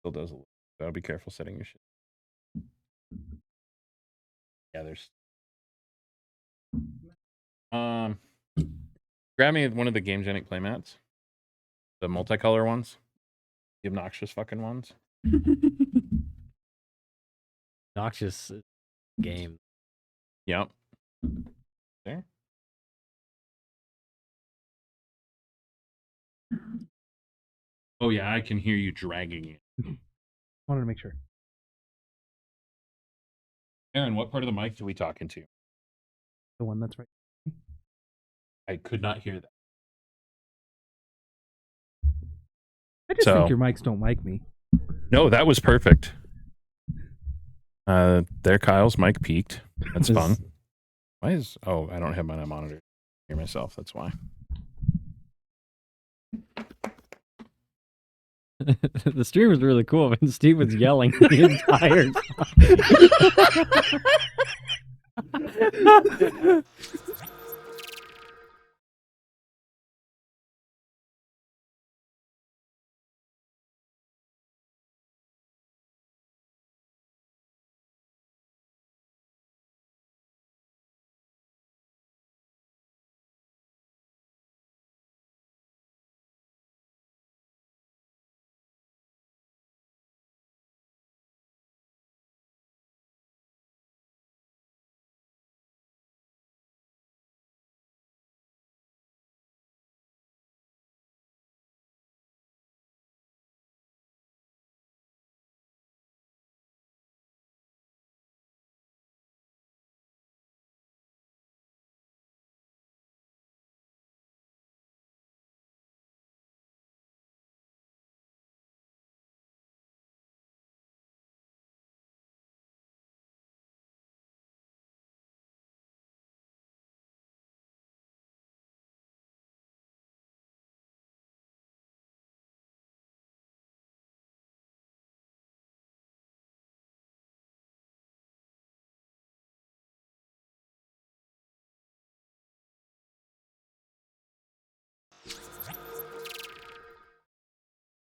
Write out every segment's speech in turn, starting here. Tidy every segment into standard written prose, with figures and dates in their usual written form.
still does a little. So be careful setting your shit. Yeah, there's. Grab me one of the GameGenic playmats, the multicolor ones, the obnoxious fucking ones. Obnoxious game. Yep. There. Oh yeah, I can hear you dragging it. Wanted to make sure. Aaron, what part of the mic are we talking to? The one that's right. I could not hear that. I just think your mics don't like me. No, that was perfect. There, Kyle's mic peaked. That's fun. Why is... Oh, I don't have my monitor. I hear myself. That's why. The stream was really cool, but Steve was yelling the entire time.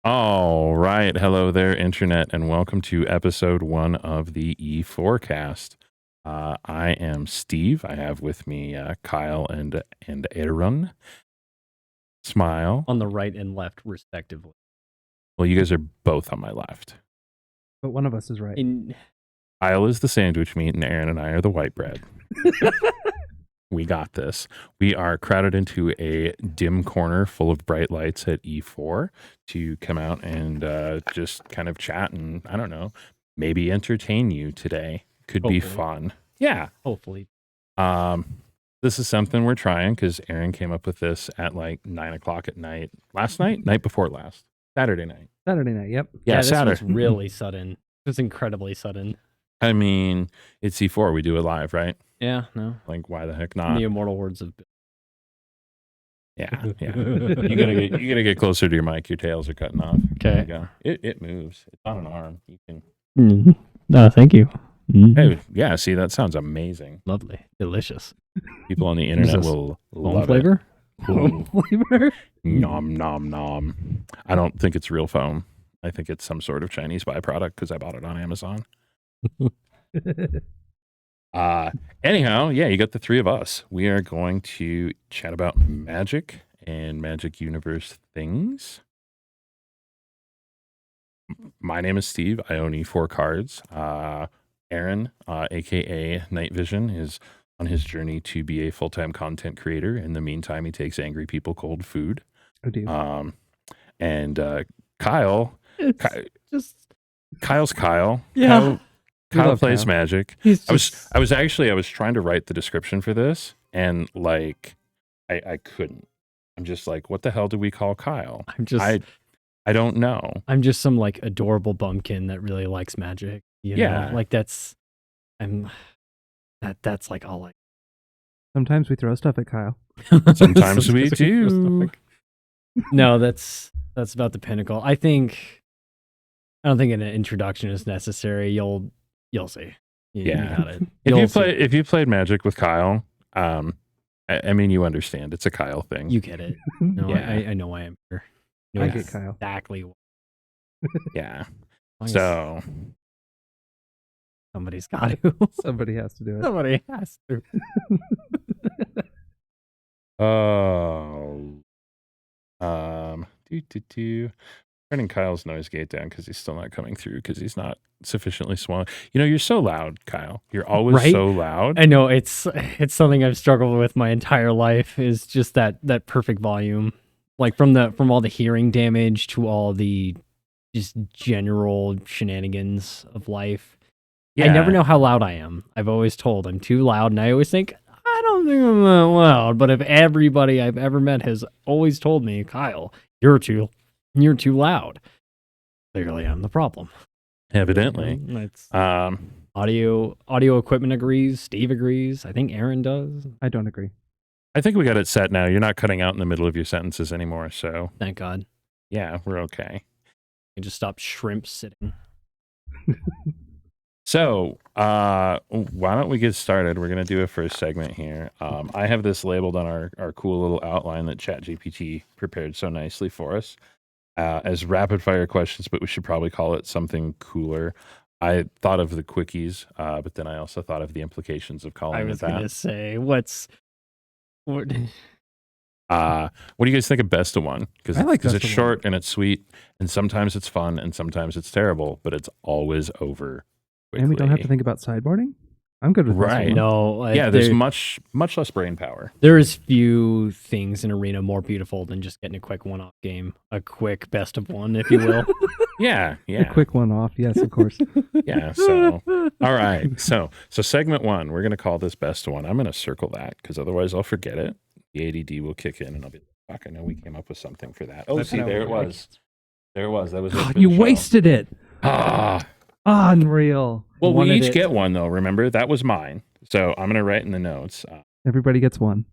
All right. Hello there, Internet, and welcome to episode 1 of the E4-Cast. I am Steve. I have with me Kyle and Aaron. Smile. On the right and left, respectively. Well, you guys are both on my left. But one of us is right. Kyle is the sandwich meat, and Aaron and I are the white bread. We got this. We are crowded into a dim corner full of bright lights at E4 to come out and just kind of chat and, I don't know, maybe entertain you today. Could be fun. Yeah. Hopefully. This is something we're trying because Aaron came up with this at like 9 o'clock at night. Last night? Night before last. Saturday night. Saturday night, yep. Yeah, Saturday. This was really sudden. It was incredibly sudden. I mean, it's E4. We do it live, right? Yeah, no. Like, why the heck not? The immortal words of... Yeah. You gotta get closer to your mic. Your tails are cutting off. Okay. There you go. It moves. It's on an arm. You can. No, thank you. Hey, yeah. See, that sounds amazing. Lovely, delicious. People on the internet will love flavor. Foam flavor. Nom nom nom. I don't think it's real foam. I think it's some sort of Chinese byproduct because I bought it on Amazon. Anyhow, yeah, you got the three of us. We are going to chat about magic and magic universe things. My name is Steve. I own E4 cards. Aaron, aka Night Vision, is on his journey to be a full-time content creator. In the meantime, he takes angry people cold food. I do. And Kyle, Kyle's Kyle. Yeah. Kyle plays magic. I was trying to write the description for this, and like I couldn't. I'm just like, what the hell do we call Kyle? I don't know. I'm just some like adorable bumpkin that really likes magic. You know? Like that's like all like. Sometimes we throw stuff at Kyle. Sometimes we do. No, that's about the pinnacle. I don't think an introduction is necessary. You'll see. You got it. If you played Magic with Kyle, I mean, you understand. It's a Kyle thing. You get it. No, I know why I'm here. I get Kyle. Exactly. Yeah. guess So, somebody's got to. Somebody has to do it. Somebody has to. oh, turning Kyle's noise gate down because he's still not coming through because he's not sufficiently swollen. You're so loud, Kyle. You're always Right? so loud. I know it's something I've struggled with my entire life. Is just that perfect volume, like from all the hearing damage to all the just general shenanigans of life. I never know how loud I am. I've always told I'm too loud, and I always think I don't think I'm that loud. But if everybody I've ever met has always told me, Kyle, you're too loud. Clearly, I'm the problem. Evidently. It's audio equipment agrees. Steve agrees. I think Aaron does. I don't agree. I think we got it set now. You're not cutting out in the middle of your sentences anymore. So, Thank God. yeah, we're okay. I just stopped shrimp sitting. So, why don't we get started? We're going to do a first segment here. I have this labeled on our cool little outline that ChatGPT prepared so nicely for us as rapid fire questions, but we should probably call it something cooler. I thought of the quickies, but then I also thought of the implications of calling I it was going to that. say, what? What do you guys think of best of one? Because I like it's best of short and it's sweet, and sometimes it's fun, and sometimes it's terrible, but it's always over quickly. And we don't have to think about sideboarding? I'm good with this Right. one. No. Yeah, there's much less brain power. There is few things in Arena more beautiful than just getting a quick one-off game. A quick best of one, if you will. Yeah. A quick one off. Yes, of course. Yeah. So, all right. So segment one, we're going to call this best one. I'm going to circle that because otherwise I'll forget it. The ADD will kick in and I'll be like, fuck, I know we came up with something for that. Oh, That's see, how there it it was. There it was. That was it for You the show. wasted it. Ah. Unreal. Well, we Wanted each it. get one, though. Remember? That was mine. So I'm going to write in the notes Everybody gets one.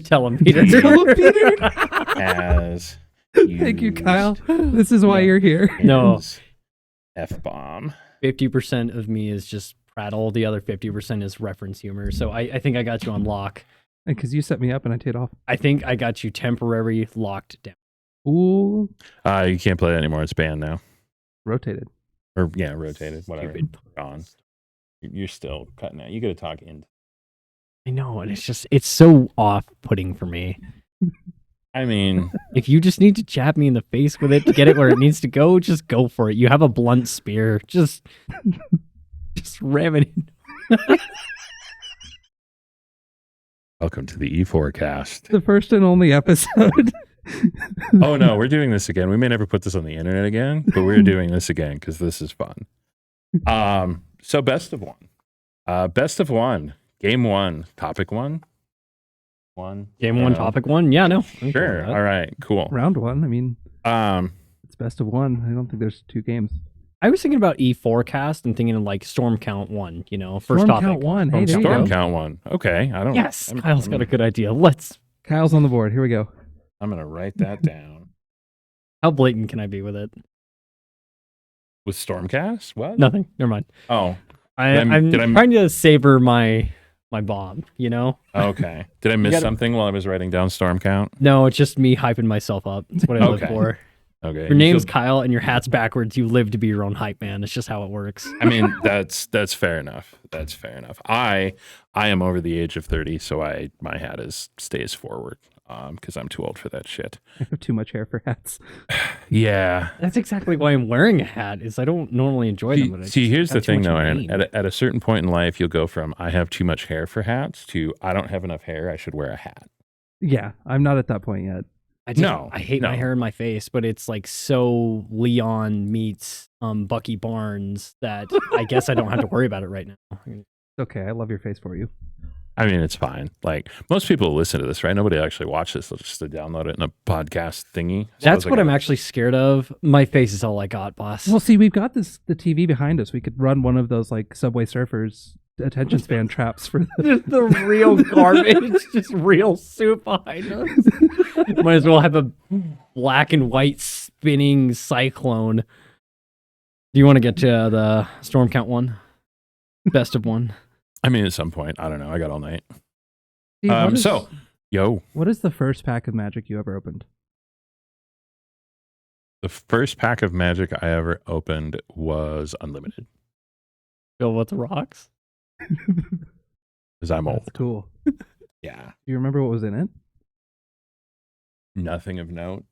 Tell him, Peter. Tell him, Peter. as Thank you, Kyle. This is why you're here. No. F-bomb. 50% of me is just prattle. The other 50% is reference humor. So I think I got you on lock. Because you set me up and I teed off. I think I got you temporary locked down. Ooh. You can't play that anymore. It's banned now. Rotated. Or, yeah, rotated. Whatever. Stupid. Gone. You're still cutting out. You got to talk in. I know, and it's so off-putting for me. I mean, If you just need to jab me in the face with it to get it where it needs to go, just go for it. You have a blunt spear. Just ram it in. welcome to the E4-Cast. The first and only episode. Oh, no, we're doing this again. We may never put this on the internet again, but we're doing this again because this is fun. So best of one. Best of one. Game one. Topic one. Game one, topic one. Yeah, no. I'm Sure. with that. All right. Cool. Round one. I mean, Um, it's best of one. I don't think there's two games. I was thinking about E4-Cast and thinking of like Storm Count 1, first Storm topic. count one. Hey, there you Storm go. count one. Okay. I don't. Yes, Kyle's got a good idea. Kyle's on the board. Here we go. I'm gonna write that down. How blatant can I be with it? With Stormcast? What? Nothing. Never mind. Oh. I'm did I- trying to savor my bomb, Okay. Did I miss gotta- something while I was writing down storm count? No, it's just me hyping myself up. That's what I live Okay. for. Okay. Your name's Kyle and your hat's backwards. You live to be your own hype man. It's just how it works. I mean, that's fair enough. That's fair enough. I am over the age of 30, so my hat stays forward because I'm too old for that shit. I have too much hair for hats. Yeah. That's exactly why I'm wearing a hat. Is I don't normally enjoy them. But I See, just here's the have too thing, much though, Aaron. mane. At a certain point in life, you'll go from I have too much hair for hats to I don't have enough hair. I should wear a hat. Yeah, I'm not at that point yet. I hate my hair in my face, but it's like so Leon meets Bucky Barnes that I guess I don't have to worry about it right now. It's okay. I love your face for you. I mean, it's fine. Like most people listen to this, right? Nobody actually watch this. They'll just download it in a podcast thingy. So That's what I'm actually scared of. My face is all I got, boss. Well, see, we've got the TV behind us. We could run one of those like Subway Surfers attention span traps for the... Just the real garbage, just real soup behind us. Might as well have a black and white spinning cyclone. Do you want to get to the storm count one? Best of one. I mean, at some point, I don't know. I got all night. Steve, Yo, what is the first pack of Magic you ever opened? The first pack of Magic I ever opened was unlimited Fill with rocks. because I'm That's old. cool. Yeah, Do you remember what was in it? nothing of note.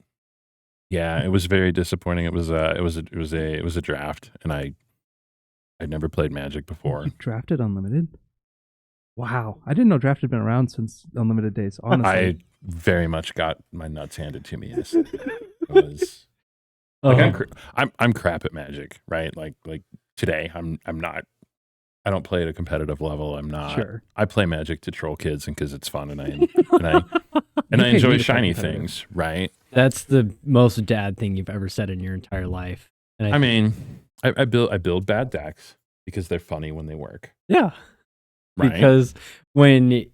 Yeah, it was very disappointing. It was a draft, and I'd never played Magic before. You drafted Unlimited? Wow. I didn't know draft had been around since Unlimited days, honestly. I very much got my nuts handed to me. Yes, it was. Like I'm crap at Magic, right? Like today, I'm not. I don't play at a competitive level. I'm not. Sure. I play Magic to troll kids and because it's fun, and I You enjoy paid me to play shiny competitive. things, right? That's the most dad thing you've ever said in your entire life. And I mean, I build bad decks because they're funny when they work, yeah, right? because when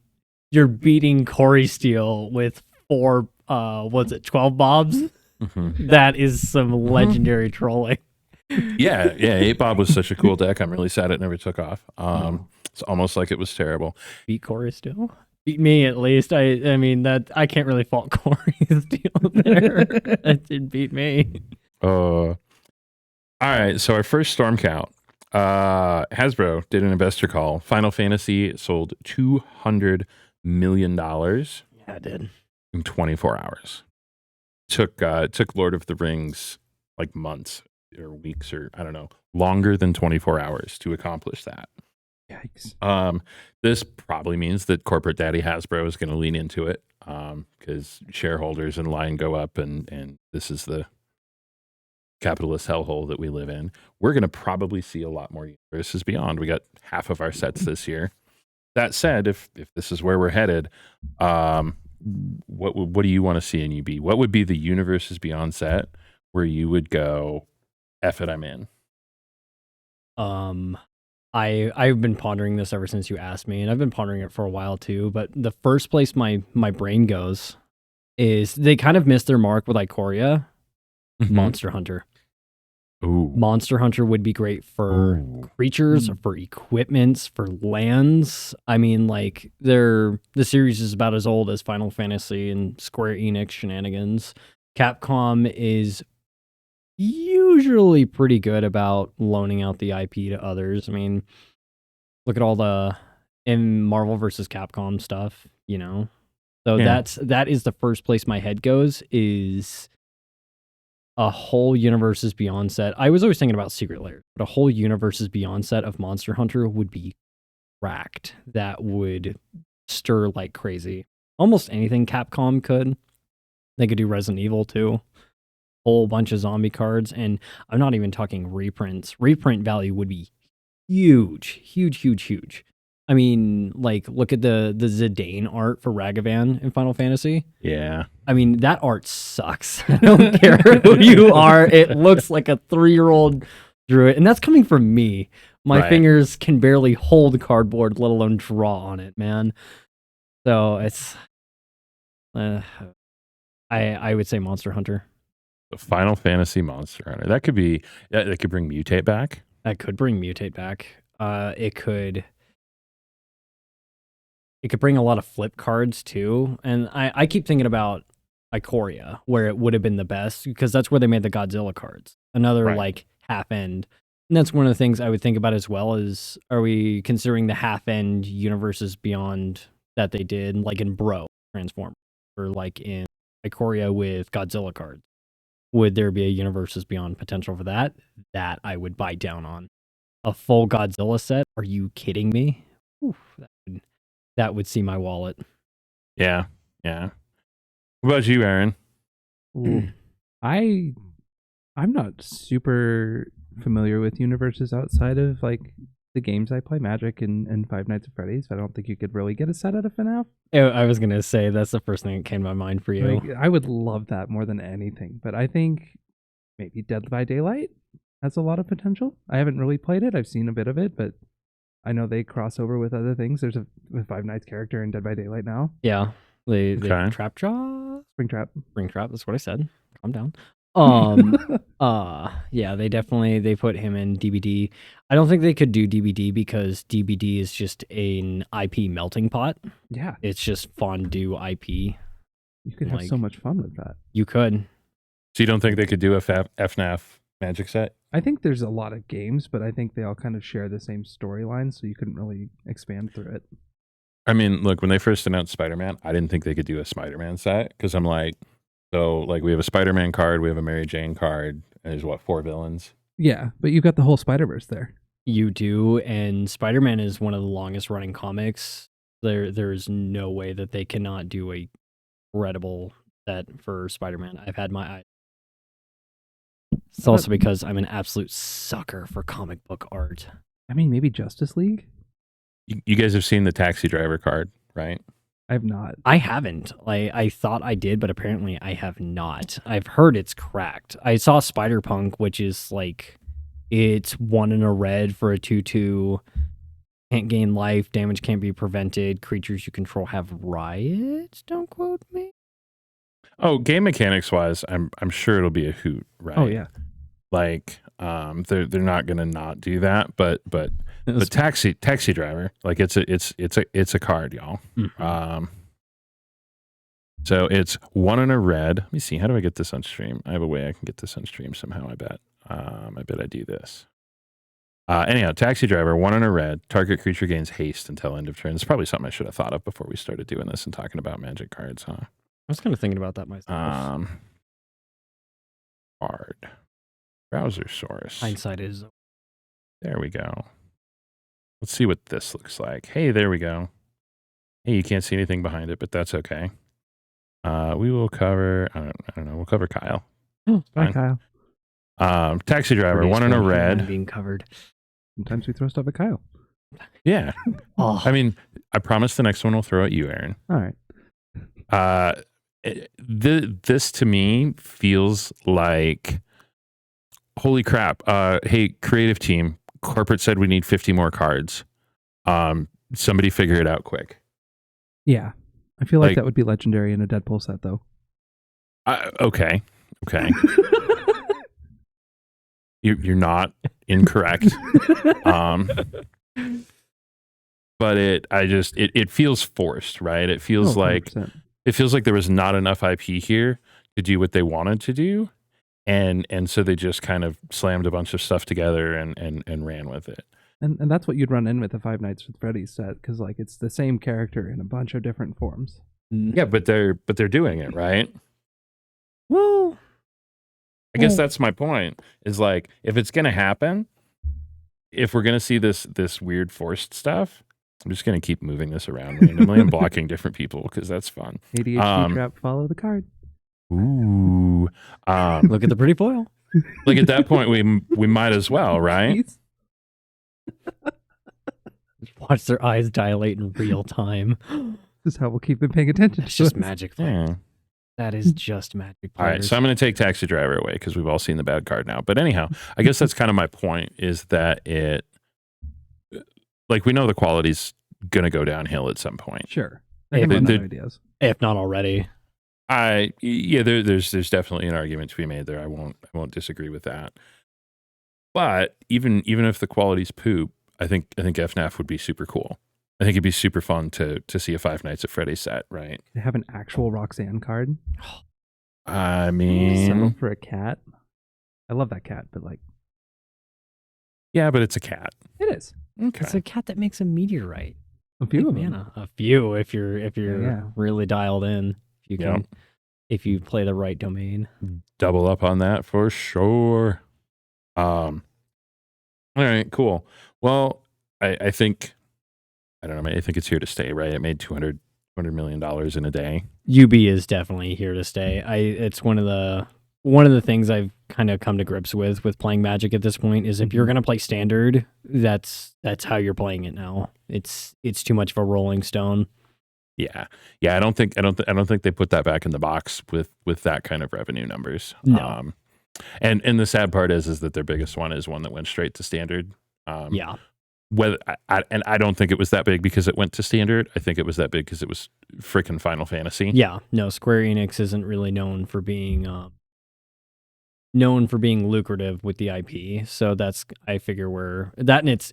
you're beating Corey Steele with 4, 12 bobs, Mhm. that is some legendary trolling. Yeah, 8 Bob was such a cool deck. I'm really sad it never took off. It's almost like it was terrible. Beat Corey Steele. Beat me at least. I mean that I can't really fault Corey Steele there. That did beat me. All right, so our first storm count. Hasbro did an investor call. Final Fantasy sold $200 million Yeah, I did. in 24 hours. Took Lord of the Rings like months or weeks or I don't know, longer than 24 hours to accomplish that. Yikes. This probably means that corporate daddy Hasbro is going to lean into it because shareholders in line go up and this is the capitalist hellhole that we live in. We're going to probably see a lot more Universes Beyond. We got half of our sets this year. That said, if this is where we're headed, what do you want to see in UB? What would be the Universes Beyond set where you would go, F it, I'm in? I've been pondering this ever since you asked me, and I've been pondering it for a while too. But the first place my brain goes is they kind of missed their mark with Ikoria. Monster Hunter. Ooh. Monster Hunter would be great for creatures, for equipments, for lands. I mean, like the series is about as old as Final Fantasy and Square Enix shenanigans. Capcom is usually pretty good about loaning out the IP to others. I mean, look at all the in Marvel versus Capcom stuff, you know. So Yeah. that is the first place my head goes is a whole Universes Beyond set. I was always thinking about Secret Lair, but a whole Universes Beyond set of Monster Hunter would be cracked. That would stir like crazy. Almost anything Capcom could. They could do Resident Evil too. Whole bunch of zombie cards, and I'm not even talking reprints. Reprint value would be huge, huge, huge, huge. I mean, like, look at the Zidane art for Ragavan in Final Fantasy. Yeah. I mean, that art sucks. I don't care who you are. It looks like a 3-year-old drew it. And that's coming from me. My Right. fingers can barely hold cardboard, let alone draw on it, man. So it's... I would say Monster Hunter. The Final Fantasy Monster Hunter. That could be. That could bring Mutate back. That could bring Mutate back. It could bring a lot of flip cards too. And I keep thinking about Ikoria, where it would have been the best, because that's where they made the Godzilla cards. Another Right. like half end. And that's one of the things I would think about as well is, are we considering the half end Universes Beyond that they did, like in Bro Transform, or like in Ikoria with Godzilla cards? Would there be a Universes Beyond potential for that? That I would bite down on. A full Godzilla set? Are you kidding me? Oof, that would see my wallet. Yeah. Yeah. What about you, Aaron? Ooh. I'm not super familiar with universes outside of like the games I play, Magic and Five Nights at Freddy's. I don't think you could really get a set out of FNAF. I was gonna say that's the first thing that came to my mind for you. Like, I would love that more than anything, but I think maybe Dead by Daylight has a lot of potential. I haven't really played it. I've seen a bit of it, but I know they cross over with other things. There's a Five Nights character in Dead by Daylight now. Yeah, they Okay. Trapjaw, Springtrap. Springtrap. That's what I said. Calm down. Yeah, they put him in DBD. I don't think they could do DBD because DBD is just an IP melting pot. Yeah, It's just fondue IP. you could have so Like- much fun with that. You could. So you don't think they could do a FNAF Magic set? I think there's a lot of games, but I think they all kind of share the same storyline, so you couldn't really expand through it. I mean, look, when they first announced Spider-Man, I didn't think they could do a Spider-Man set because I'm like, so like we have a Spider-Man card, we have a Mary Jane card, and there's what, 4 villains? Yeah, but you've got the whole Spider-Verse there. You do, and Spider-Man is one of the longest running comics. There's no way that they cannot do a credible set for Spider-Man. I've had my eye. It's also because I'm an absolute sucker for comic book art. I mean, maybe Justice League? You guys have seen the Taxi Driver card, right? I have not. I haven't. I thought I did, but apparently I have not. I've heard it's cracked. I saw Spider-Punk, which is like, it's 1 in a red for a 2/2. Can't gain life. Damage can't be prevented. Creatures you control have riots. Don't quote me. Oh, game mechanics wise, I'm sure it'll be a hoot, right? Oh yeah. Like, they're not gonna not do that, but taxi driver, like it's a card, y'all. Mm-hmm. So it's 1 in a red. Let me see. How do I get this on stream? I have a way I can get this on stream somehow. I bet I do this. Anyhow, taxi driver, 1 in a red. Target creature gains haste until end of turn. It's probably something I should have thought of before we started doing this and talking about Magic cards, huh? I was kind of thinking about that myself. Card. Browser source. Hindsight is. There we go. Let's see what this looks like. Hey, there we go. Hey, you can't see anything behind it, but that's okay. We will cover, I don't know, we'll cover Kyle. Oh, bye, Kyle. Taxi driver, 1 in a red. Being covered. Sometimes we throw stuff at Kyle. Yeah. Oh. I mean, I promise the next one we'll throw at you, Aaron. All right. This to me feels like, holy crap. Hey, creative team, corporate said we need 50 more cards. Somebody figure it out quick. Yeah. I feel like that would be legendary in a Deadpool set, though. Okay. You're not incorrect. But it feels forced, right? It feels like 100%. there was not enough IP here to do what they wanted to do. And so they just kind of slammed a bunch of stuff together and ran with it. And that's what you'd run in with the Five Nights with Freddy's set, because like it's the same character in a bunch of different forms. Yeah, but they're doing it, right? Well, I guess that's my point. Is like, if it's gonna happen, if we're gonna see this weird forced stuff, I'm just gonna keep moving this around randomly and blocking different people because that's fun. ADHD trap, follow the card. Ooh. look at the pretty foil. Like at that point, we might as well, right? Watch their eyes dilate in real time. This is how we'll keep them paying attention. It's just magic. Yeah. That is just magic. All right, so I'm going to take Taxi Driver away because we've all seen the bad card now. But anyhow, I guess that's kind of my point, is that it, like, we know the quality's going to go downhill at some point. Sure. Ideas. If not already. There's definitely an argument to be made there. I won't disagree with that. But even if the quality's poop, I think FNAF would be super cool. I think it'd be super fun to see a Five Nights at Freddy's set, right? They have an actual Roxanne card. I mean, settle for a cat. I love that cat, but like, yeah, but it's a cat. It is. Okay. It's a cat that makes a meteorite. A few of them. them. A few if you're really dialed in. If you can, if you play the right domain. Double up on that for sure. All right, cool. Well, I think, I don't know, I think it's here to stay, right? It made $200 million in a day. UB is definitely here to stay. It's one of the things I've kind of come to grips with playing Magic at this point is if you're gonna play standard, that's how you're playing it now. It's too much of a rolling stone. Yeah. I don't think they put that back in the box with that kind of revenue numbers. No. And the sad part is that their biggest one is one that went straight to standard. Yeah. Whether I don't think it was that big because it went to standard. I think it was that big because it was freaking Final Fantasy. Yeah. No, Square Enix isn't really known for being lucrative with the IP. So that's, I figure, where that, and it's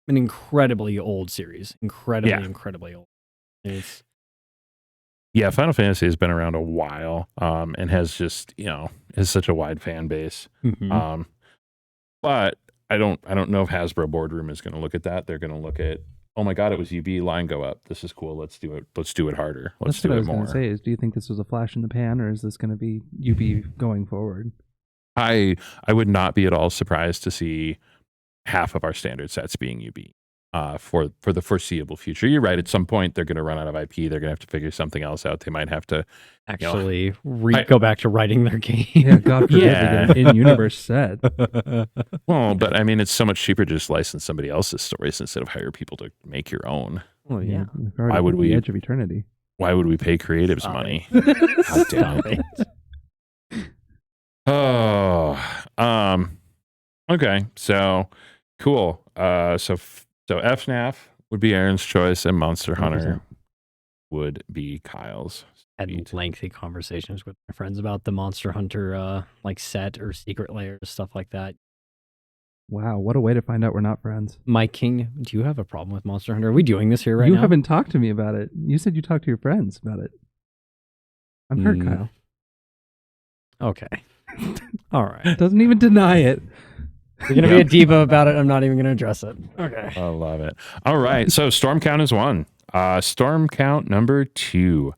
an incredibly old series. Incredibly old. Yeah, Final Fantasy has been around a while, and has just, has such a wide fan base. Mhm. But I don't know if Hasbro Boardroom is going to look at that. They're going to look at, oh my god, it was UB, line go up. This is cool. Let's do it. Let's do it harder. Let's That's do what I it was going more. to say. Is do you think this was a flash in the pan, or is this going to be UB going forward? I would not be at all surprised to see half of our standard sets being UB for the foreseeable future. You're right. At some point, they're going to run out of IP. They're going to have to figure something else out. They might have to Actually, go back to writing their game. Yeah, God forbid Yeah. they get an in-universe set. Well, but I mean, it's so much cheaper to just license somebody else's stories instead of hire people to make your own. Well, yeah. Why would we- The edge of eternity? Why would we pay creatives Stop money? it. God damn Stop it. Oh, okay. So cool. So FNAF would be Aaron's choice, and Monster Hunter 100%. would be Kyle's. Had Sweet. lengthy conversations with my friends about the Monster Hunter like set or secret layers, stuff like that. Wow, what a way to find out we're not friends. Mike King, do you have a problem with Monster Hunter? Are we doing this here right you now? haven't talked to me about it. You said you talked to your friends about it. I'm hurt, Mm. Kyle. Okay. All right. Doesn't even deny it. You're gonna be a diva about it. I'm not even gonna address it. Okay. I love it. All right. So Storm Count is 1. Storm Count number 2.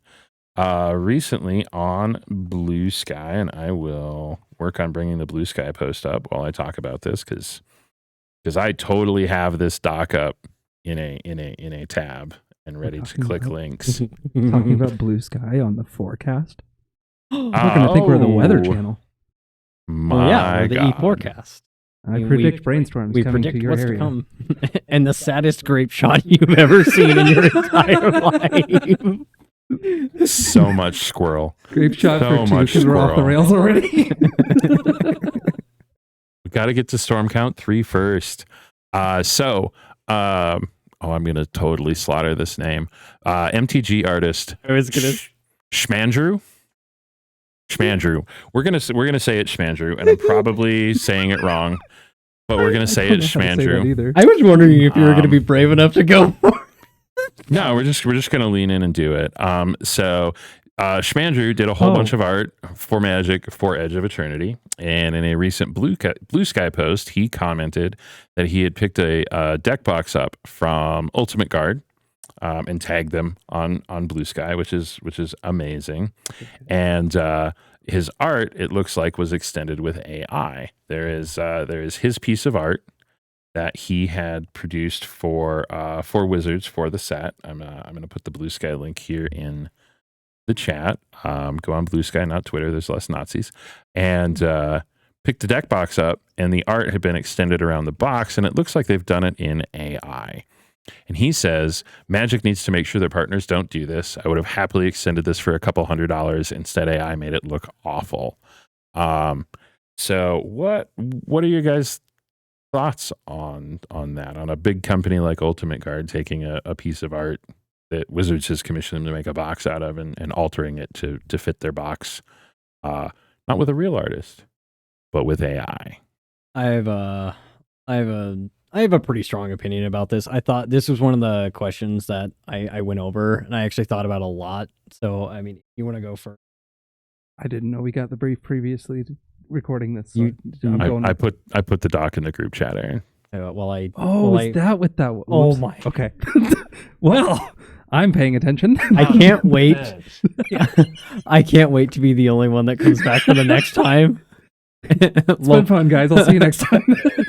Recently on Blue Sky, and I will work on bringing the Blue Sky post up while I talk about this because I totally have this doc up in a tab and ready to talking click about- links. Talking about blue sky on the forecast. We're gonna think we're the Weather Oh, Channel. My Well, yeah, we're the God. E4-Cast. I we- predict brainstorms We coming to predict your what's area. to come. And the saddest grape shot you've ever seen in your entire life. So much squirrel. Grape shot So for 2 much because we're off the squirrel. rails already. We got to get to Storm Count 3 first. I'm going to totally slaughter this name. MTG artist I was gonna. Schmandrew. We're gonna say it Schmandrew, and I'm probably saying it wrong, but we're gonna say it Schmandrew. Either. I was wondering if you were gonna be brave enough to go. No, we're just gonna lean in and do it. Schmandrew did a whole bunch of art for Magic for Edge of Eternity, and in a recent Blue Sky post, he commented that he had picked a deck box up from Ultimate Guard. And tagged them on Blue Sky, which is amazing. And his art, it looks like, was extended with AI. There is his piece of art that he had produced for Wizards for the set. I'm gonna put the Blue Sky link here in the chat. Go on Blue Sky, not Twitter. There's less Nazis. And picked the deck box up, and the art had been extended around the box, and it looks like they've done it in AI. And he says, Magic needs to make sure their partners don't do this. I would have happily extended this for a couple $100. Instead, AI made it look awful. So what are your guys' thoughts on that? On a big company like Ultimate Guard taking a piece of art that Wizards has commissioned them to make a box out of and altering it to fit their box, not with a real artist, but with AI. I have a pretty strong opinion about this. I thought this was one of the questions that I went over, and I actually thought about a lot. So, I mean, you want to go first? I didn't know we got the brief previously to recording this. So I put the doc in the group chat, Aaron. Is that what that was? Oh my. Okay. Well, I'm paying attention. I can't wait. I can't wait to be the only one that comes back for the next time. It's been fun, guys. I'll see you next time.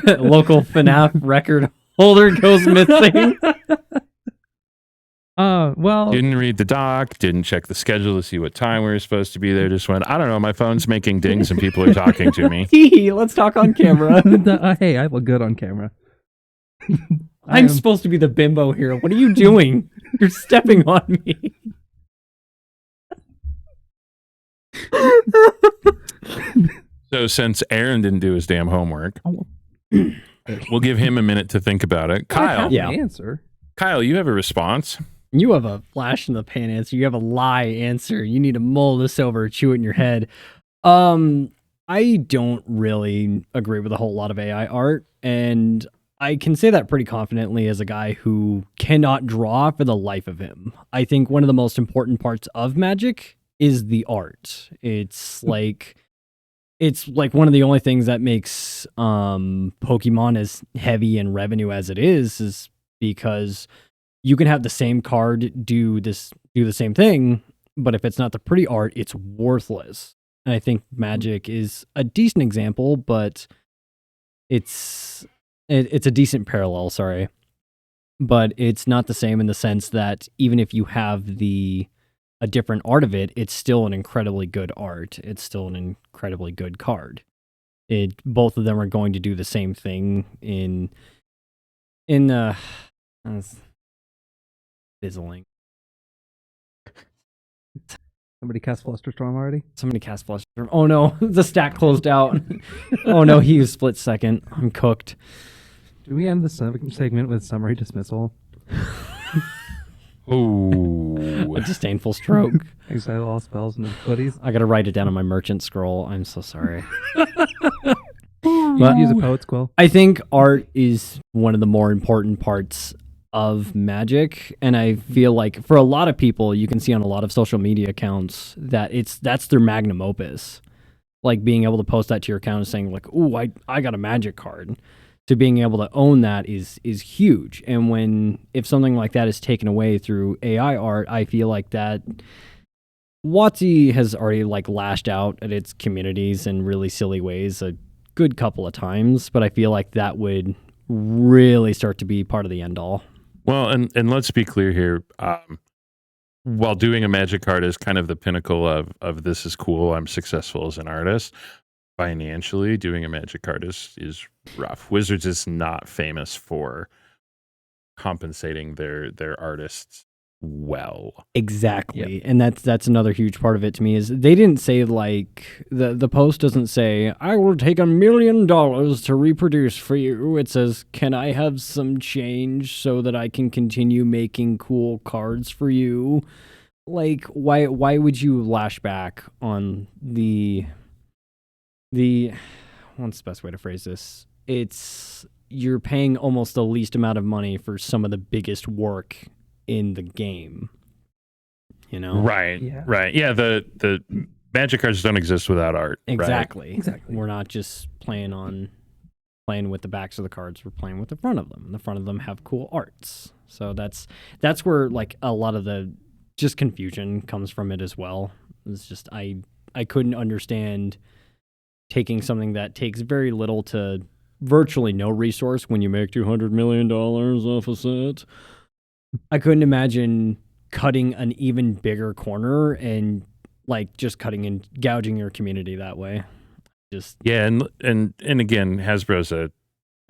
Local FNAF record holder goes missing. Well, Didn't read the doc, didn't check the schedule to see what time we were supposed to be there. Just went, I don't know, my phone's making dings and people are talking to me. Let's talk on camera. hey, I look good on camera. I'm supposed to be the bimbo here. What are you doing? You're stepping on me. So since Aaron didn't do his damn homework, we'll give him a minute to think about it. Kyle, Yeah. Answer. Kyle, you have a response. You have a flash in the pan answer. You have a lie answer. You need to mull this over, chew it in your head. I don't really agree with a whole lot of AI art, and I can say that pretty confidently as a guy who cannot draw for the life of him. I think one of the most important parts of Magic is the art. It's like it's like one of the only things that makes Pokemon as heavy in revenue as it is because you can have the same card do the same thing, but if it's not the pretty art, it's worthless. And I think Magic is a decent example, but it's a decent parallel, sorry. But it's not the same in the sense that even if you have a different art of it, it's still an incredibly good art. It's still an incredibly good card. Both of them are going to do the same thing in fizzling. Somebody cast Flusterstorm already? Somebody cast Flusterstorm. Oh no, the stack closed out. Oh no, he used split second. I'm cooked. Do we end the segment with summary dismissal? Oh, A disdainful stroke. Exile all spells and hoodies. I gotta write it down on my merchant scroll. I'm so sorry. But use a poet's quill. I think art is one of the more important parts of Magic, and I feel like for a lot of people, you can see on a lot of social media accounts that that's their magnum opus. Like being able to post that to your account and saying like, "Ooh, I got a Magic card." To being able to own that is huge. And if something like that is taken away through AI art, I feel like that WotC has already like lashed out at its communities in really silly ways a good couple of times, but I feel like that would really start to be part of the end all. well, and let's be clear here. While doing a Magic card is kind of the pinnacle of this is cool, I'm successful as an artist. Financially, doing a Magic card is rough. Wizards is not famous for compensating their artists well. Exactly. Yep. And that's another huge part of it to me is they didn't say like the post doesn't say I will take $1 million to reproduce for you. It says, can I have some change so that I can continue making cool cards for you? Like why would you lash back on the what's the best way to phrase this? It's you're paying almost the least amount of money for some of the biggest work in the game. You know? Right. Yeah. Right. Yeah, the Magic cards don't exist without art. Exactly. Right? Exactly. We're not just playing with the backs of the cards, we're playing with the front of them. And the front of them have cool arts. So that's where like a lot of the just confusion comes from it as well. It's just I couldn't understand taking something that takes very little to virtually no resource when you make $200 million off a set. I couldn't imagine cutting an even bigger corner and like just cutting and gouging your community that way. Just Yeah, and again, Hasbro's they're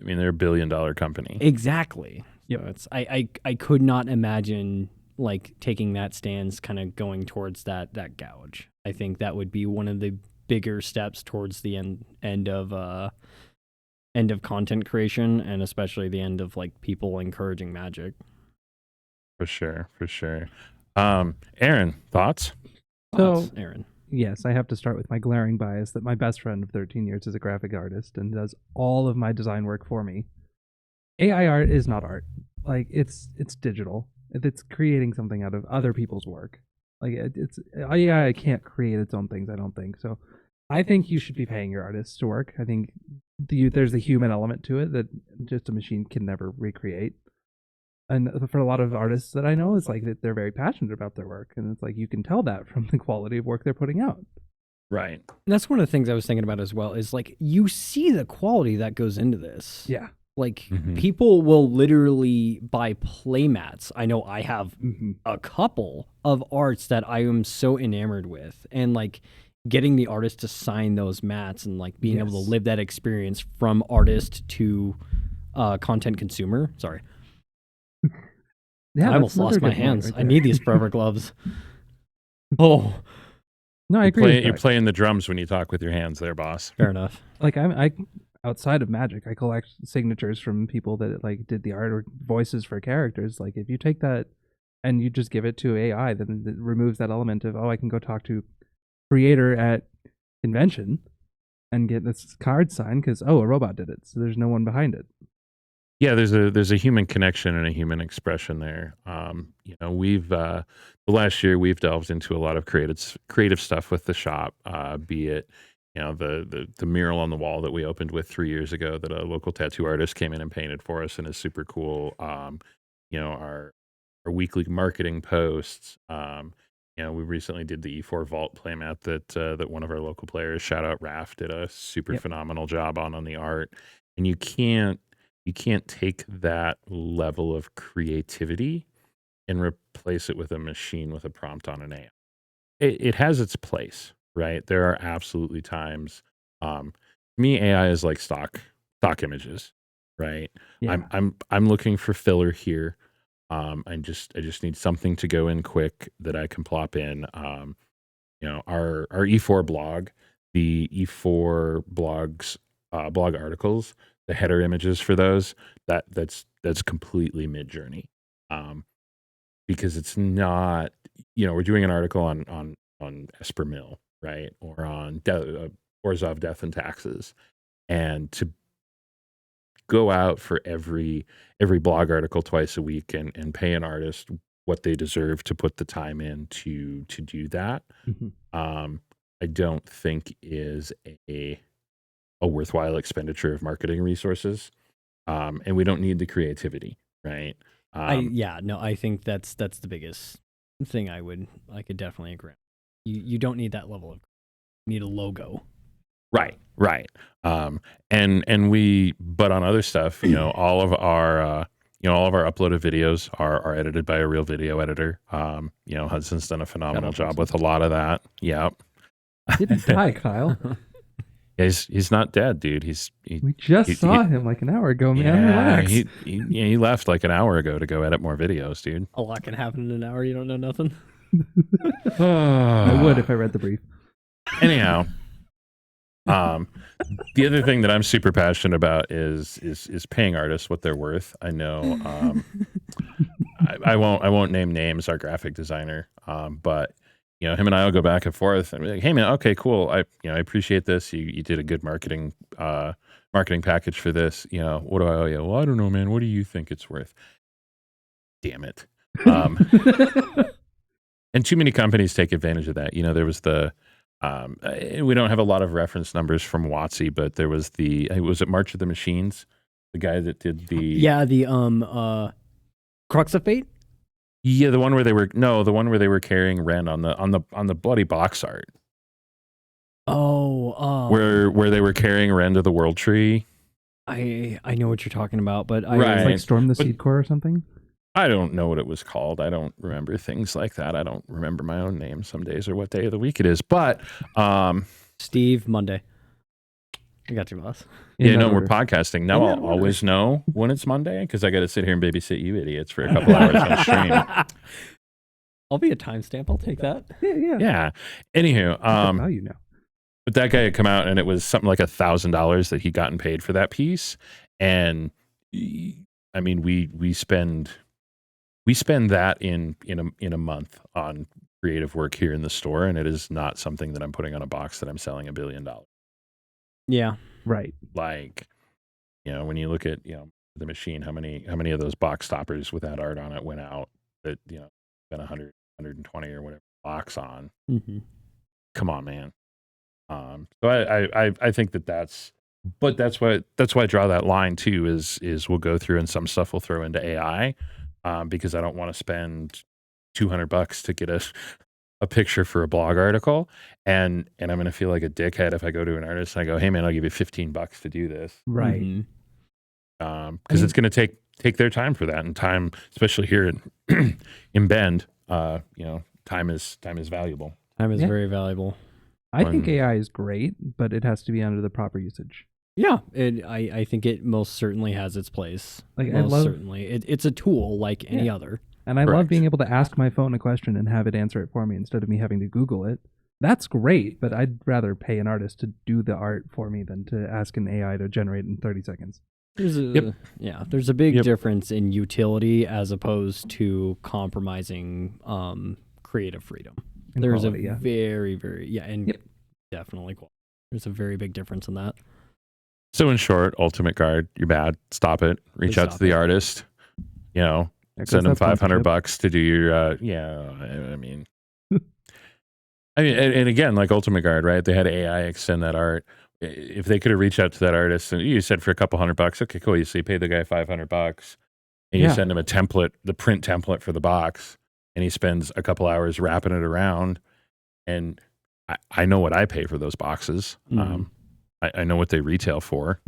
a $1 billion company. exactly. Yep. So it's I could not imagine like taking that stance, kind of going towards that gouge. I think that would be one of the bigger steps towards the end of content creation, and especially the end of like people encouraging Magic. For sure. Aaron, thoughts? So, Aaron. yes, I have to start with my glaring bias that my best friend of 13 years is a graphic artist and does all of my design work for me. AI art is not art. Like it's digital. It's creating something out of other people's work. Like it's AI can't create its own things, I don't think. So I think you should be paying your artists to work. I think there's a human element to it that just a machine can never recreate. And for a lot of artists that I know, it's like that they're very passionate about their work, and it's like you can tell that from the quality of work they're putting out. Right. And that's one of the things I was thinking about as well, is like you see the quality that goes into this. Yeah. Like people will literally buy playmats. I know I have a couple of arts that I am so enamored with, and like getting the artist to sign those mats and like being able to live that experience from artist to content consumer. Sorry. Yeah, I almost lost my hands. Right, I need these forever gloves. Oh, no, I agree. You're playing the drums when you talk with your hands there, boss. fair enough. Like I outside of Magic, I collect signatures from people that like did the art or voices for characters. Like if you take that and you just give it to AI, then it removes that element of, oh, I can go talk to creator at convention and get this card signed because a robot did it, so there's no one behind it. Yeah, there's a human connection and a human expression there. We've the last year we've delved into a lot of creative stuff with the shop, be it the mural on the wall that we opened with 3 years ago that a local tattoo artist came in and painted for us and is super cool. Our weekly marketing posts. We recently did the E4 Vault playmat that one of our local players, shout out Raph, did a super phenomenal job on the art. And you can't take that level of creativity and replace it with a machine with a prompt on an AI. It has its place, right? There are absolutely times. To me, AI is like stock images, right? Yeah. I'm looking for filler here. I just need something to go in quick that I can plop in. Our E4 blog, the E4 blogs blog articles, the header images for those, that's completely Mid-Journey. Because it's not, we're doing an article on Esper Mill, right? Or on Orzhov Death and Taxes. And to go out for every blog article twice a week and pay an artist what they deserve to put the time in to do that, I don't think is a worthwhile expenditure of marketing resources. And we don't need the creativity, right? I think that's the biggest thing I could definitely agree. You don't need that level of, you need a logo. Right. But on other stuff, all of our uploaded videos are edited by a real video editor. Hudson's done a phenomenal job with a lot of that. Yep. He didn't die, Kyle. He's not dead, dude. We just saw him like an hour ago, man. Relax. He left like an hour ago to go edit more videos, dude. A lot can happen in an hour. You don't know nothing. I would if I read the brief. Anyhow, the other thing that I'm super passionate about is paying artists what they're worth. I know I won't name names, our graphic designer, but him and I will go back and forth and be like, hey man, okay, cool. I appreciate this. You did a good marketing package for this. What do I owe you? Well, I don't know, man. What do you think it's worth? Damn it. And too many companies take advantage of that. There was we don't have a lot of reference numbers from WotC, but there was was it March of the Machines? The guy that did the Crux of Fate? Yeah, the one where they were carrying Ren on the bloody box art. Oh, where they were carrying Ren to the World Tree. I know what you're talking about, but It's like Storm the Seed Core or something. I don't know what it was called. I don't remember things like that. I don't remember my own name some days or what day of the week it is. But Steve, Monday. I got you, boss. We're podcasting. Now I'll always know when it's Monday because I got to sit here and babysit you idiots for a couple hours on stream. I'll be a timestamp. I'll take that. Yeah. Anywho, but that guy had come out and it was something like $1,000 that he'd gotten paid for that piece. And I mean, we spend that in a month on creative work here in the store, and it is not something that I'm putting on a box that I'm selling $1 billion. Yeah. Right. Like, when you look at, the machine, how many of those box stoppers with that art on it went out that, spent 100, 120 or whatever box on. Mm-hmm. Come on, man. So I think that's why I draw that line too, is we'll go through and some stuff we'll throw into AI, because I don't want to spend $200 to get a picture for a blog article, and I'm going to feel like a dickhead if I go to an artist and I go, hey man, I'll give you $15 to do this. Right. Because it's going to take their time for that, and time, especially here in Bend, time is valuable. Time is very valuable. I think AI is great, but it has to be under the proper usage. Yeah, I think it most certainly has its place. Certainly. It's a tool like any other. And I love being able to ask my phone a question and have it answer it for me instead of me having to Google it. That's great, but I'd rather pay an artist to do the art for me than to ask an AI to generate in 30 seconds. There's a big difference in utility as opposed to compromising creative freedom. There's quality, very, very, definitely quality. There's a very big difference in that. So in short, Ultimate Guard, you're bad. Stop it. Reach out to the artist. Send them $500 to do your. I mean, I mean, and again, like Ultimate Guard, right? They had AI extend that art. If they could have reached out to that artist and you said for a couple $100, okay, cool. So you pay the guy $500 and you send him a template, the print template for the box, and he spends a couple hours wrapping it around. And I know what I pay for those boxes. I know what they retail for.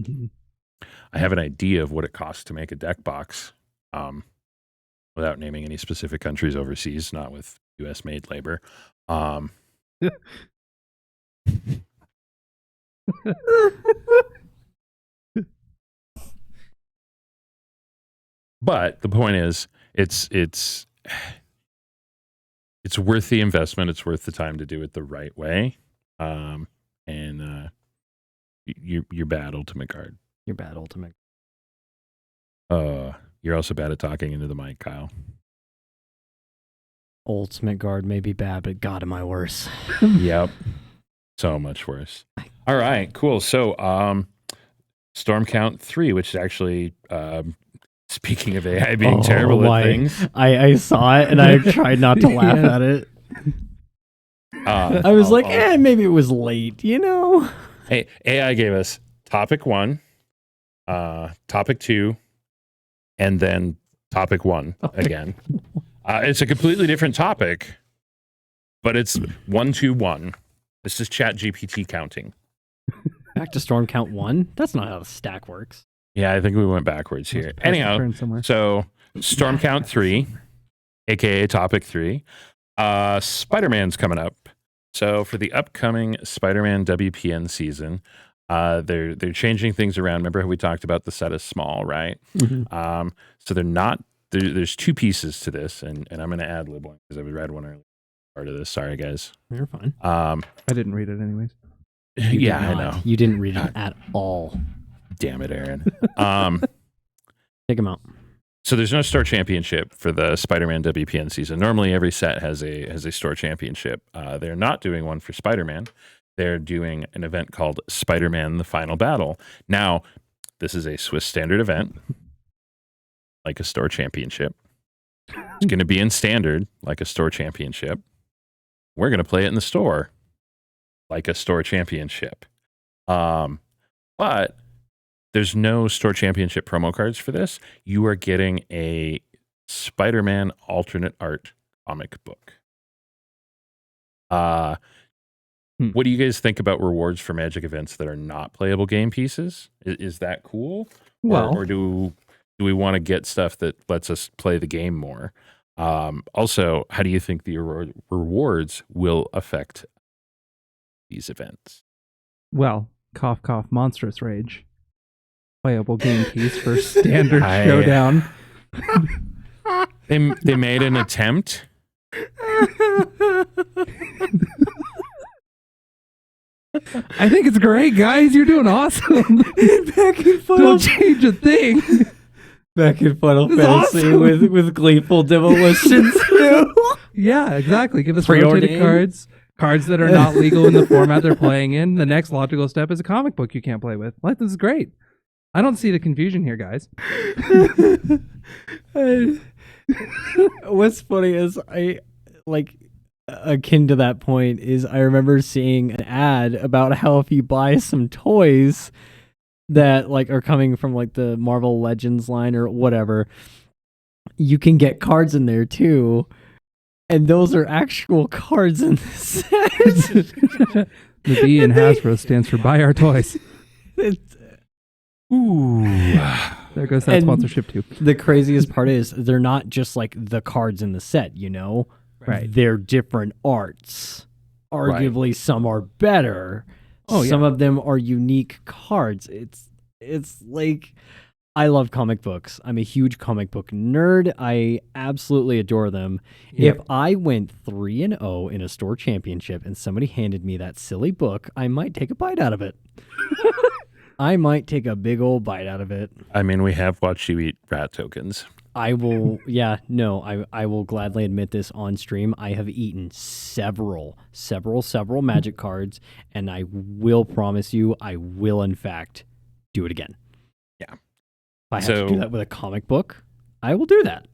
I have an idea of what it costs to make a deck box, without naming any specific countries overseas, not with U.S. made labor. But the point is, it's worth the investment. It's worth the time to do it the right way. And you're bad, Ultimate Guard. You're bad, Ultimate. You're also bad at talking into the mic, Kyle. Ultimate Guard may be bad, but God, am I worse. Yep. So much worse. All right, cool. So, Storm Count 3, which is actually, speaking of AI being terrible at things. I saw it and I tried not to laugh at it. I was maybe it was late, you know? Hey, AI gave us topic 1, topic 2, and then topic 1 again. It's a completely different topic, but it's 1, 2, 1. This is Chat GPT counting. Back to Storm Count 1? That's not how the stack works. Yeah, I think we went backwards here. Anyhow, so Storm Count 3, aka topic 3. Spider-Man's coming up. So for the upcoming Spider-Man WPN season, they're changing things around. Remember how we talked about the set is small, right? So they're not. There's 2 pieces to this, and I'm going to add lib one because I read one earlier part of this. Sorry, guys. You're fine. I didn't read it anyways. Yeah, I know. You didn't read it at all. Damn it, Aaron. Take him out. So there's no store championship for the Spider-Man WPN season. Normally, every set has a store championship. They're not doing one for Spider-Man. They're doing an event called Spider-Man: The Final Battle. Now, this is a Swiss standard event, like a store championship. It's going to be in standard, like a store championship. We're going to play it in the store, like a store championship. But there's no store championship promo cards for this. You are getting a Spider-Man alternate art comic book. What do you guys think about rewards for Magic events that are not playable game pieces? Is that cool? Well, or do we want to get stuff that lets us play the game more? Also, how do you think the rewards will affect these events? Well, cough, cough, monstrous rage. Playable game piece for standard showdown. They made an attempt. I think it's great, guys. You're doing awesome. Back in Don't change a thing. Back in Final This is Fantasy awesome. with gleeful demolitions too. Yeah, exactly. Give us Preordained. rotated cards that are not legal in the format they're playing in. The next logical step is a comic book you can't play with. Like, this is great. I don't see the confusion here, guys. What's funny is I like akin to that point is I remember seeing an ad about how if you buy some toys that like are coming from like the Marvel Legends line or whatever, you can get cards in there too. And those are actual cards in the set. The B in Hasbro stands for Buy Our Toys. Ooh. There goes that And sponsorship too. the craziest part is they're not just like the cards in the set, you know? Right. They're different arts. Arguably some are better. Oh, yeah. Some of them are unique cards. It's like I love comic books. I'm a huge comic book nerd. I absolutely adore them. Yep. If I went 3-0 in a store championship and somebody handed me that silly book, I might take a bite out of it. I might take a big old bite out of it. I mean, we have watched you eat rat tokens. I will, I will gladly admit this on stream. I have eaten several magic cards, and I will promise you, I will in fact do it again. Yeah. If I have to do that with a comic book, I will do that.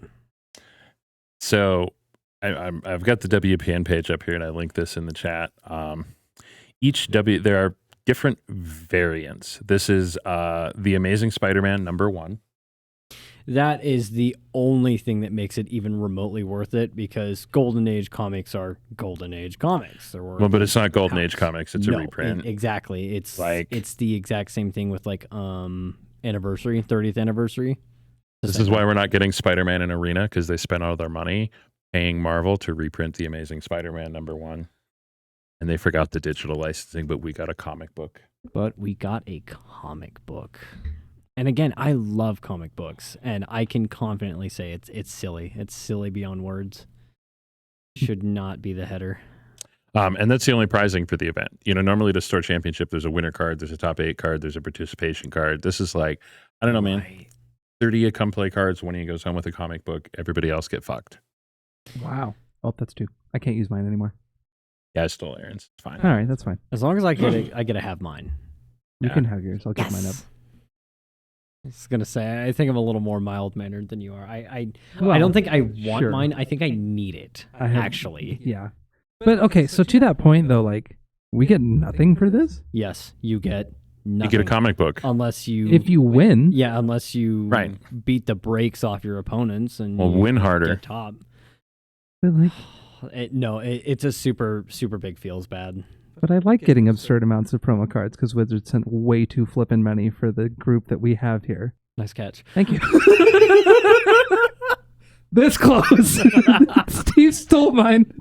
So I've got the WPN page up here, and I link this in the chat. There are different variants. This is the Amazing Spider-Man #1. That is the only thing that makes it even remotely worth it, because Golden Age comics are Golden Age comics. Well, but it's not Golden Age comics; it's a reprint. Exactly. It's like it's the exact same thing with like anniversary, 30th anniversary. This is why we're not getting Spider-Man in Arena, because they spent all their money paying Marvel to reprint the Amazing Spider-Man #1, and they forgot the digital licensing. But we got a comic book. And again, I love comic books, and I can confidently say it's silly. It's silly beyond words. Should not be the header. And that's the only prizing for the event. Normally the store championship, there's a winner card, there's a top 8 card, there's a participation card. This is like, I don't know, man. 30 of you come play cards, one of you goes home with a comic book, everybody else get fucked. Wow. Oh, that's 2. I can't use mine anymore. Yeah, I stole Aaron's. It's fine. All right, that's fine. As long as I get it, I get to have mine. You can have yours. I'll give mine up. I was gonna say, I think I'm a little more mild-mannered than you are. I don't think I want mine. I think I need it. Actually, yeah. But okay, so to that point though, like, we get nothing for this. Yes, you get nothing. You get a comic book unless you. If you win, yeah, unless you beat the brakes off your opponents and win harder. Get top. But like, it's a super big feels bad. But I like getting absurd amounts of promo cards, because Wizards sent way too flippin' many for the group that we have here. Nice catch. Thank you. This close. Steve stole mine.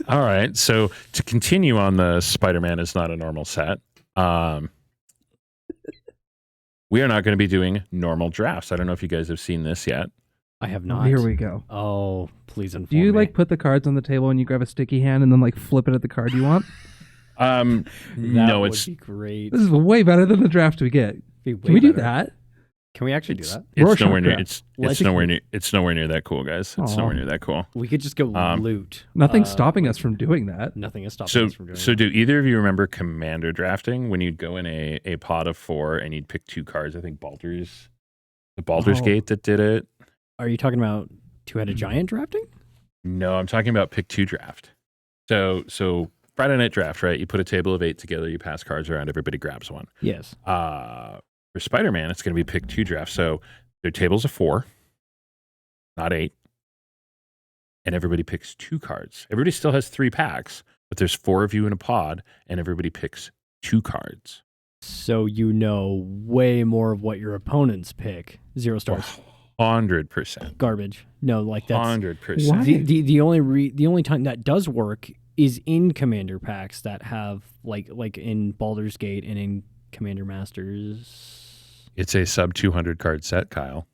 All right. So to continue on the Spider-Man is not a normal set. We are not going to be doing normal drafts. I don't know if you guys have seen this yet. I have not. Here we go. Oh, please inform me. Do you me. like put the cards on the table and you grab a sticky hand and then like flip it at the card you want? No, it's be great. This is way better than the draft we get. Can we do that? Can we actually do that? It's nowhere near. It's nowhere near. It's nowhere near that cool, guys. It's nowhere near that cool. We could just go loot. Nothing's stopping us from doing that. Nothing is stopping us from doing that. So do either of you remember Commander drafting, when you'd go in a pot of 4 and you'd pick 2 cards? I think Baldur's Gate that did it. Are you talking about Two-Headed Giant drafting? No, I'm talking about pick 2 draft. So Friday night draft, right? You put a table of 8 together, you pass cards around, everybody grabs one. Yes. For Spider-Man, it's going to be pick 2 draft. So their tables of 4, not 8. And everybody picks 2 cards. Everybody still has 3 packs, but there's 4 of you in a pod, and everybody picks 2 cards. So you know way more of what your opponents pick. 0 stars. 100%. Garbage. No, like that's 100%. The only time that does work is in Commander packs that have like in Baldur's Gate and in Commander Masters. It's a sub 200 card set, Kyle.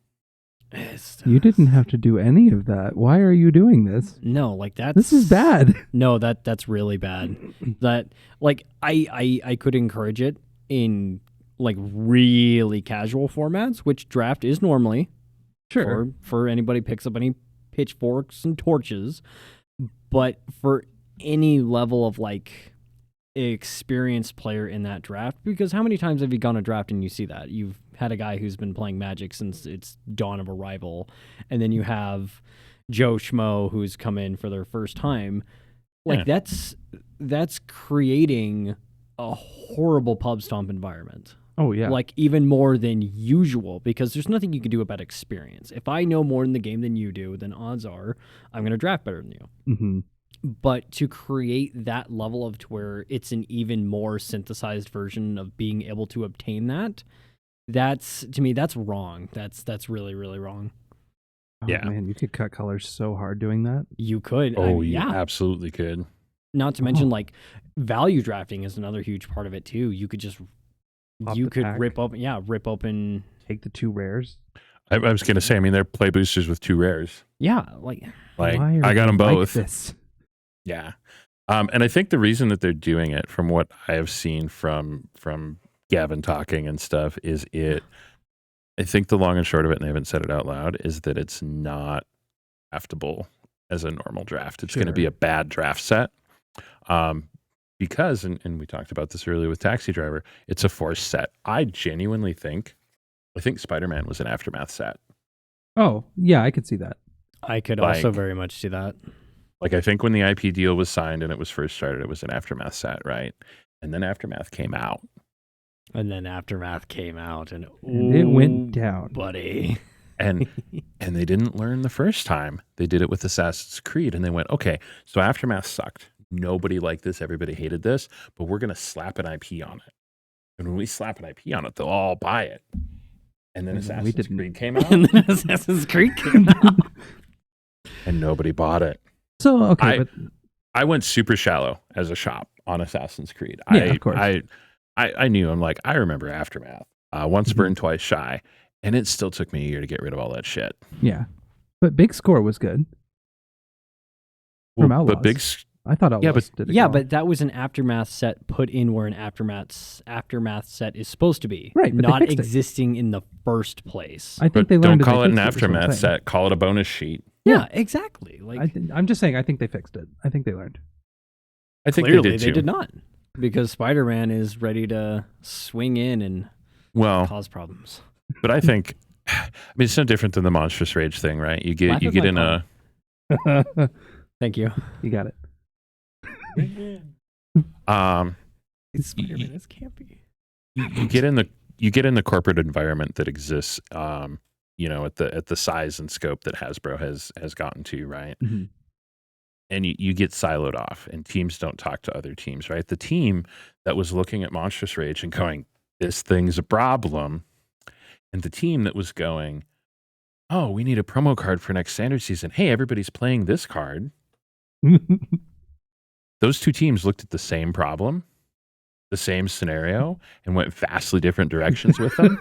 You didn't have to do any of that. Why are you doing this? No, like this is bad. No, that's really bad. That like I could encourage it in like really casual formats, which draft is normally. Sure. For anybody picks up any pitchforks and torches, but for any level of like experienced player in that draft, because how many times have you gone a draft and you see that you've had a guy who's been playing Magic since its dawn of arrival, and then you have Joe Schmo who's come in for their first time, like that's creating a horrible pub stomp environment. Oh yeah, like even more than usual, because there's nothing you can do about experience. If I know more in the game than you do, then odds are I'm going to draft better than you. Mm-hmm. But to create that level of to where it's an even more synthesized version of being able to obtain that's to me, that's wrong. That's really, really wrong. Oh, yeah, man, you could cut colors so hard doing that. You could. Oh, you absolutely could. Not to mention, like, value drafting is another huge part of it too. You could just rip open. Take the 2 rares. I was gonna say, I mean, they're play boosters with 2 rares. Yeah, like I got them both. Like this? Yeah, and I think the reason that they're doing it, from what I have seen from Gavin talking and stuff, is I think the long and short of it, and they haven't said it out loud, is that it's not draftable as a normal draft. It's going to be a bad draft set, because, and we talked about this earlier with Taxi Driver, it's a forced set. I genuinely think I think Spider-Man was an Aftermath set. Oh, yeah, I could see that. I could Like- also very much see that. Like, I think when the IP deal was signed and it was first started, it was an Aftermath set, right? And then Aftermath came out. And then Aftermath came out, and And it went ooh, down. buddy. And and they didn't learn the first time. They did it with Assassin's Creed, and they went, okay, so Aftermath sucked. Nobody liked this. Everybody hated this, but we're going to slap an IP on it. And when we slap an IP on it, they'll all buy it. And then And then Assassin's didn't. Creed came out, And then Assassin's Creed came out. and nobody bought it. So, okay, but I went super shallow as a shop on Assassin's Creed. Yeah, of course. I knew. I'm like, I remember Aftermath. Once Mhm. burned, twice shy. And it still took me a year to get rid of all that shit. yeah. But Big Score was good. From Outlaws. But I thought Outlaws Yeah, but- did it Yeah, well. but that was an Aftermath set put in where an Aftermath set is supposed to be. Right, but they not fixed it. existing in the first place. I think but they don't learned. call it an they fixed it, is what I'm Aftermath saying. set. Call it a bonus sheet. Yeah, exactly. Like I'm just saying. I think they fixed it. I think they learned. I think clearly they did too. not. Because Spider-Man is ready to swing in and Well, cause problems. but I think, I mean, it's no different than the Monstrous Rage thing, right? You Laugh get at in my a Thank you. You got it. Spider-Man is campy. you get in the corporate environment that exists, you know, at the size and scope that Hasbro has gotten to, right? Mhm. And you get siloed off, and teams don't talk to other teams, right? The team that was looking at Monstrous Rage and going, this thing's a problem, and the team that was going, oh, we need a promo card for next standard season. Hey, everybody's playing this card. Those two teams looked at the same problem, the same scenario, and went vastly different directions with them.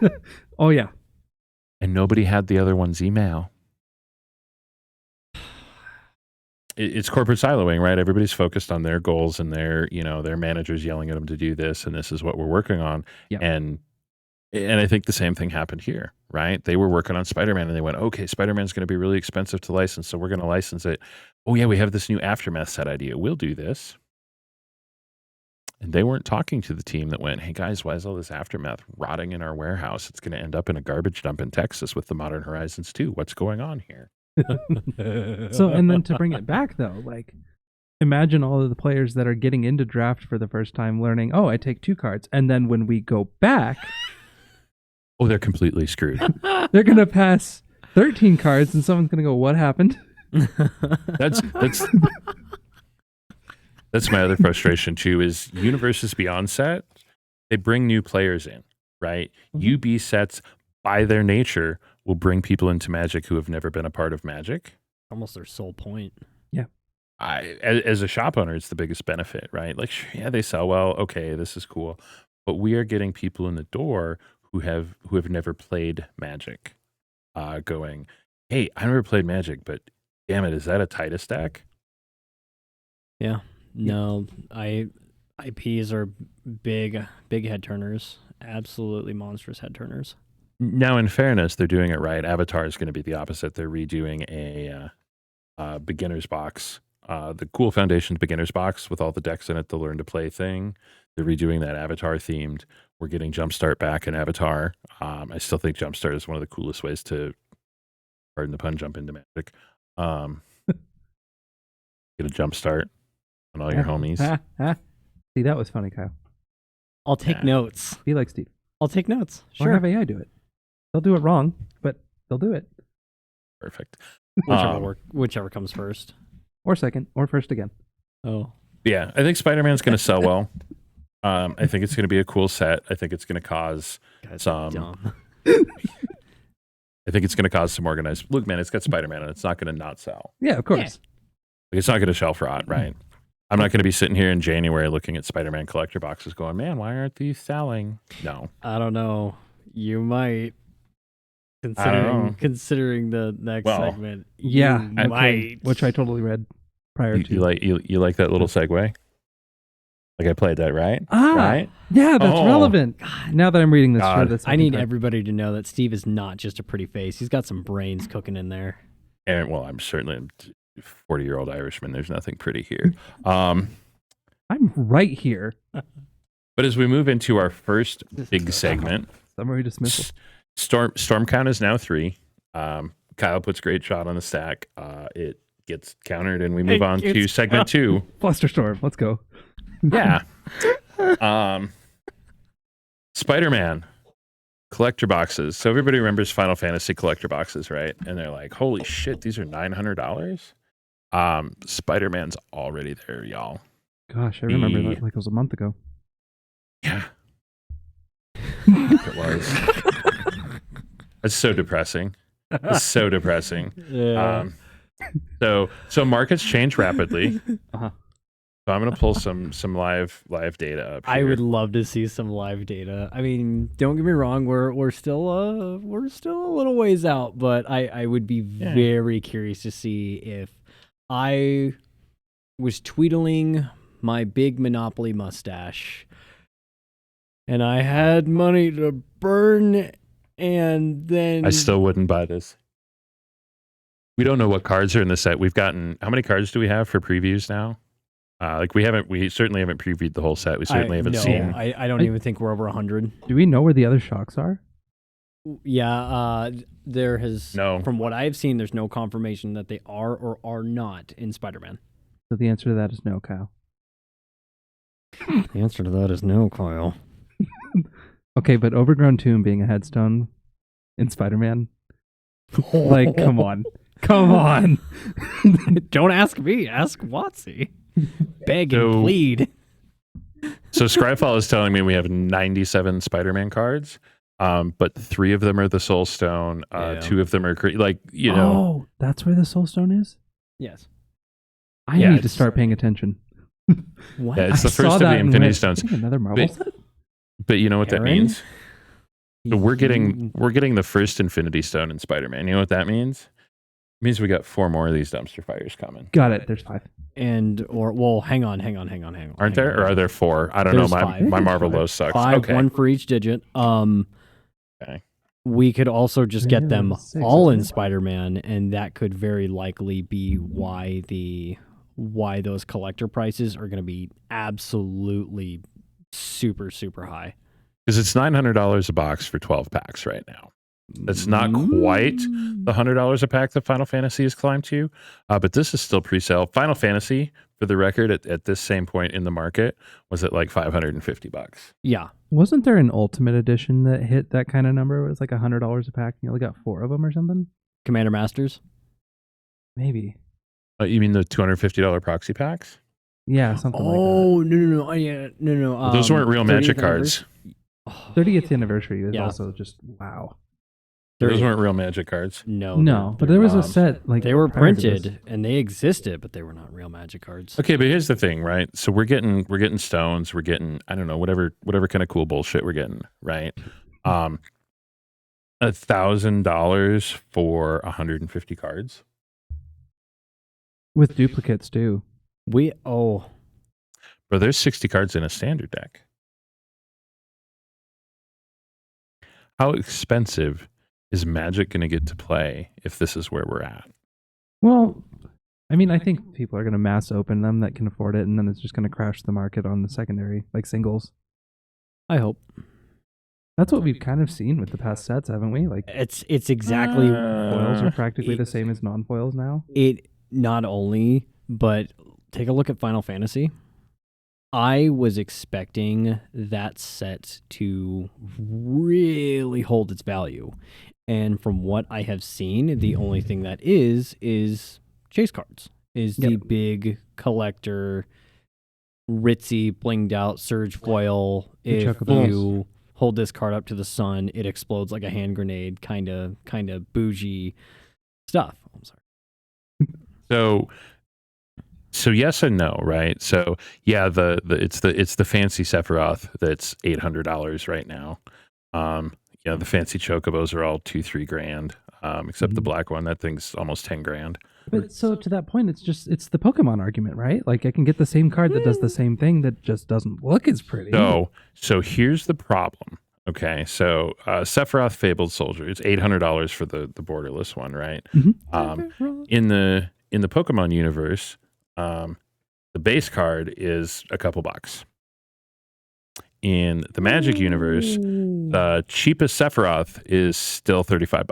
Oh yeah. And nobody had the other one's email. It's corporate siloing, right? Everybody's focused on their goals and their managers yelling at them to do this, and this is what we're working on. Yeah. And I think the same thing happened here, right? They were working on Spider-Man, and they went, okay, Spider-Man's going to be really expensive to license, so we're going to license it. Oh yeah, we have this new Aftermath set idea. We'll do this. And they weren't talking to the team that went, hey guys, why is all this Aftermath rotting in our warehouse? It's going to end up in a garbage dump in Texas with the Modern Horizons 2. What's going on here? So, and then to bring it back though, like, imagine all of the players that are getting into draft for the first time, learning, oh, I take 2 cards, and then when we go back, Oh, they're completely screwed. they're gonna pass 13 cards, and someone's gonna go, what happened? That's my other frustration too. Is Universes Beyond set, they bring new players in, right? Mhm. UB sets by their nature will bring people into Magic who have never been a part of Magic. Almost their sole point. As a shop owner, it's the biggest benefit, right? Like, sure, yeah, they sell well. Okay, this is cool, but we are getting people in the door who have never played Magic, going, hey, I never played Magic, but damn it, is that a Titus deck? Yeah. No, IPs are big head turners. Absolutely monstrous head turners. Now, in fairness, they're doing it right. Avatar is going to be the opposite. They're redoing a beginner's box, the Cool Foundations beginner's box with all the decks in it, the Learn to Play thing. They're redoing that Avatar themed. We're getting Jumpstart back in Avatar. I still think Jumpstart is one of the coolest ways to, pardon the pun, jump into Magic. Get a Jumpstart on all your homies. See, that was funny, Kyle. I'll take Yeah. notes. Be like Steve. I'll take notes. Or Sure. have AI do it. They'll do it wrong, but they'll do it. Perfect. Whichever comes first. Or second, or first again. Oh. Yeah, I think Spider-Man's going to sell well. I think it's going to be a cool set. I think it's going to cause Guys, some. dumb. I think it's going to cause some organized. Look, man, it's got Spider-Man, and it's not going to not sell. Yeah, of course. Like, it's not going to shelf rot, right? I'm not going to be sitting here in January looking at Spider-Man collector boxes, going, "Man, why aren't these selling?" No, I don't know. You might. I don't know. Considering the next Well, segment. Yeah, you okay, might. which I totally read prior to. you like that little segue? Like I played that right? Right? Yeah, that's Oh. relevant. Now that I'm reading this, God. for this I need everybody to know that Steve is not just a pretty face. He's got some brains cooking in there. And well, I'm certainly a 40-year-old Irishman. There's nothing pretty here. I'm right here. But as we move into our first big segment, Summary dismissal. Storm count is now 3. Kyle puts great shot on the stack. It gets countered, and we move on to segment 2. Flusterstorm. Let's go. Yeah. Spider-Man collector boxes. So everybody remembers Final Fantasy collector boxes, right? And they're like, holy shit, these are $900. Spider-Man's already there, y'all. Gosh, I remember that like it was a month ago. Yeah. It was. It's so depressing. It's so depressing. Yeah. So markets change rapidly. Uh-huh. So I'm gonna pull some live data up here. I would love to see some live data. I mean, don't get me wrong, we're still a little ways out, but I would be very curious to see if I was tweedling my big Monopoly mustache and I had money to burn, and then I still wouldn't buy this. We don't know what cards are in the set. We've gotten, how many cards do we have for previews now? We certainly haven't previewed the whole set. We certainly haven't seen. I don't even think we're over 100. Do we know where the other shocks are? Yeah, there has, No. from what I've seen, there's no confirmation that they are or are not in Spider-Man. So the answer to that is no, Kyle. The answer to that is no, Kyle. Okay, but Overgrown Tomb being a headstone in Spider-Man, like, come on. Come on. Don't ask me, ask Watsy. Beg and So- plead. So Scryfall is telling me we have 97 Spider-Man cards, but 3 of them are the Soul Stone. Yeah. 2 of them are you know. Oh, that's where the Soul Stone is? Yes. I Yeah, need to it's- start paying attention. What? Yeah, it's the I saw first of that the and Infinity went, Stones. I think another Marvel But- set? But you know what that Aaron? means? So we're getting the first Infinity Stone in Spider-Man. You know what that means? It means we got 4 more of these dumpster fires coming. Got it. There's 5. hang on. Aren't there? Or are there 4? I don't know. There's My 5. my Marvel There's Low sucks. 5, Okay. 1 for each digit. Okay. We could also just Yeah, get them that's 6, all isn't in it? Spider-Man, and that could very likely be why those collector prices are going to be absolutely super, super high. Because it's $900 a box for 12 packs right now. That's not quite the $100 a pack that Final Fantasy has climbed to, but this is still pre-sale. Final Fantasy, for the record, at this same point in the market, was at like $550. Yeah. Wasn't there an Ultimate Edition that hit that kind of number? It was like $100 a pack and you only got 4 of them or something? Commander Masters. Maybe. You mean the $250 proxy packs? Yeah, something like that. Oh, no. Yeah, no. Those weren't real 30th Magic anniversary- cards. Oh, 30th anniversary is Yeah. also just wow. Those 30th. weren't real Magic cards. No, No, but they're there was a not. set like They were prior to this. printed and they existed, but they were not real Magic cards. Okay, but here's the thing, right? So we're getting stones, we're getting, I don't know, whatever kind of cool bullshit we're getting, right? $1,000 for 150 cards. with duplicates too. Bro, there's 60 cards in a standard deck. How expensive is Magic going to get to play if this is where we're at? Well, I mean, I think people are going to mass open them that can afford it, and then it's just going to crash the market on the secondary, like singles. I hope. That's what we've kind of seen with the past sets, haven't we? Like It's exactly foils are practically the same as non-foils now. it. Not only, but take a look at Final Fantasy. I was expecting that set to really hold its value. And from what I have seen, the only thing that is chase cards. Is the Yep. big collector, ritzy, blinged out surge foil. The If chocobos. you hold this card up to the sun, it explodes like a hand grenade, kind of bougie stuff. I'm sorry. So yes and no, right? So yeah, it's the fancy Sephiroth that's $800 right now. The fancy chocobos are all $2-3 grand, except the Mhm. black one. That thing's almost 10 grand. But so to that point, it's the Pokemon argument, right? Like I can get the same card that does the same thing that just doesn't look as pretty. So here's the problem. Okay, so Sephiroth Fabled Soldier, it's $800 for the borderless one, right? Mhm. In the Pokemon universe, the base card is a couple bucks. In the Magic universe, The cheapest Sephiroth is still $35.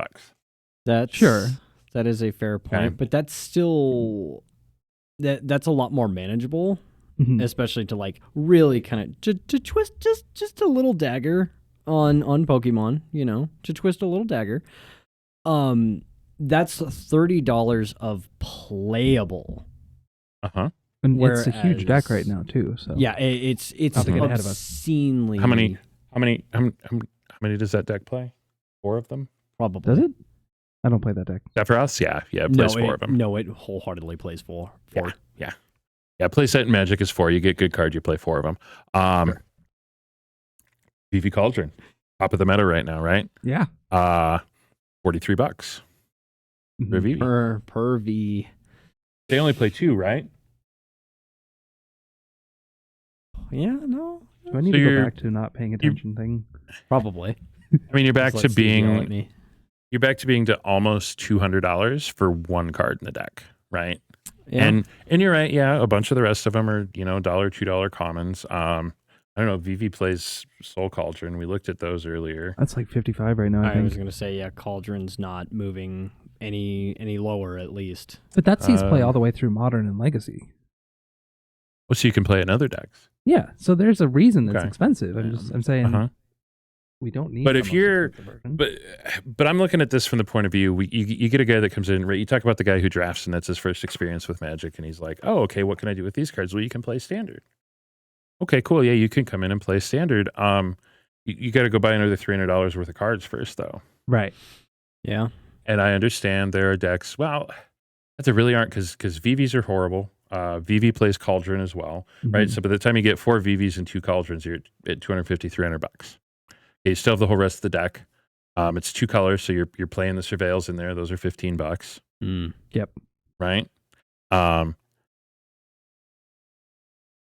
That's Sure. That is a fair point, Okay. but that's still that's a lot more manageable, Mhm. especially to like really kind of to twist just a little dagger on Pokemon, to twist a little dagger. That's $30 of playable. Uh-huh. And it's a huge deck Whereas- right now too. So Yeah, it's Not to get ahead of us. obscenely. How many does that deck play? 4 of them? Probably does it? I don't play that deck. Sephiroths? Yeah, it plays 4 of them. No, it wholeheartedly plays four. Yeah. Playset in Magic is 4. You get good cards, you play 4 of them. Sure. VV Cauldron, top of the meta right now, right? Yeah. $43 for Mhm. VV. Per V. They only play 2, right? Yeah, no, Do I need So to go you're- back to not paying attention thing? probably. I mean, you're back Just to let Steve yell at being me. to almost $200 for one card in the deck, right? Yeah. And you're right, yeah, a bunch of the rest of them are, $1, $2 commons. I don't know, VV plays Soul Cauldron. We looked at those earlier. That's like 55 right now, I I was think. gonna say, yeah, Cauldron's not moving any lower, at least. But that sees play all Um, the way through Modern and Legacy. Well, so you can play in other decks. Yeah. So there's a reason that's Okay. expensive. I'm saying Uh-huh. we don't need. But the if most you're- expensive version. But I'm looking at this from the point of view, you get a guy that comes in, right? You talk about the guy who drafts and that's his first experience with Magic, and he's like, oh, okay, what can I do with these cards? Well, you can play Standard. Okay, cool. Yeah, you can come in and play Standard. You got to go buy another $300 worth of cards first, though. right. Yeah. And I understand there are decks. Well, there really aren't because VVs are horrible. VV plays Cauldron as well, right? Mhm. So by the time you get 4 VVs and 2 Cauldrons, you're at $250, $300. You still have the whole rest of the deck. It's 2 colors, so you're playing the Surveils in there. Those are $15, Yep. right? Are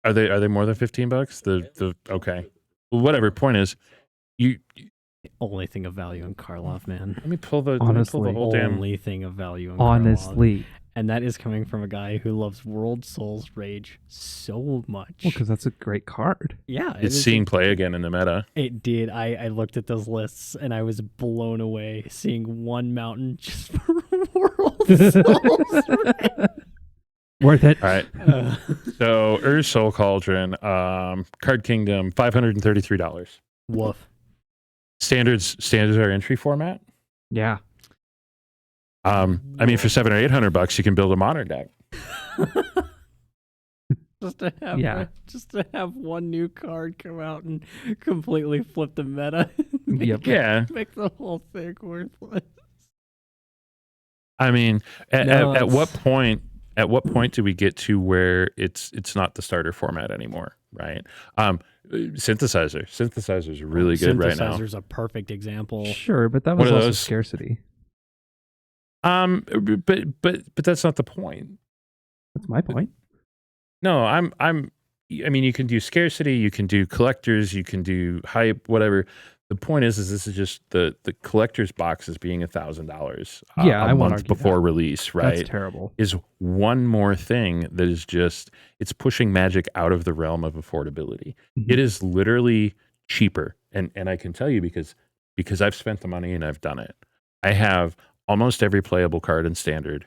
they more than $15? The okay, well, whatever. Point is, you Only thing of value in Karlov, man. let me pull the Honestly. whole damn. Only thing of value in Karlov. Honestly, And that is coming from a guy who loves World Souls Rage so much. well, because that's a great card. Yeah, It's seeing play again in the meta. It did. I looked at those lists and I was blown away seeing one mountain just for World Souls Rage. Worth it. All right. So Ur's Soul Cauldron, Card Kingdom, $533. Woof. Standards are entry format. Yeah. I mean, for $700 or $800, you can build a modern deck. Just to have Yeah. just to have one new card come out and completely flip the meta. Yep. Yeah. Make the whole thing worthless. I mean, at No, what point? At what point do we get to where it's not the starter format anymore, right? Synthesizer's really good right now. Synthesizer's a perfect example. Sure, but that What was are also those? scarcity. But that's not the point. That's my point. No, I mean, you can do scarcity, you can do collectors, you can do hype, whatever. The point is this is just the collector's box is being $1,000 Yeah, I a won't month argue before that. release, right? That's terrible. Is one more thing that is just, it's pushing Magic out of the realm of affordability. Mhm. It is literally cheaper. And I can tell you because I've spent the money and I've done it. I have almost every playable card in Standard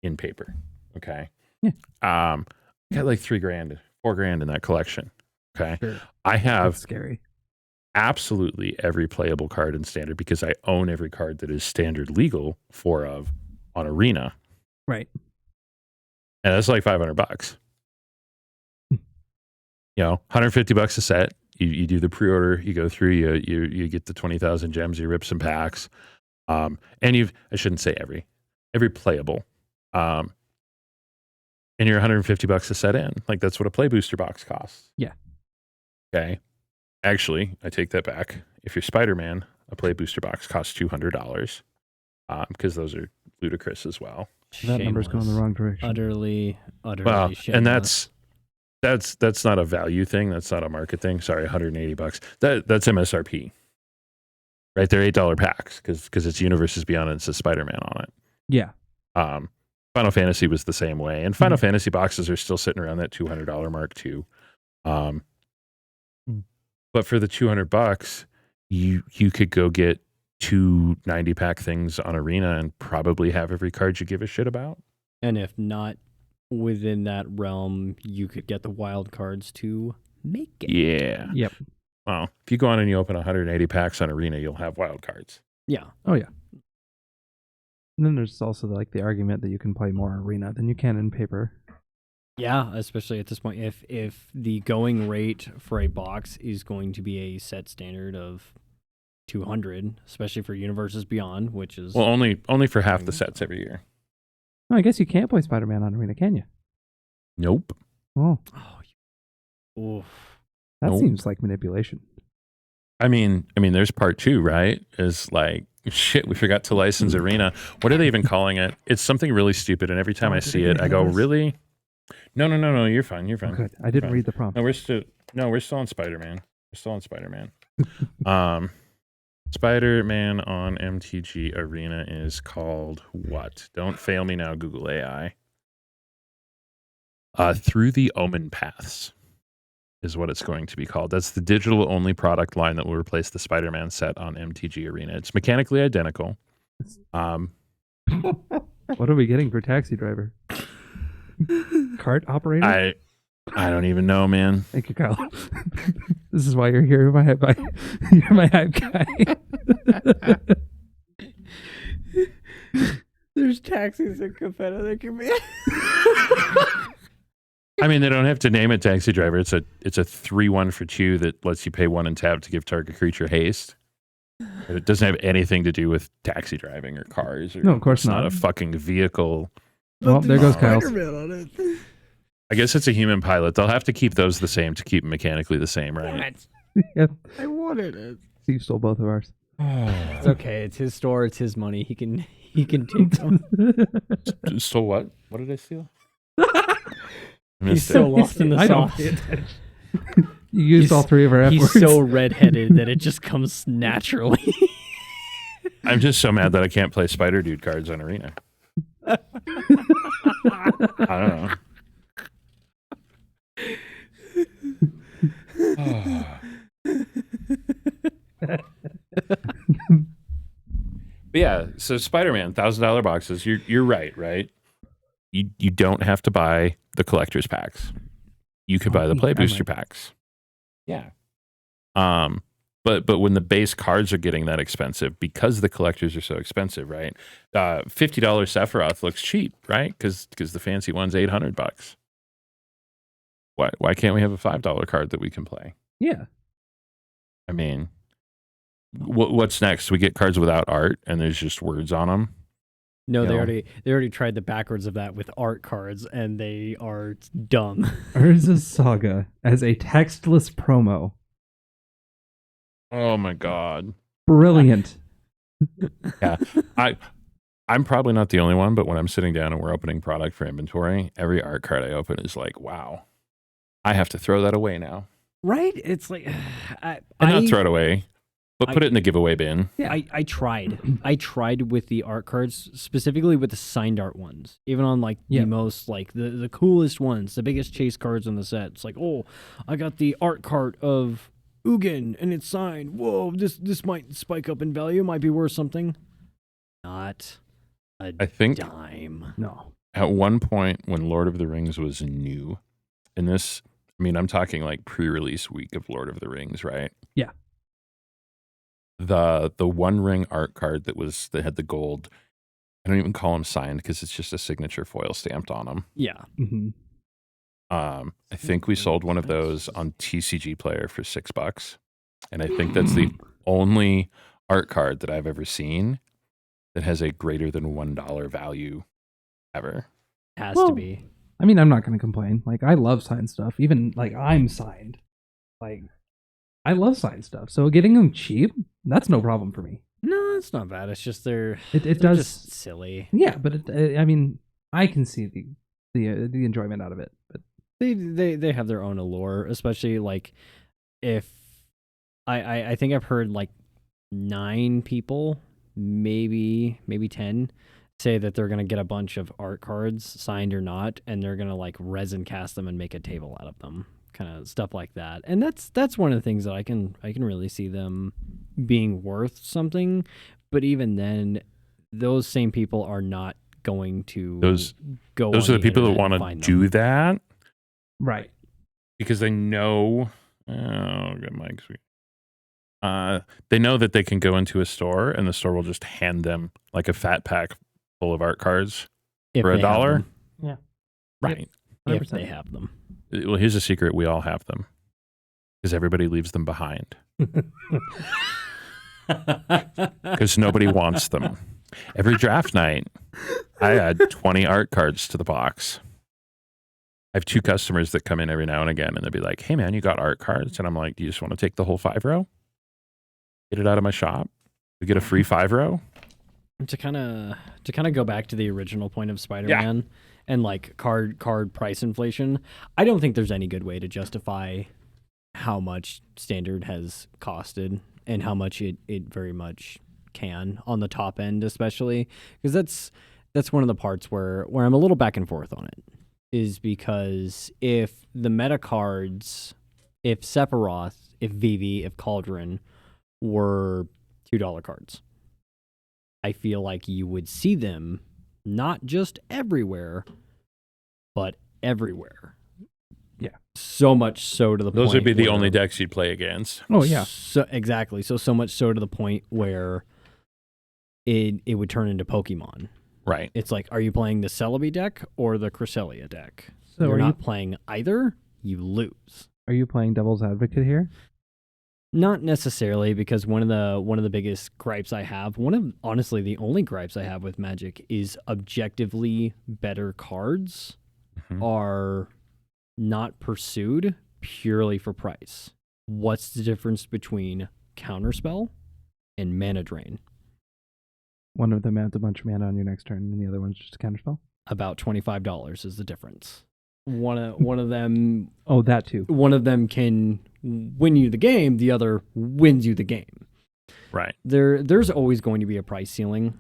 in paper. Okay. Yeah. Got like $3,000, $4,000 in that collection. Okay. Sure. I have That's scary. absolutely every playable card in Standard because I own every card that is Standard legal on Arena. Right. And that's like $500. $150 a set. You do the pre-order, you go through, you get the 20,000 gems, you rip some packs. And I shouldn't say every playable. And you're $150 a set in. Like that's what a play booster box costs. Yeah. Okay. Actually, I take that back. If you're Spider-Man, a play booster box costs $200. Because those are ludicrous as well. That number's going the Shameless. wrong direction. Utterly Well, shameless. and that's not a value thing. That's not a market thing. Sorry, $180. That's MSRP. Right, they're $8 packs because it's Universes Beyond and it says Spider-Man on it. Yeah. Final Fantasy was the same way, and Final Fantasy boxes are still sitting around that $200 mark too. But for the $200, you could go get 2 90-pack things on Arena and probably have every card you give a shit about. And if not within that realm, you could get the wild cards to make it. Yeah. Yep. Well, if you go on and you open 180 packs on Arena, you'll have wild cards. Yeah. Oh yeah. And then there's also like the argument that you can play more Arena than you can in paper. Yeah, especially at this point, if the going rate for a box is going to be a set standard of 200, especially for Universes Beyond, which is Well, only for half the sets every year. Oh, I guess you can't play Spider-Man on Arena, can you? Nope. Oh, oof. that Nope. seems like manipulation. I mean, there's part 2, right? Is like, shit, we forgot to license Arena. What are they even calling it? It's something really stupid, and every time I did see I it, get I go, this? really? No, you're fine. You're fine. Good. I didn't Fine. read the prompt. No, we're still on Spider-Man. We're still on Spider-Man. Spider-Man on MTG Arena is called what? Don't fail me now, Google AI. Through the Omen Paths is what it's going to be called. That's the digital-only product line that will replace the Spider-Man set on MTG Arena. It's mechanically identical. What are we getting for Taxi Driver? Cart operator? I don't even know, man. Thank you, Kyle. This is why you're here. You're my hype guy. There's taxis in Capetta that can be. I mean, they don't have to name it Taxi Driver. It's a 3-1 for 2 that lets you pay 1 and tap to give target creature haste. But it doesn't have anything to do with taxi driving or cars. Or, No, of course it's not not. a fucking vehicle. Well, there goes Kyle. I guess it's a human pilot. They'll have to keep those the same to keep them mechanically the same, right? Yep. I wanted it. You stole both of ours. It's okay. It's his store. It's his money. He can take some. Stole what? What did I steal? He's so lost in the I don't sauce. pay attention. You used all 3 of our F He's words. so redheaded that it just comes naturally. I'm just so mad that I can't play Spider Dude cards on Arena. I don't know. But yeah, so Spider-Man, $1,000 boxes. You're right? You don't have to buy the collector's packs. You could buy the play booster packs. Yeah. But when the base cards are getting that expensive because the collectors are so expensive, right? $50 Sephiroth looks cheap, right? Because the fancy one's $800. Why can't we have a $5 card that we can play? Yeah. I mean, what's next? We get cards without art and there's just words on them. No, Yeah. they already tried the backwards of that with art cards, and they are dumb. Urza's Saga as a textless promo. Oh my god. Brilliant. Yeah. I'm probably not the only one, but when I'm sitting down and we're opening product for inventory, every art card I open is like, wow, I have to throw that away now. Right? It's like Not throw it away, but put it in the giveaway bin. Yeah, I tried. I tried with the art cards, specifically with the signed art ones. Even on like the most like the coolest ones, the biggest chase cards in the set. It's like, oh, I got the art card of Ugin and it's signed. Whoa, this might spike up in value, might be worth something. Not a I think dime. No. at one point when Lord of the Rings was new, and this, I mean, I'm talking like pre-release week of Lord of the Rings, right? Yeah. The One Ring art card that had the gold, I don't even call them signed because it's just a signature foil stamped on them. Yeah. Mm-hmm. I think we sold one of those on TCG Player for $6, and I think that's the only art card that I've ever seen that has a greater than $1 value ever. Has to be. I mean, I'm not going to complain. Like, I love signed stuff. Even, like, I'm signed. Like, I love signed stuff. So getting them cheap, that's no problem for me. No, it's not bad. It's just they're does just silly. Yeah, but I mean, I can see the enjoyment out of it. But They have their own allure, especially like if I think I've heard like 9 people, maybe 10, say that they're gonna get a bunch of art cards, signed or not, and they're gonna like resin cast them and make a table out of them, kind of stuff like that. And that's one of the things that I can really see them being worth something, but even then, those same people are not going to Those go. Those on are the people that internet want and to find do them. that Right. because they know. Oh, good, Mike. Sweet. They know that they can go into a store and the store will just hand them like a fat pack full of art cards if for they have $1. them. Yeah. Right. If 100%. they have them. Well, here's a secret: we all have them because everybody leaves them behind because nobody wants them. Every draft night, I add 20 art cards to the box. I have 2 customers that come in every now and again, and they'll be like, "Hey, man, you got art cards?" And I'm like, "Do you just want to take the whole 5-row? Get it out of my shop? We get a free 5-row?" to kind of go back to the original point of Spider-Man and like card price inflation, I don't think there's any good way to justify how much standard has costed and how much it very much can on the top end, especially because that's one of the parts where I'm a little back and forth on it, is because if the meta cards, if Sephiroth, if Vivi, if Cauldron were $2 cards, I feel like you would see them not just everywhere, but everywhere. Yeah. So much so to the point Those would be the where- only decks you'd play against. Oh yeah. So exactly. So much so to the point where it would turn into Pokemon. Right. It's like, are you playing the Celebi deck or the Cresselia deck? So You're are not you playing either, you lose. are you playing devil's advocate here? Not necessarily, because one of the biggest gripes I have, honestly the only gripes I have with Magic is objectively better cards Mhm. are not pursued purely for price. What's the difference between Counterspell and Mana Drain? One of them adds a bunch of mana on your next turn, and the other one's just a counterspell. About $25 is the difference. One of them Oh, that too. one of them can win you the game, the other wins you the game. Right. There's always going to be a price ceiling,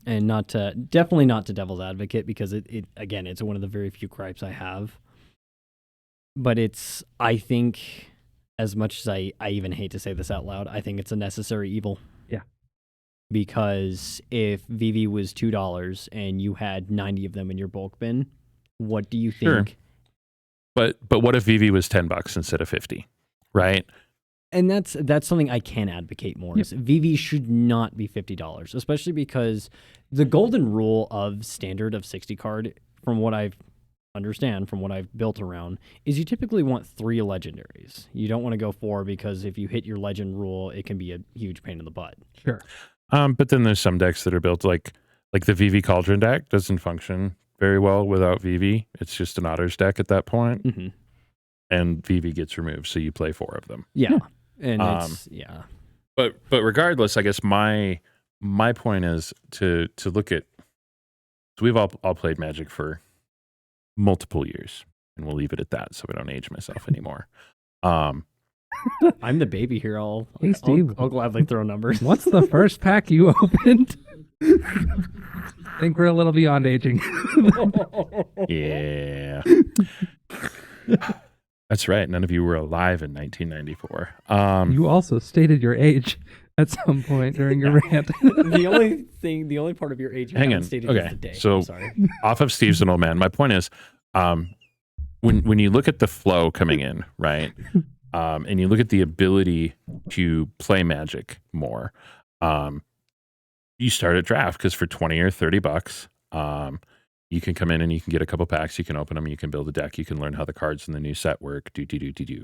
and definitely not to devil's advocate, because it again, it's one of the very few gripes I have. But I think, as much as I even hate to say this out loud, I think it's a necessary evil. Yeah. Because if Vivi was $2 and you had 90 of them in your bulk bin, what do you Sure. think? But what if Vivi was $10 instead of 50? Right. And that's something I can advocate more. Yep. Is VV should not be $50, especially because the golden rule of standard of 60 card, from what I've built around, is you typically want 3 legendaries. You don't want to go 4, because if you hit your legend rule, it can be a huge pain in the butt. Sure. But then there's some decks that are built like the VV Cauldron deck doesn't function very well without VV. It's just an Otters deck at that point, Mm-hmm. and VV gets removed, so you play 4 of them. Yeah. And But regardless, I guess my point is to look at. So we've all played Magic for multiple years, and we'll leave it at that, so we don't age myself anymore. I'm the baby here. Hey, Steve. I'll gladly throw numbers. What's the first pack you opened? I think we're a little beyond aging. Yeah. That's right. None of you were alive in 1994. You also stated your age at some point during your rant. the only part of your age you Hang haven't on. stated Okay, is the day. so- I'm sorry. Off of Steve's an old man. My point is, when you look at the flow coming in, right, and you look at the ability to play Magic more, you start at draft, because for $20 or $30, you can come in and you can get a couple packs, you can open them, you can build a deck, you can learn how the cards in the new set work,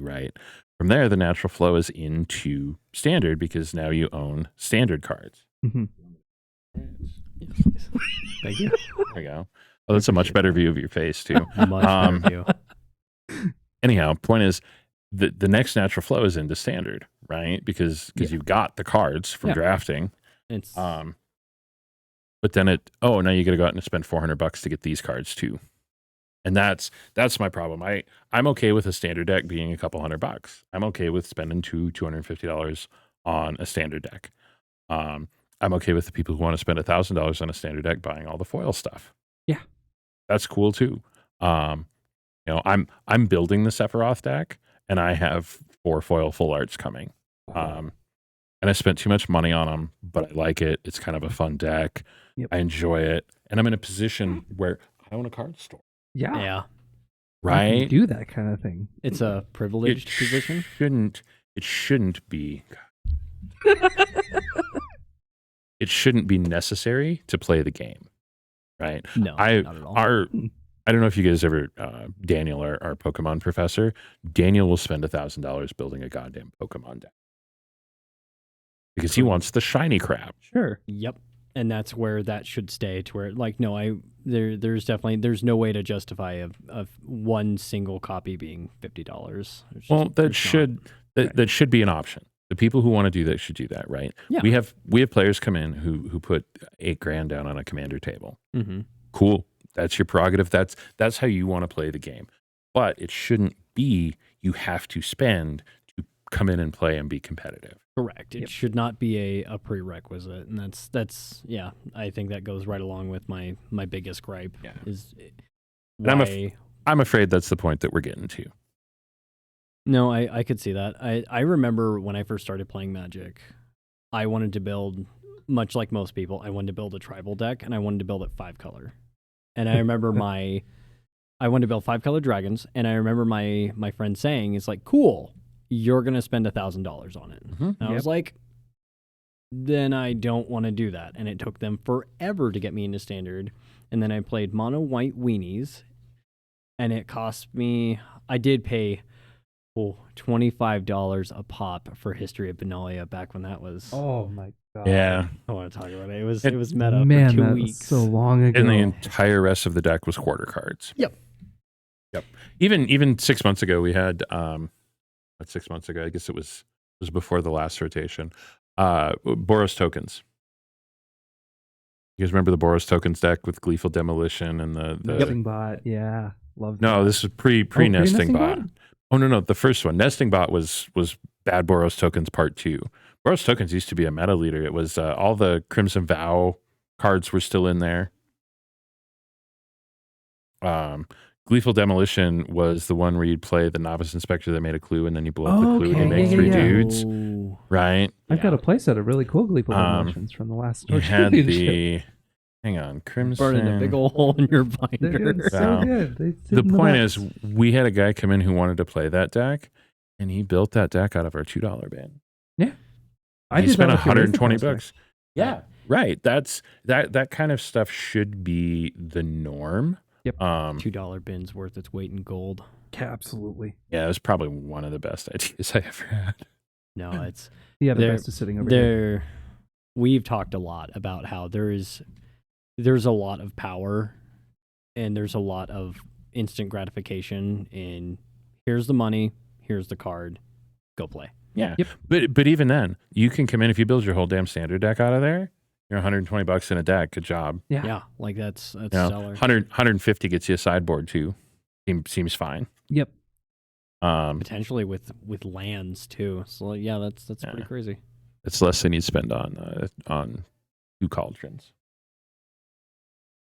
right? From there, the natural flow is into standard, because now you own standard cards. Mhm. Yes, please. Thank you. There we go. Oh, that's a much better view of your face, too. Much better view. Anyhow, point is, the next natural flow is into standard, right? Because you've got the cards from Yeah. drafting. It's But then now you got to go out and spend $400 to get these cards too, and that's my problem. I'm okay with a standard deck being a couple $100. I'm okay with spending $250 on a standard deck. I'm okay with the people who want to spend $1,000 on a standard deck buying all the foil stuff. Yeah, that's cool too. I'm building the Sephiroth deck, and I have 4 foil full arts coming. and I spent too much money on them, but I like it. It's kind of a fun deck. Yep. I enjoy it, and I'm in a position where I own a card store. Yeah. Yeah. You can Right? do that kind of thing. It's a privileged position. It shouldn't be. It shouldn't be necessary to play the game, right? No, I not at all. I don't know if you guys ever Daniel, our Pokemon professor. Daniel will spend $1,000 building a goddamn Pokemon deck because he wants the shiny crap. Sure. Yep. And that's where that should stay to where like no, there's no way to justify of one single copy being $50. Well, that should be an option. The people who want to do that should do that, right? Yeah. We have players come in who put $8,000 down on a commander table. Mm-hmm. Cool. That's your prerogative. That's how you want to play the game. But it shouldn't be you have to spend to come in and play and be competitive. Correct. It should not be a prerequisite, and that's yeah. I think that goes right along with my biggest gripe. Yeah. Is And why? I'm afraid that's the point that we're getting to. No, I could see that. I remember when I first started playing Magic, I wanted to build, much like most people, I wanted to build a tribal deck, and I wanted to build it 5-color. And I remember I wanted to build 5-color dragons, and I remember my friend saying, "It's like cool, you're gonna spend $1,000 on it." Mm-hmm. And I was like, then I don't want to do that. And it took them forever to get me into standard. And then I played mono white weenies, and it cost me. I did pay $25 a pop for History of Benalia back when that was. Oh my god. Yeah. I want to talk about it. It was meta Man, for 2 that weeks. was so long ago. And the entire rest of the deck was quarter cards. Yep. Even 6 months ago, we had 6 months ago. I guess it was before the last rotation. Boros tokens. You guys remember the Boros tokens deck with Gleeful Demolition and the Nesting Bot? Yeah, love. No, that. this is pre nesting pre-nesting bot. bot? Oh no, the first one, Nesting Bot was Bad Boros Tokens Part 2. Boros Tokens used to be a meta leader. It was all the Crimson Vow cards were still in there. Gleeful Demolition was the one where you'd play the Novice Inspector that made a clue, and then you blow up the clue and you make yeah, 3 yeah. dudes, Oh. right? I've got a playset of really cool Gleeful Demolitions from the last You Store had Championship. hang on, Crimson. Burning a big old hole in your They're binder. doing so Wow. good. They sit The in point box. is, we had a guy come in who wanted to play that deck, and he built that deck out of our $2 bin. I He did spent that with your Razor $120. Crest deck. Yeah, right. That kind of stuff should be the norm. Yep. $2 bins worth its weight in gold. Absolutely. Yeah, it was probably one of the best ideas I ever had. No, it's Yeah, the There- best is sitting over here. we've talked a lot about how there's a lot of power and there's a lot of instant gratification in here's the money, here's the card, go play. Yeah. Yep. But even then, you can come in if you build your whole damn standard deck out of there. You're $120 in a deck. Good job. Yeah, like that's You know, stellar. 150 gets you a sideboard too. Seems fine. Yep. Potentially with lands too. So yeah, that's pretty crazy. It's less than you'd spend on 2 cauldrons.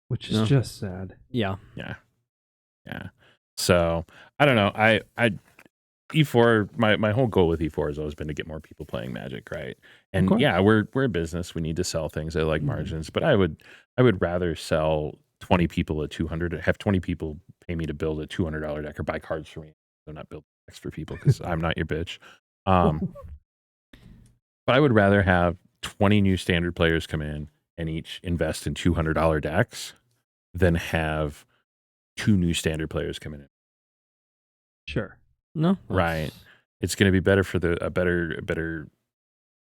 Which is No. just sad. Yeah. Yeah. So I don't know. I E4. My whole goal with E4 has always been to get more people playing Magic, right? And course. yeah, we're a business. We need to sell things. I like margins, but I would rather sell 20 people at 200. Have 20 people pay me to build a $200 deck or buy cards for me. So not build decks for people because I'm not your bitch. But I would rather have 20 new standard players come in and each invest in $200 decks than have 2 new standard players come in. Sure. No. Right. It's going to be better for the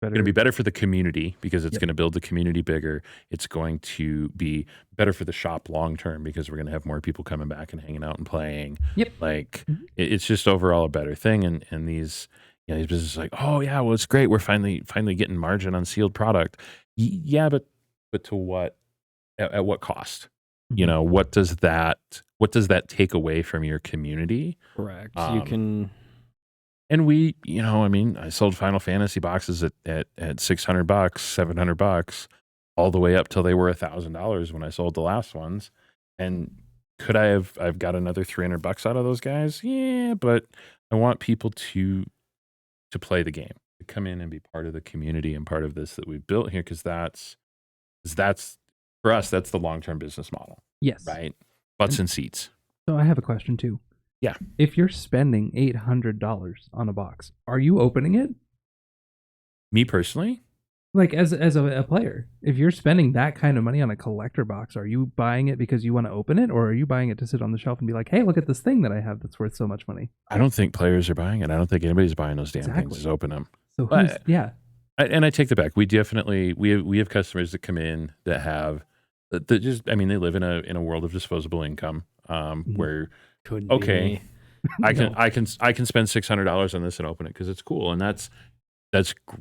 going to be better for the community because it's going to build the community bigger. It's going to be better for the shop long term because we're going to have more people coming back and hanging out and playing. Yep. Like it's just overall a better thing. And these these businesses are like, oh yeah, well it's great. We're finally getting margin on sealed product. Yeah, but to what? At what cost? You know, what does that take away from your community? Correct. You can. And we, I mean, I sold Final Fantasy boxes at $600, $700, all the way up till they were $1,000 when I sold the last ones. And could I've got another $300 out of those guys? Yeah, but I want people to play the game. come in and be part of the community and part of this that we've built here, because that's for us, that's the long-term business model, Yes. right? Butts and seats. So I have a question too. Yeah. If you're spending $800 on a box, are you opening it? Me personally, Like as a player, if you're spending that kind of money on a collector box, are you buying it because you want to open it, or are you buying it to sit on the shelf and be like, "Hey, look at this thing that I have that's worth so much money"? I don't think players are buying it. I don't think anybody's buying those damn Exactly. things. Just open them. So But- yeah, I take that back. We definitely we have customers that come in that have that just, I mean, they live in a world of disposable income, where Couldn't okay, be me. I can No. I can spend $600 on this and open it because it's cool, and that's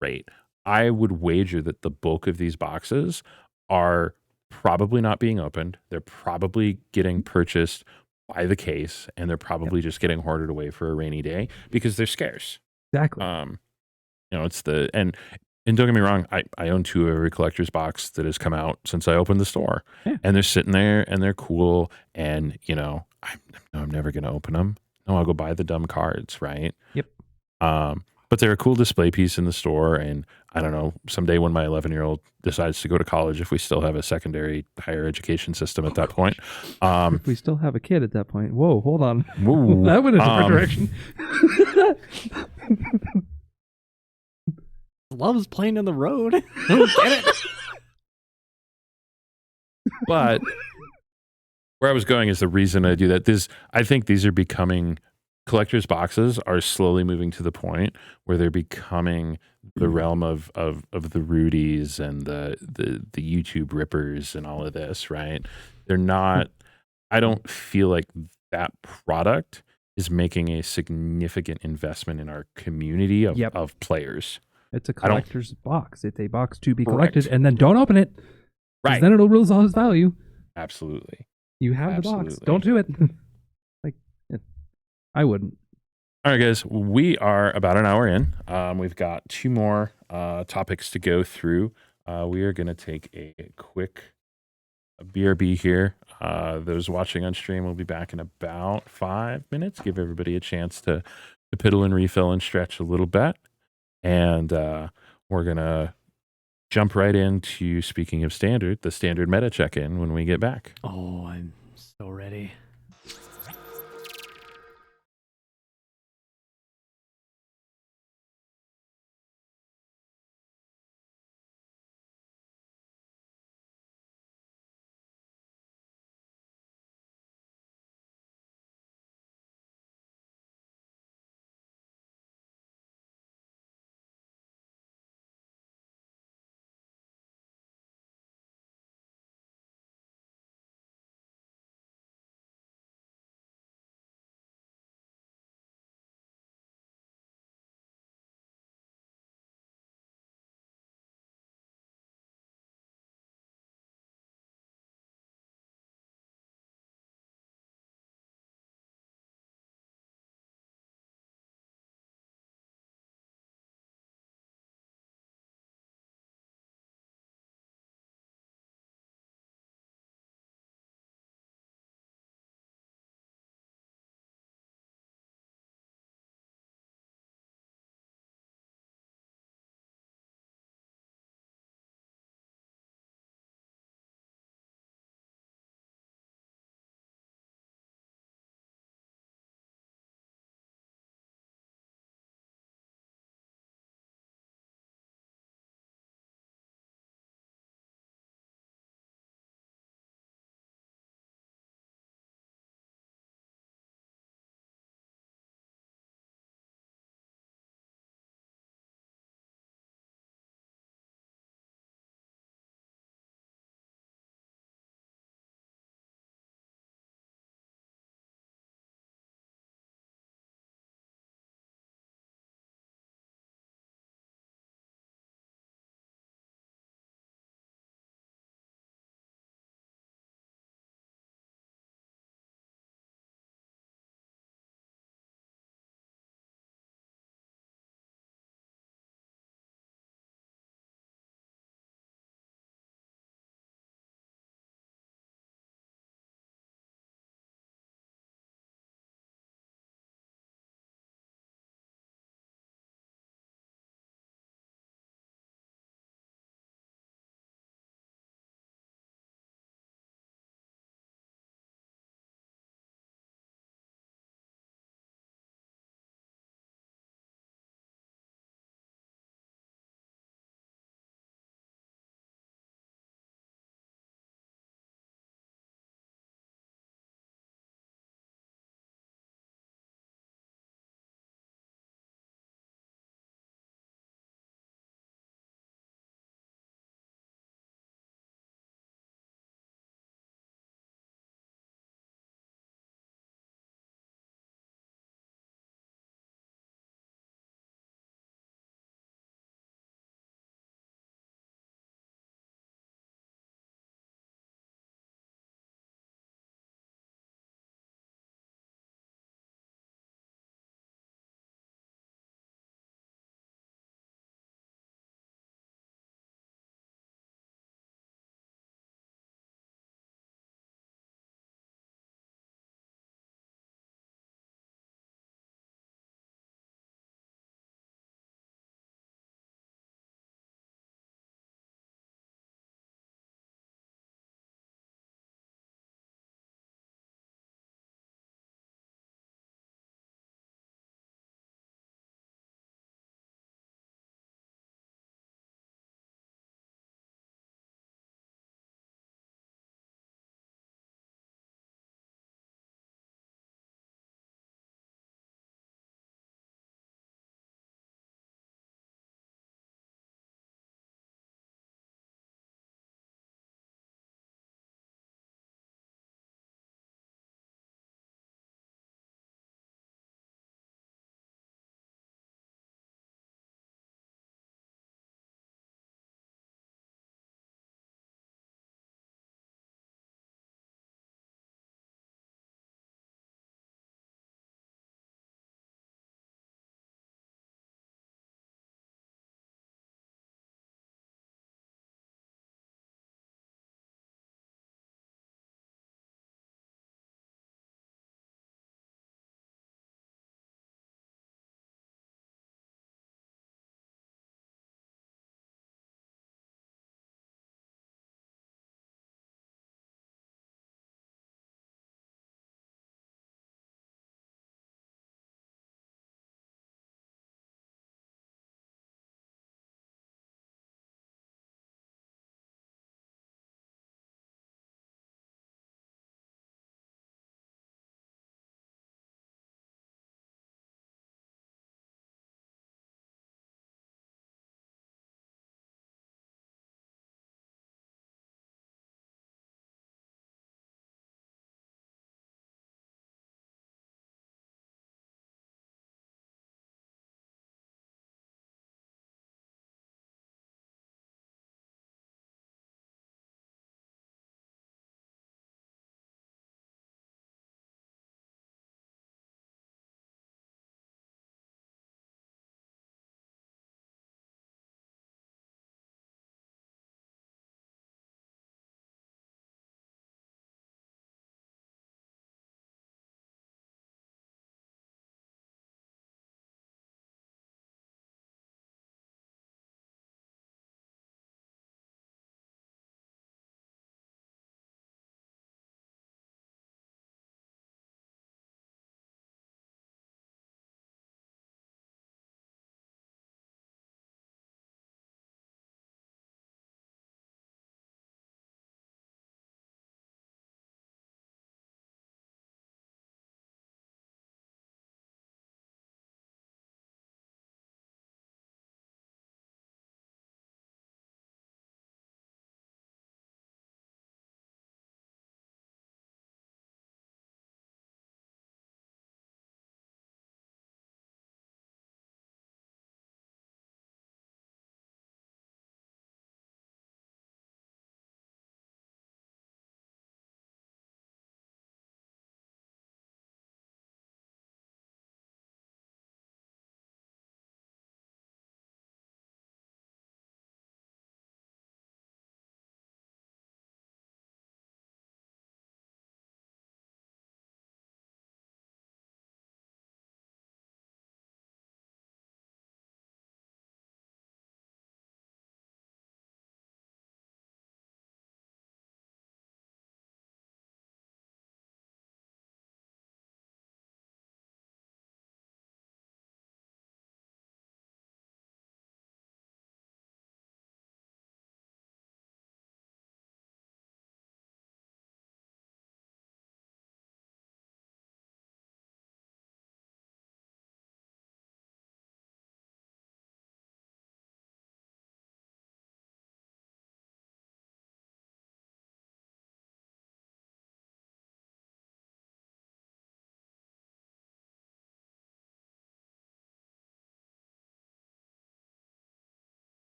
great. I would wager that the bulk of these boxes are probably not being opened. They're probably getting purchased by the case, and they're probably just getting hoarded away for a rainy day because they're scarce. exactly. It's and don't get me wrong, I own 2 of every collector's box that has come out since I opened the store. Yeah. And they're sitting there and they're cool, and I'm never going to open them. No, I'll go buy the dumb cards, right? Yep. But they're a cool display piece in the store, and I don't know, someday when my 11-year-old decides to go to college, if we still have a secondary higher education system at that point. If we still have a kid at that point, whoa, hold on, Woo. that went a different direction. Loves playing in the road. Get it? But where I was going is the reason I do that. I think these are becoming, collectors boxes are slowly moving to the point where they're becoming the realm of the Rudies and the YouTube rippers and all of this, right? They're not, I don't feel like that product is making a significant investment in our community of, Yep. of players. It's a collector's box. It's a box to be Correct. collected, and then don't open it, 'cause Right. then it'll lose all its value. Absolutely. You have the box. Absolutely. Don't do it. I wouldn't. All right, guys, we are about an hour in. We've got 2 more topics to go through. We are going to take a quick BRB here. Those watching on stream will be back in about 5 minutes. Give everybody a chance to piddle and refill and stretch a little bit. And we're going to jump right into, speaking of standard, the standard meta check-in when we get back. Oh, I'm so ready.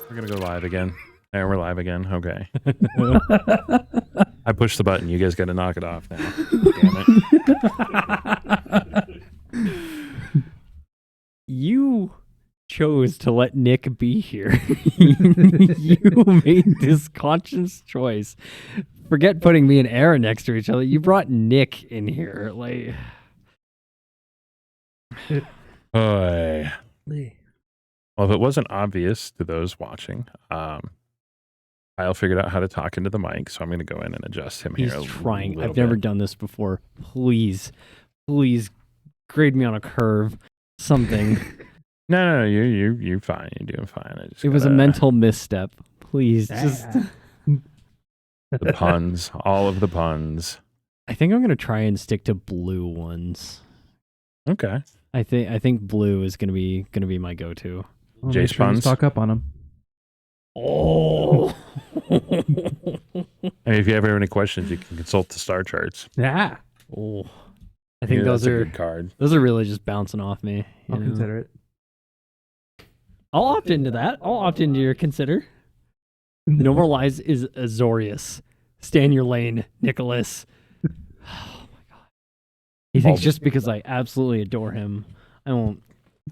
We're gonna go live again. There, we're live again. Okay. I pushed the button. You guys got to knock it off now. Damn it. You chose to let Nick be here. You made this conscious choice. Forget putting me and Aaron next to each other. You brought Nick in here. Like, Oy. Well, if it wasn't obvious to those watching, Kyle figured out how to talk into the mic, so I'm going to go in and adjust him he's here. trying. I've never done this before. Please grade me on a curve. Something. No, you're fine. You're doing fine. It was a mental misstep. Please, just. The puns, all of the puns. I think I'm gonna try and stick to blue ones. Okay. I think blue is gonna be my go-to. Well, Jace make sure you puns? stock up on them. Oh. I mean, if you ever have any questions, you can consult the star charts. Yeah, Oh. I think Yeah, those that's a are good card. those are really just bouncing off me. you I'll know? consider it. I'll opt into that. I'll opt into your consider. No More Lies is Azorius. Stay in your lane, Nicholas. Oh my god. He thinks just because I absolutely adore him, I won't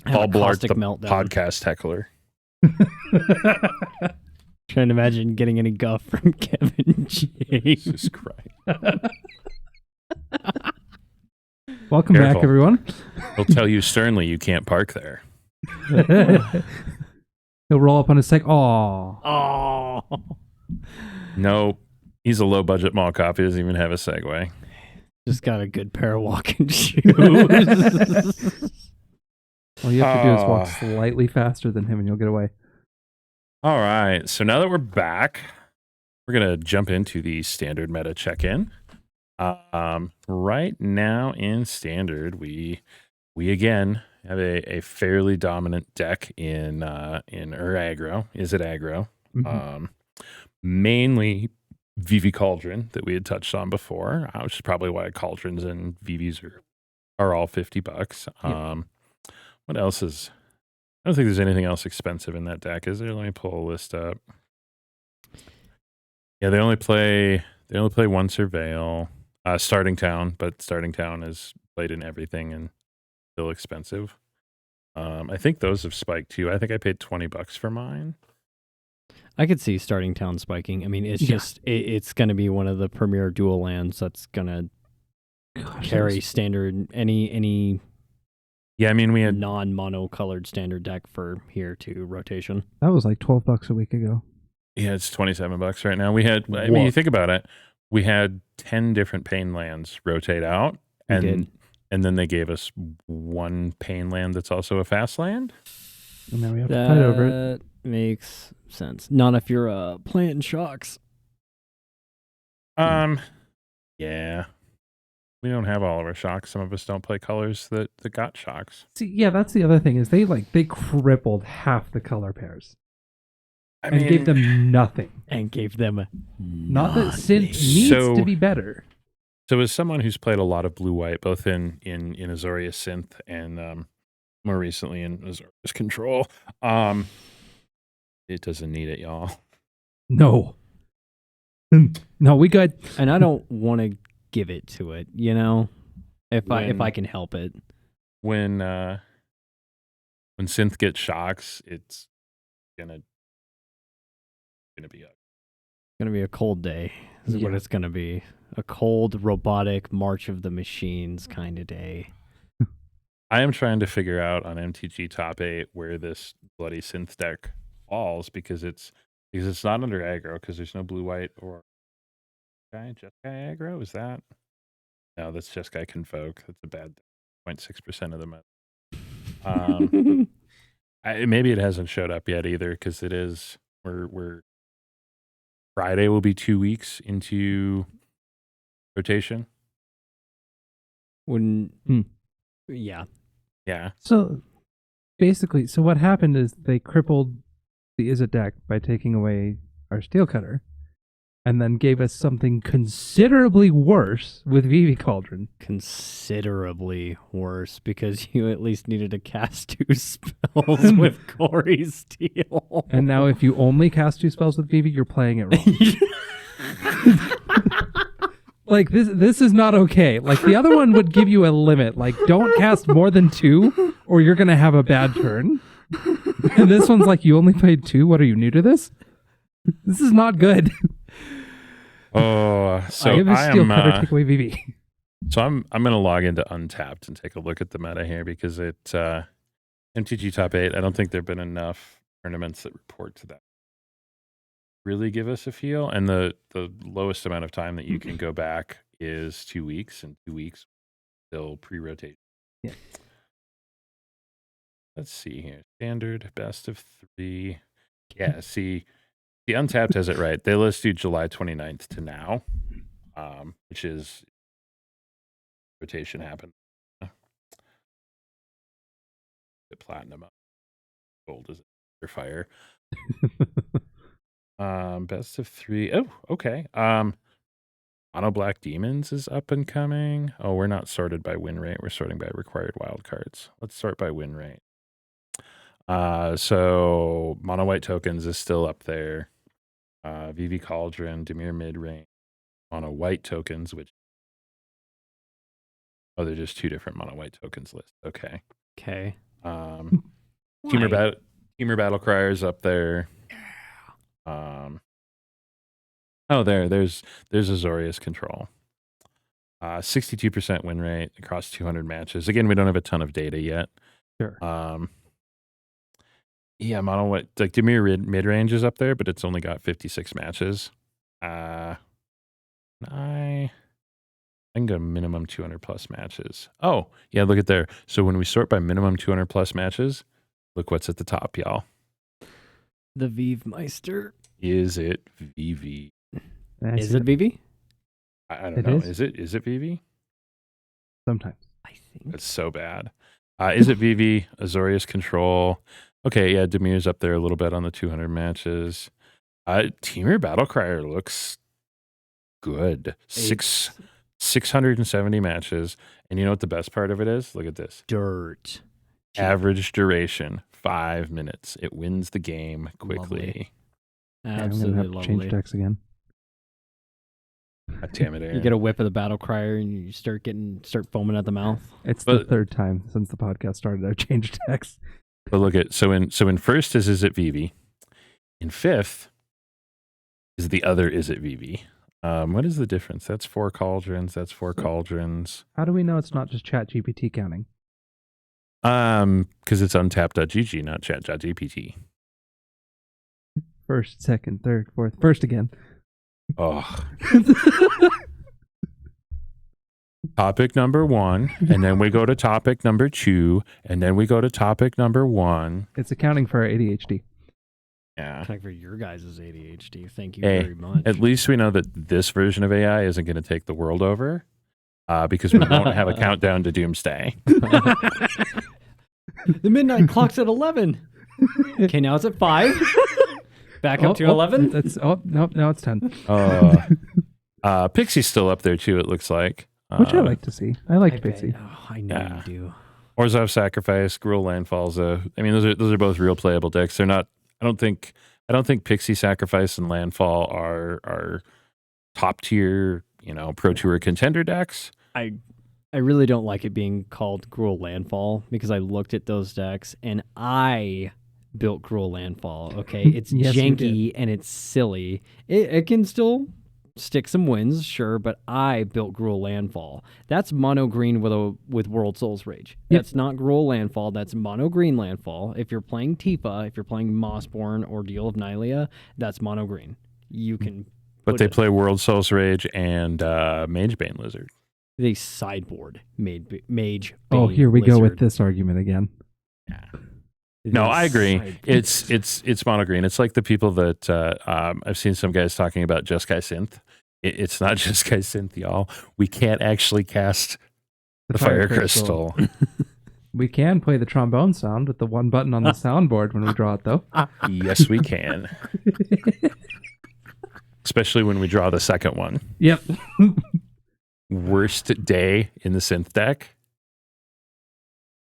have Paul a Blart, caustic the meltdown. podcast heckler. Trying to imagine getting any guff from Kevin James. Jesus Christ. Welcome back, Careful. everyone. He'll tell you sternly you can't park there. He'll roll up on his sec. Aw. Oh. Nope. He's a low budget mall cop. He doesn't even have a Segway. Just got a good pair of walking shoes. All you have to do is walk Ah. slightly faster than him and you'll get away. All right. So now that we're back, we're going to jump into the standard meta check-in. Right now in standard, we again have a fairly dominant deck in aggro. Is it aggro? Mhm. Mainly VV Cauldron that we had touched on before, which is probably why Cauldrons and VVs are all $50. Yeah. What else is? I don't think there's anything else expensive in that deck, is there? Let me pull a list up. Yeah, they only play one Surveil, Starting Town, but Starting Town is played in everything and still expensive. I think those have spiked too. I think I paid $20 for mine. I could see Starting Town spiking. I mean, it's Yeah. just it's going to be one of the premier dual lands that's going to Gosh, carry standard any Yeah, I mean we had non-mono colored standard deck for here to rotation. that was like $12 a week ago. Yeah, it's $27 right now. We had, I mean, you think about it, we had 10 different pain lands rotate out, We and did. and then they gave us one pain land that's also a fast land. And now we have to fight over it. That makes sense. Not if you're planting shocks. Yeah, we don't have all of our shocks. Some of us don't play colors that got shocks. See, yeah, that's the other thing is they crippled half the color pairs I and gave them nothing. And gave them Not that Synth nothing. needs So- to be better. So as someone who's played a lot of blue-white, both in Azorius Synth and more recently in Azorius Control, it doesn't need it, y'all. No. No, we got And I don't want to give it to it, you know? If When- I can help it. When Synth gets shocks, it's gonna be up. Gonna be a cold day. Is what Yeah. it's gonna be. A cold, robotic March of the Machines kind of day. I am trying to figure out on MTG Top 8 where this bloody Synth deck falls because it's not under aggro because there's no blue-white or just guy aggro. Is that? No, that's just guy Convoke. That's a bad 0.6% of the meta. Maybe it hasn't showed up yet either because it is. We're Friday will be 2 weeks into rotation. Yeah. Yeah. so basically what happened is they crippled the Izzet deck by taking away our steel cutter. and then gave us something considerably worse with Vivi Cauldron. Considerably worse, because you at least needed to cast 2 spells with Gory Steel. And now if you only cast 2 spells with Vivi, you're playing it wrong. Like, this is not okay. Like, the other one would give you a limit. Like, don't cast more than 2, or you're going to have a bad turn. And this one's like, you only played 2? What, are you new to this? This is not good. Oh, so I have a steel cutter, take away Vivi. So I'm going to log into Untapped and take a look at the meta here, because it MTG Top 8, I don't think there have been enough tournaments that report to that really give us a feel. And the lowest amount of time that you can go back is 2 weeks, and 2 weeks still pre-rotation. Yeah. Let's see here. Standard, best of 3. Yeah, see, the Untapped has it right. They list you July 29th to now, which is rotation happened. The platinum up. Gold is fire. Best of 3. Oh, okay. Mono Black Demons is up and coming. Oh, we're not sorted by win rate. We're sorting by required wildcards. Let's sort by win rate. So Mono White Tokens is still up there. Vivi Cauldron, Dimir Midrange, Mono White Tokens, which they're just 2 different Mono White Tokens lists. Okay. Okay. Teamer Battle Cryer's up there. There's Azorius Control. 62% win rate across 200 matches. Again, we don't have a ton of data yet. Sure. Yeah, Mono White, like Dimir Midrange is up there, but it's only got 56 matches. I can go minimum 200 plus matches. Oh, yeah, look at there. So when we sort by minimum 200 plus matches, look what's at the top, y'all. The Vive Meister. Is it VV? Is it Vivi? I don't know. Is it VV? Sometimes. I think. It's so bad. Is it VV? Azorius Control. Okay, yeah, Demir's up there a little bit on the 200 matches. Teamer Battlecryer looks good. 670 matches. And you know what the best part of it is? Look at this. Dirt. Average duration, 5 minutes. It wins the game quickly. Lovely. I'm Absolutely gonna have to lovely. change decks again. God damn it, Aaron. You get a whip of the Battle Crier and you start foaming at the mouth. It's the 3rd time since the podcast started I've changed decks. But look at in first is it Vivi? In 5th is the other Is It Vivi? What is the difference? That's 4 cauldrons. That's 4 cauldrons. How do we know it's not just ChatGPT counting? Because it's untapped.gg, not chat.gpt. 1st, 2nd, 3rd, 4th, 1st again. Oh. Topic number 1, and then we go to topic number 2, and then we go to topic number 1. It's accounting for our ADHD. Yeah. Thank for your guys' ADHD. Thank you Hey, very much. At least we know that this version of AI isn't going to take the world over, because we won't have a countdown to doomsday. The midnight clock's at 11. Okay, now it's at 5. Back up to 11. Nope, now it's 10. Pixie's still up there too, it looks like. Which I like to see. I like Pixie. I know you do. Orzhov Sacrifice, Gruul Landfalls. I mean, those are both real playable decks. They're not. I don't think Pixie Sacrifice and Landfall are top tier, Pro Tour contender decks. I really don't like it being called Gruul Landfall, because I looked at those decks and I built Gruul Landfall. Okay, it's Yes, janky and it's silly. It can still stick some wins, sure, but I built Gruul Landfall. That's mono green with World Souls Rage. Yep. That's not Gruul Landfall. That's mono green Landfall. If you're playing Tifa, if you're playing Mossborn or Deal of Nylea, that's mono green. You can. But they play World Souls Rage and Magebane Lizard. They sideboard Mage. Oh, here we go with Lizard. this argument again. Yeah. No, I agree. It's mono green. It's like the people that I've seen some guys talking about Jeskai Synth. It's not Jeskai Synth, y'all. We can't actually cast the Fire Crystal. We can play the trombone sound with the one button on the soundboard when we draw it, though. Yes, we can. especially when we draw the second one. Yep. Worst day in the synth deck.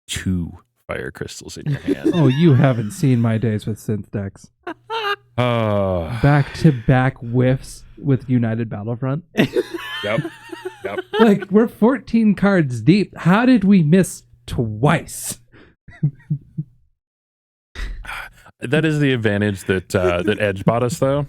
2 fire crystals in your hand. Oh, you haven't seen my days with synth decks. Oh, Back-to-back whiffs with United Battlefront. yep. Like, we're 14 cards deep. How did we miss twice? That is the advantage that that Edge bought us, though.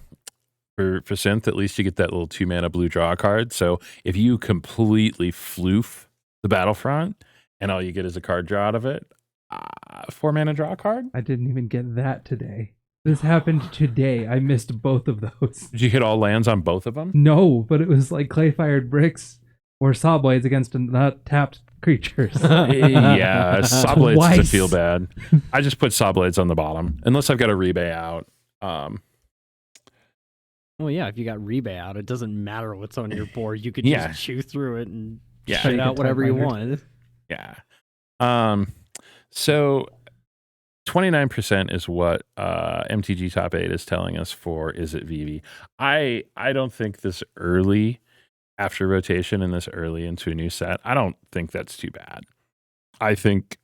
For synth, at least you get that little 2-mana blue draw card. So if you completely floof the Battlefront and all you get is a card draw out of it, 4-mana draw card. I didn't even get that today. This happened today. I missed both of those. Did you hit all lands on both of them? No, but it was like clay-fired bricks or saw blades against not tapped creatures. Yeah, saw blades doesn't Twice. feel bad. I just put saw blades on the bottom unless I've got a rebay out. Well, yeah, if you got rebay out, it doesn't matter what's on your board. You could Yeah. just chew through it and Yeah. spit Take out a whatever you typewriter. wanted. Yeah. So 29% is what MTG Top 8 is telling us for Is It VV. I don't think this early after rotation and this early into a new set, I don't think that's too bad. I think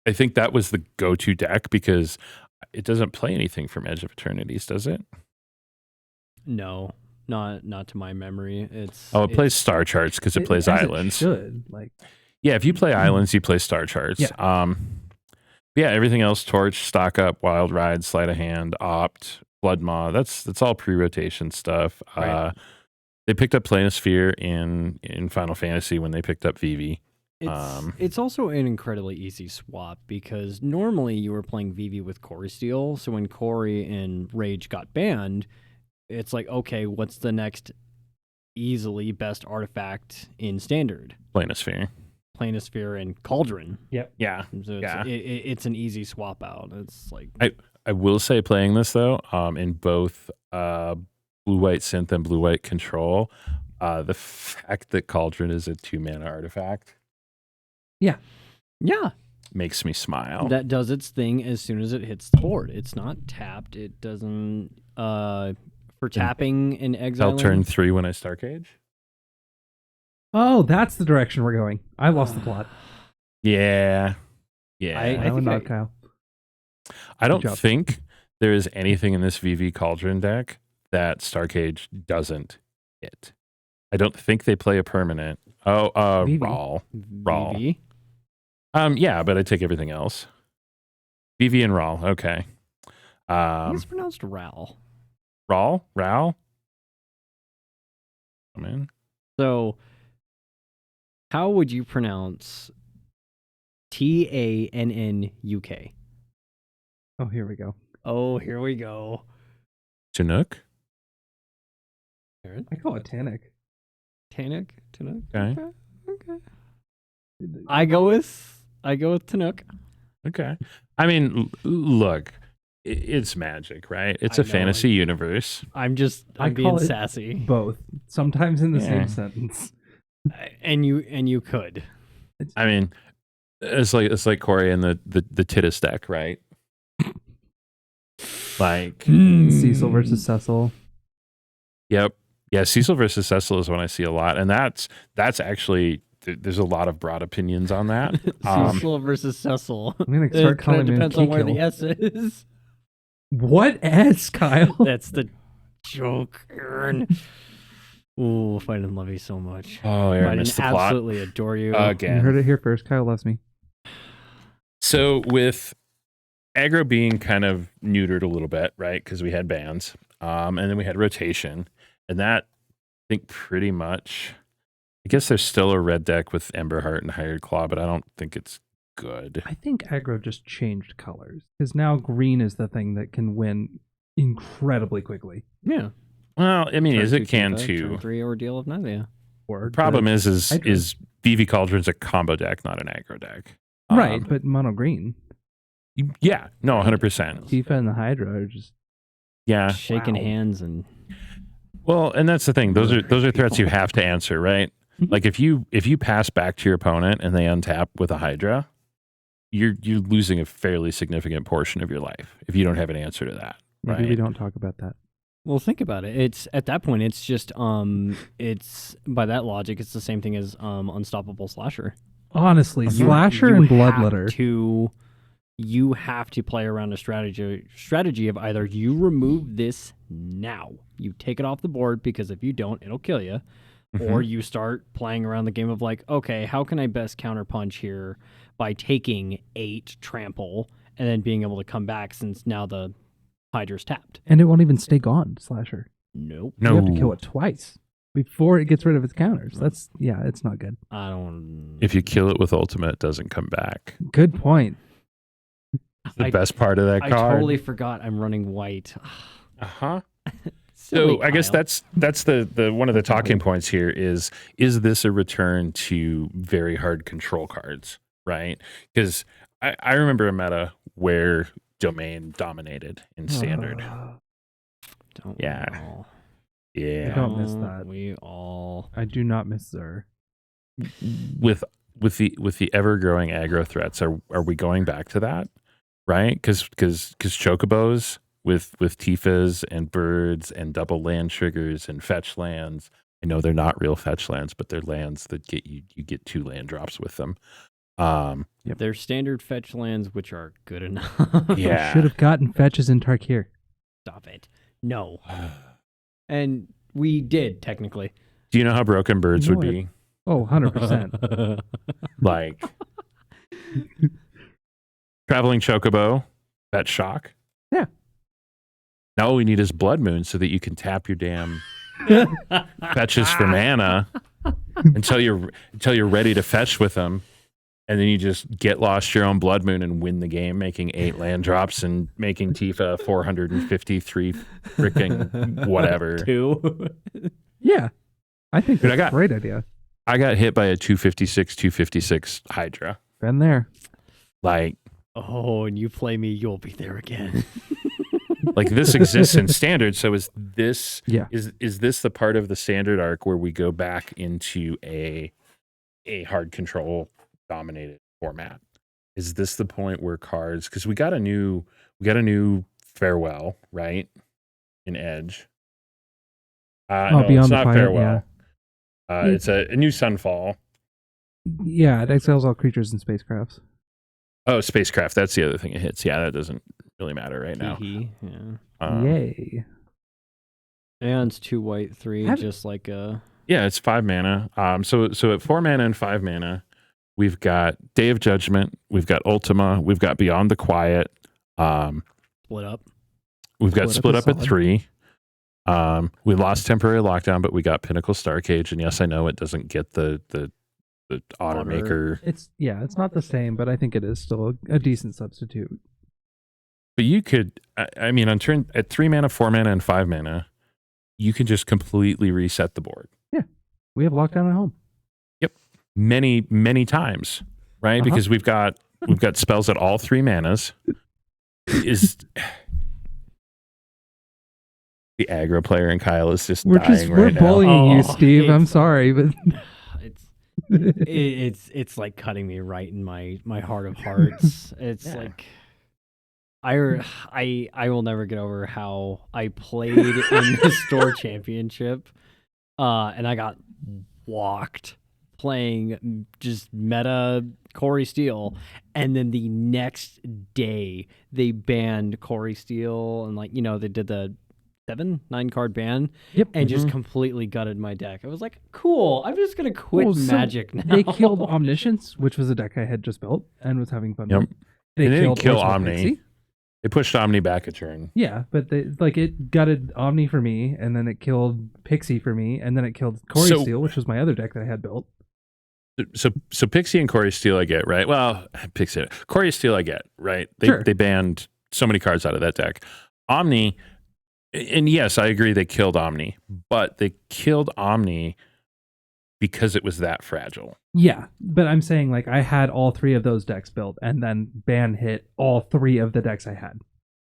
that was the go-to deck because it doesn't play anything from Edge of Eternities, does it? No, not to my memory. It It's plays Star Charts because it plays as Islands. should. Like, Yeah, if you play Islands, you play Star Charts. Yeah. Yeah, everything else, Torch, Stock Up, Wild Ride, Sleight of Hand, Opt, Blood Maw, that's all pre-rotation stuff. Right. They picked up Planisphere in Final Fantasy when they picked up VV. It's also an incredibly easy swap because normally you were playing VV with Corey Steel. So when Corey and Rage got banned, it's like, okay, what's the next easily best artifact in Standard? Planisphere. Planisphere and Cauldron. Yeah. So Yeah. it's an easy swap out. It's like I will say playing this, though, in both Blue-White Synth and Blue-White Control, the fact that Cauldron is a 2-mana artifact yeah, makes me smile. that does its thing as soon as it hits the board. It's not tapped. It doesn't for tapping in I'll exile. turn 3 when I Starcage. oh, that's the direction we're going. I lost the plot. Yeah. I I would think not, Kyle. I don't job. think there is anything in this VV Cauldron deck that Starcage doesn't hit. I don't think they play a permanent. Oh, VV. Raw. Raw. VV. Yeah, but I take everything else. VV and Raw. Okay. I think it's pronounced Ral. Raw? Come in. So, how would you pronounce TANNUK? Oh, here we go. Oh, here we go. Chinook? Aaron? I call it Tannic. Tanuk? Tanuk? Okay. Okay. I go with Tanuk. Okay. I mean, look, it's magic, right? It's I a know, fantasy universe. I'm I being call it- sassy. Both. Sometimes in the Yeah. same sentence. And you could. I mean, it's like Corey and the Titus deck, right? Like, Cecil versus Cecil. yep. Yeah, Cecil versus Cecil is one I see a lot. And that's actually, there's a lot of broad opinions on that. Cecil versus Cecil. I'm going to It start kind of calling him depends on where the Kikil. S is. What S, Kyle? That's the joke, Aaron. Ooh, if I didn't love you so much. Oh, I Aaron didn't missed the plot absolutely adore you. You again. heard it here first. Kyle loves me. So with aggro being kind of neutered a little bit, right? Because we had bans, and then we had rotation, and that I think pretty much. I guess there's still a red deck with Emberheart and Hired Claw, but I don't think it's good. I think aggro just changed colors because now green is the thing that can win incredibly quickly. Yeah. Well, I mean, Turn is it 2, can turn too? 3 ordeal of Nadia. Or Problem the- is Hydra. VV Cauldron's a combo deck, not an aggro deck. right, but mono green. Yeah, no, 100%. Tifa and the Hydra are just Yeah. Shaking Wow. hands and Well, and that's the thing. Those are threats you have to answer, right? Mhm. Like if you pass back to your opponent and they untap with a Hydra, you're losing a fairly significant portion of your life if you don't have an answer to that. maybe Right. we don't talk about that. Well, think about it. It's at that point, it's just it's by that logic, it's the same thing as Unstoppable Slasher. Honestly, Mhm. Slasher You and have Bloodletter. you have to play around a strategy of either you remove this now, you take it off the board because if you don't, it'll kill you, or you start playing around the game of like, okay, how can I best counterpunch here by taking 8 trample and then being able to come back since now the Hydra's tapped. And it won't even stay gone, Slasher. Nope. No. You have to kill it twice before it gets rid of its counters. That's it's not good. I don't. If you kill it with ultimate, it doesn't come back. Good point. It's the best part of that I card. totally forgot I'm running white. Uh-huh. Silly So I guess Kyle. that's the one of the talking points here is this a return to very hard control cards, right? Because I remember a meta where domain dominated in standard. Don't Yeah. we all? Yeah. I don't miss that. We all. I do not miss Zer. With the ever growing aggro threats, are we going back to that? Right? Because chocobos with Tifas and birds and double land triggers and fetch lands. I know they're not real fetch lands, but they're lands that get you get 2 land drops with them. They're standard fetch lands, which are good enough. Yeah. Should have gotten fetches in Tarkir. Stop it. No. And we did, technically. Do you know how broken birds No, would be? Oh, 100%. Like traveling chocobo, that shock. Yeah. Now all we need is blood moon so that you can tap your damn fetches for mana until you're ready to fetch with them, and then you just get lost your own blood moon and win the game, making 8 land drops and making Tifa 453 freaking whatever. 2. Yeah. I think Dude, that's a great idea. I got hit by a 256 Hydra. Been there. Like Oh, and you play me, you'll be there again. this exists in standard. So is this Yeah. is this the part of the standard arc where we go back into a hard control dominated format? Is this the point where cards, because we got a new farewell, right? In Edge. No, Beyond it's the not Fire, farewell. yeah. It's a new Sunfall. Yeah, it exiles all creatures and spacecrafts. Oh, spacecraft. That's the other thing it hits. Yeah, that doesn't really matter right now. Yeah. Yay. And it's 2 white, 3, Have- just like a. Yeah, it's 5 mana. So at 4 mana and 5 mana, we've got Day of Judgment, we've got Ultima, we've got Beyond the Quiet, Split up. we've got Split Split Up Up is at solid. 3. We lost Temporary Lockdown, but we got Pinnacle Starcage, and yes, I know it doesn't get the Automaker, It's not the same, but I think it is still a decent substitute. but you could, I mean, on turn at 3 mana, 4 mana, and 5 mana, you can just completely reset the board. We have lockdown at home. Many times, right? Uh-huh. Because we've got spells at all 3 manas. Is the aggro player in Kyle is just dying We're right now. bullying you, Oh, Steve. I'm it's- sorry, but It's like cutting me right in my heart of hearts. It's Yeah. like I will never get over how I played in the store championship, and I got walked playing just meta Corey Steele, and then the next day they banned Corey Steele, and they did the 9 card ban, yep. and just completely gutted my deck. I was like, cool, I'm just gonna quit Well, so Magic now. They killed Omniscience, which was a deck I had just built and was having fun Yep. with. They didn't kill Orbital Omni. Pixie. They pushed Omni back a turn. Yeah, but it gutted Omni for me, and then it killed Pixie for me, and then it killed Corey So- Steele, which was my other deck that I had built. So Pixie and Corey Steele I get, right? Well, Corey Steele I get, right? Sure. They banned so many cards out of that deck. Omni, and yes, I agree they killed Omni, but they killed Omni because it was that fragile. Yeah, but I'm saying I had all 3 of those decks built, and then ban hit all 3 of the decks I had.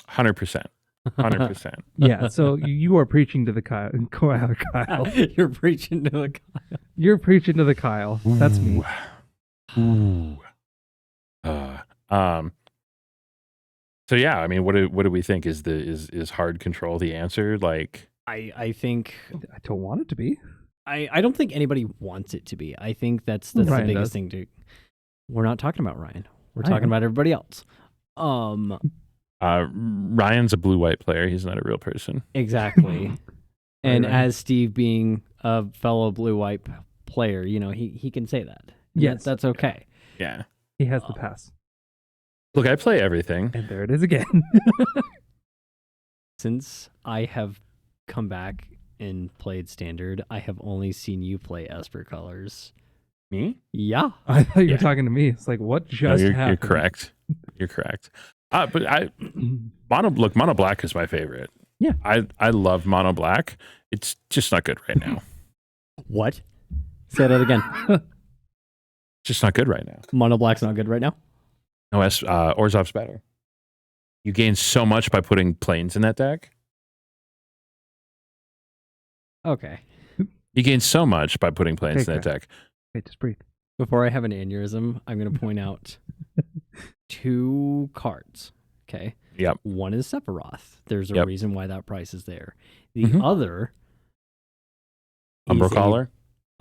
100%. 100%. Yeah, so you are preaching to the Kyle. Kyle. You're preaching to the You're preaching to the Kyle. That's me. Ooh. So yeah, I mean, what do we think? Is hard control the answer? Like, I think I don't want it to be. I don't think anybody wants it to be. I think that's the Ryan biggest does. thing to. We're not talking about Ryan. We're I talking am. about everybody else. Ryan's a blue-white player. He's not a real person. Exactly. And Right. as Steve being a fellow blue-white player, he can say that. And Yes. that's okay. Yeah. He has the pass. Look, I play everything. And there it is again. Since I have come back and played Standard, I have only seen you play Esper Colors. Me? Yeah. I thought you Yeah. were talking to me. It's like, what just No, you're happened? correct. You're correct. But mono black is my favorite. Yeah. I love mono black. It's just not good right now. What? Say that again. Just not good right now. Mono Black's not good right now? No, Orzhov's better. You gain so much by putting planes in that deck. Okay. You gain so much by putting planes Okay, in that deck. Wait, just breathe. Before I have an aneurysm, I'm going to point out 2 cards. Okay. Yep. One is Sephiroth. There's a Yep. reason why that price is there. The Mhm. other Umbral is a Collar.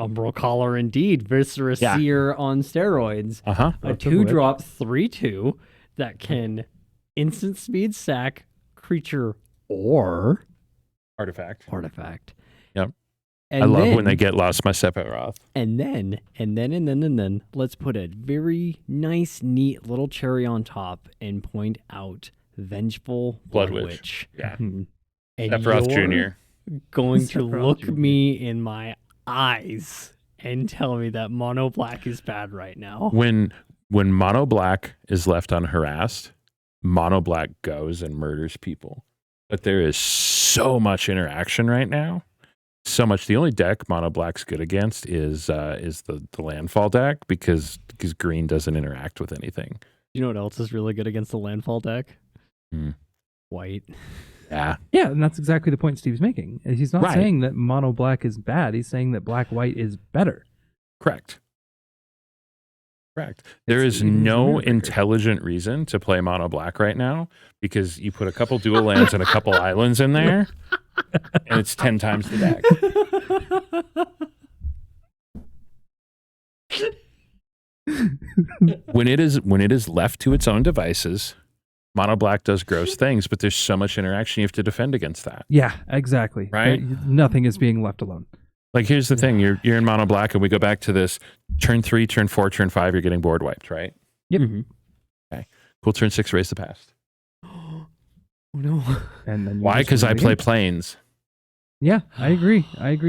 Umbral Collar indeed. Viscera Yeah. Seer on steroids. Uh-huh. A Lots of 2-drop 3/2 that can instant speed sack creature or Artifact. artifact. Yep. And I love then, when they get lost my Sephiroth. And then, let's put a very nice, neat little cherry on top and point out Vengeful Blood Blood Witch. Witch. Yeah. And Sephiroth you're Jr. going to Sephiroth look Jr. me in my eyes and tell me that mono black is bad right now. When mono black is left unharassed, mono black goes and murders people. But there is so much interaction right now. So much. The only deck mono black's good against is the landfall deck because green doesn't interact with anything. You know what else is really good against the landfall deck? Hmm. White. Yeah. Yeah, and that's exactly the point Steve's making. He's not Right. saying that mono black is bad. He's saying that black white is better. Correct. There It's- is it is no weird, Ricker. intelligent reason to play mono black right now because you put a couple dual lands and a couple islands in there, and it's 10 times the deck. When it is left to its own devices, mono black does gross things, but there's so much interaction you have to defend against that. Yeah, exactly. Right? Nothing is being left alone. Like here's the thing: you're in mono black, and we go back to this turn 3, turn 4, turn 5. You're getting board wiped, right? Yep. Mhm. Cool. Turn 6, erase the past. Oh no. And then you Why? just Because I win the play game. planes. Yeah, I agree.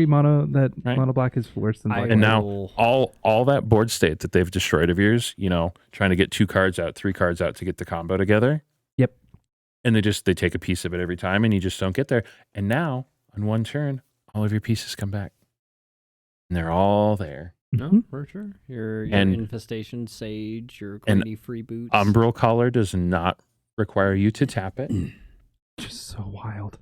Mono Right. mono black is worse than black And white. now will- all that board state that they've destroyed of yours, trying to get 2 cards out, 3 cards out to get the combo together. Yep. And they take a piece of it every time, and you just don't get there. And now on one turn, all of your pieces come back, and they're all there. No, for sure. Your And- infestation sage, your and greedy free boots. Umbral Collar does not require you to tap it. Just so wild.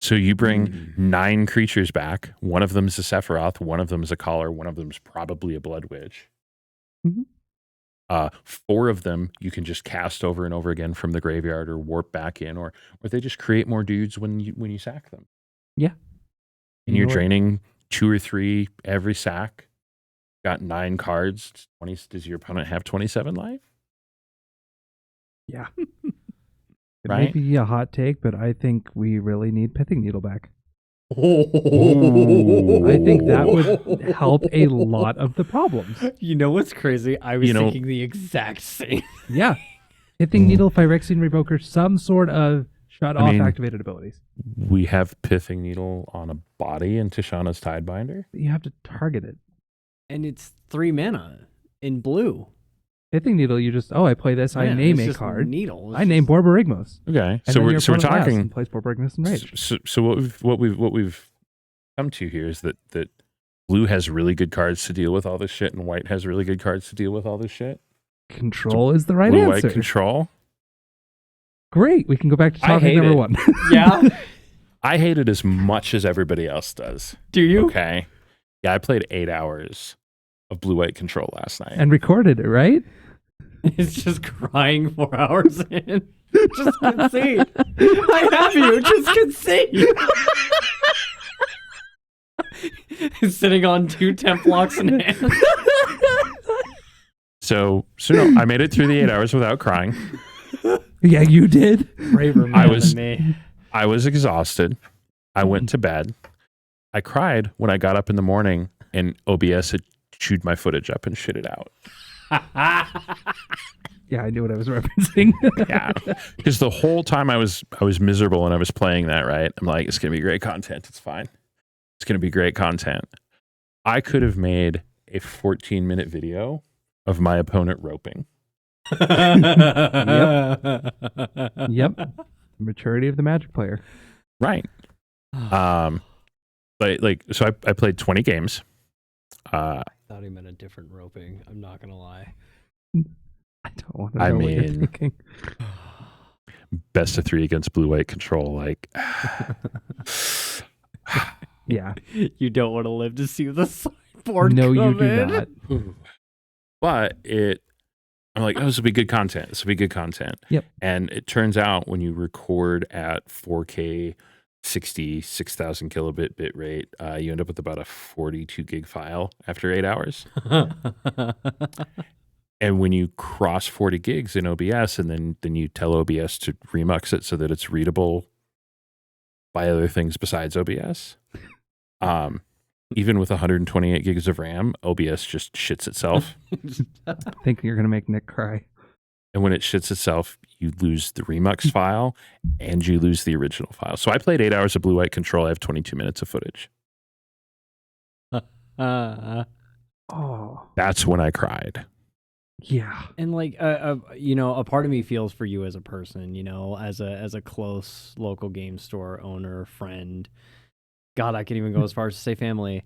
So you bring 9 creatures back. One of them is a Sephiroth. One of them is a Collar. One of them is probably a Blood Witch. Mhm. 4 of them you can just cast over and over again from the graveyard or warp back in, or they just create more dudes when you sack them. Yeah. And you're You know what? draining 2 or 3 every sack. Got 9 cards. 20. Does your opponent have 27 life? Yeah. It may Right? be a hot take, but I think we really need Pithing Needle back. Ooh. I think that would help a lot of the problems. You know what's crazy? I was You know- thinking the exact same. Yeah. Pithing Needle, Phyrexian Revoker, some sort of shut I off mean- activated abilities. We have Pithing Needle on a body in Tishana's Tidebinder. But you have to target it. And it's 3 mana in blue. Pithing Needle, you just, I play this, I Yeah, name it's a just card. Needle. It's I name just- Borborygmos. Okay, And so then we're your so we're opponent laughs talking. and plays Borborygmos and Rage. So what we've come to here is that blue has really good cards to deal with all this shit, and white has really good cards to deal with all this shit. Control is the right Blue answer. white control. Great. We can go back to I topic hate number it. 1. Yeah. I hate it as much as everybody else does. Do you? Okay, yeah, I played 8 hours of blue white control last night. And recorded it, right? It's just crying 4 hours in. Just concede. I have you. Just concede. Sitting on 2 temp blocks in hand. So no, I made it through the 8 hours without crying. Yeah, you did. Braver man than me. I was exhausted. I went to bed. I cried when I got up in the morning and OBS had chewed my footage up and shit it out. Yeah, I knew what I was referencing. Yeah, because the whole time I was miserable and I was playing that, right? I'm like, it's gonna be great content. It's fine. It's gonna be great content. I could have made a 14-minute video of my opponent roping. Yep. Maturity of the Magic player. Right. But like, so I played 20 games. I thought he meant a different roping. I'm not gonna lie. I don't want to know what you're thinking. Best of 3 against blue-white control. Like, Yeah. You don't want to live to see the sideboard. No, you come do in. not. but I'm like, oh, this will be good content. This will be good content. Yep. And it turns out when you record at 4K 6,000 kilobit bit rate, you end up with about a 42 gig file after 8 hours. And when you cross 40 gigs in OBS and then you tell OBS to remux it so that it's readable by other things besides OBS, even with 128 gigs of RAM, OBS just shits itself. I think you're going to make Nick cry. And when it shits itself, you lose the remux file and you lose the original file. So I played 8 hours of blue-white control. I have 22 minutes of footage. Oh. That's when I cried. Yeah. And like, you know, a part of me feels for you as a person, you know, as a close local game store owner, friend. God, I could even go as far as to say family.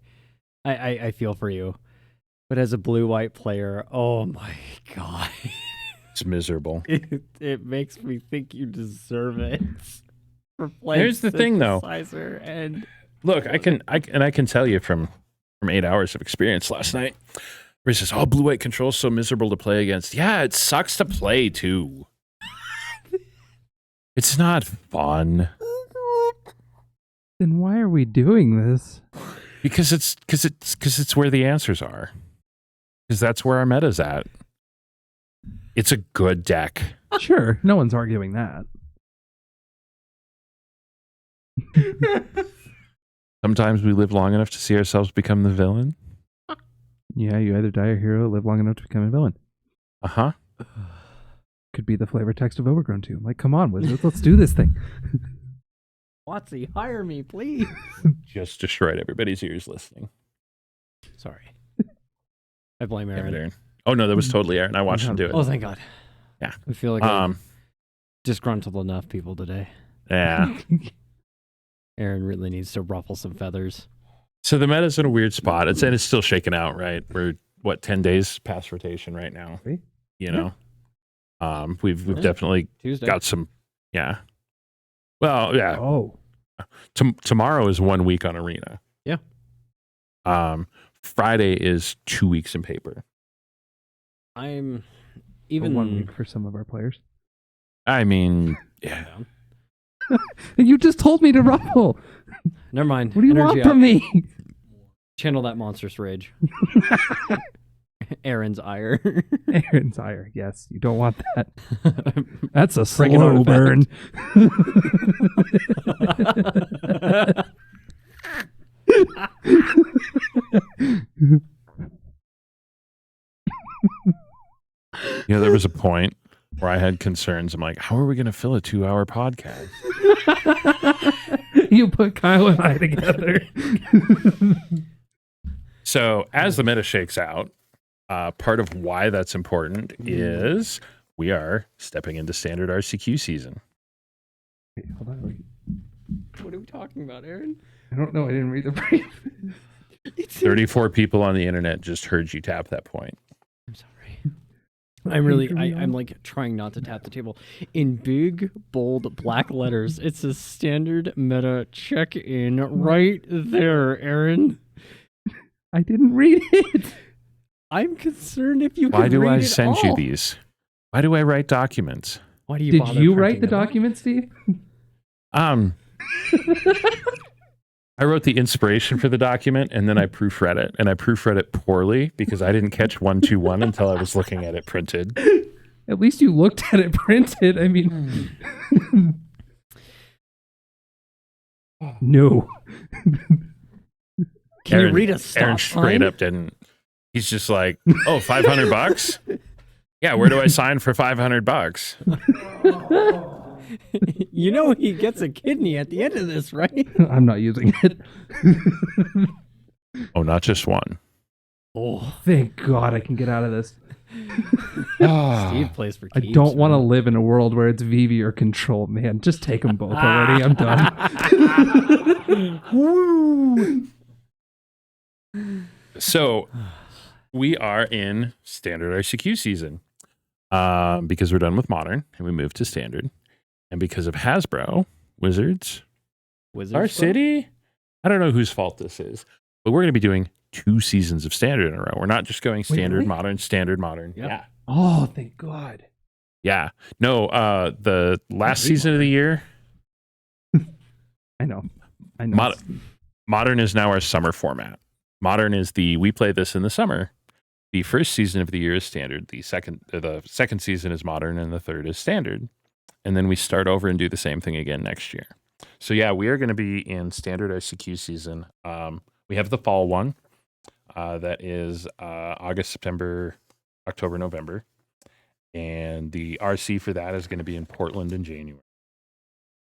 I feel for you. But as a blue-white player, oh my God. It's miserable. It makes me think you deserve it. For playing Here's the thing, though. Synthesizer and Look, I can tell you from 8 hours of experience last night. Where he says, "Oh, blue-white control is so miserable to play against." Yeah, it sucks to play too. It's not fun. Then why are we doing this? Because it's where the answers are. Because that's where our meta's at. It's a good deck. Sure, no one's arguing that. Sometimes we live long enough to see ourselves become the villain. Yeah, you either die a hero or live long enough to become a villain. Uh-huh. Could be the flavor text of Overgrown 2. Like, come on, Wizards, let's do this thing. Watsy, hire me, please. Just destroyed everybody's ears listening. Sorry. I blame Damn it, Aaron. Aaron. Oh no, that was totally Aaron. I watched him do it. Oh, thank God. Yeah. I feel like I disgruntled enough people today. Yeah. Aaron really needs to ruffle some feathers. So the meta's in a weird spot. It's still shaking out, right? We're 10 days past rotation right now. You know? We've definitely Tuesday. got some, yeah. Well, yeah. Oh. Tomorrow is 1 week on Arena. Yeah. Friday is 2 weeks in paper. I'm Even even 1 week for some of our players. I mean, yeah. You just told me to ruffle. Never mind. What do you Energy want from me? Channel that monstrous rage. Aaron's ire. Aaron's ire. Yes, you don't want that. That's a Bring it on slow burn. You know, there was a point where I had concerns. I'm like, how are we going to fill a 2-hour podcast? You put Kyle and I together. So as the meta shakes out, part of why that's important is we are stepping into standard RCQ season. Wait, hold on. Wait. What are we talking about, Aaron? I don't know. I didn't read the brief. 34 people on the internet just heard you tap that point. I'm sorry. I'm like trying not to tap the table. In big, bold, black letters, it says standard meta check-in right there, Aaron. I didn't read it. I'm concerned if you Why can do read I it send you all. these? Why do I write documents? Why do you? Did bother you write the printing them? document, Steve? I wrote the inspiration for the document and then I proofread it. And I proofread it poorly because I didn't catch 121 until I was looking at it printed. At least you looked at it printed. I mean, no. Can you read a stop Aaron straight sign? up didn't. He's just like, oh, $500? Yeah, where do I sign for $500? You know he gets a kidney at the end of this, right? I'm not using it. Oh, not just one. Oh, Thank God I can get out of this. Steve plays for I keeps. don't want to man. live in a world where it's Vivi or Control, man. Just take them both already. I'm done. So we are in standard RCQ season because we're done with modern and we moved to standard. And because of Hasbro, Wizards, Wizards our Club? city, I don't know whose fault this is, but we're going to be doing 2 seasons of standard in a row. We're not just going standard, really? modern, standard, modern. Yep. Yeah. Oh, thank God. Yeah. No, the last hate season of the year, I know. modern is now our summer format. Modern is we play this in the summer. The first season of the year is standard. The second season is modern, and the third is standard. And then we start over and do the same thing again next year. So yeah, we are going to be in standard RCQ season. We have the fall one that is August, September, October, November. And the RC for that is going to be in Portland in January.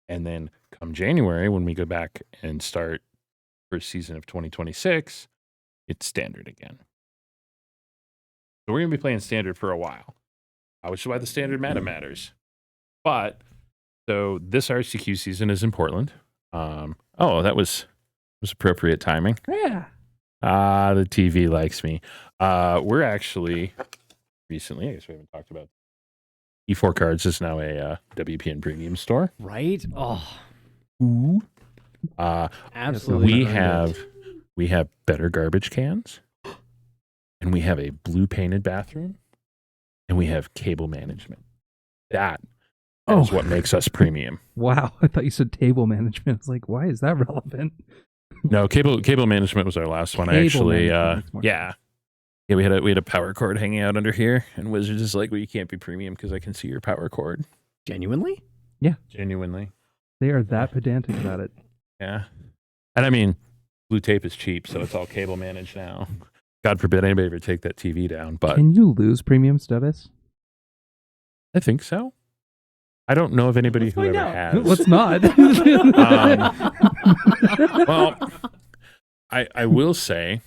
And then come January, when we go back and start first season of 2026, it's standard again. So we're going to be playing standard for a while, which is why the standard meta matters. But so this RCQ season is in Portland. That was appropriate timing. Yeah. The TV likes me. We're actually recently, I guess we haven't talked about E4 Cards is now a WPN premium store. Right? Oh, Ooh. absolutely. We have better garbage cans, and we have a blue painted bathroom, and we have cable management. That is what makes us premium. Wow. I thought you said table management. I was like, why is that relevant? No, cable management was our last one. Cable Actually, management makes more yeah, we had a power cord hanging out under here, and Wizards is like, well, you can't be premium because I can see your power cord. Genuinely? Genuinely, They are that pedantic about it. yeah. And I mean, blue tape is cheap, so it's all cable managed now. God forbid anybody ever take that TV down, but Can you lose premium status? I think so. I don't know of anybody Let's who find ever out. has. Let's not. Well, I will say,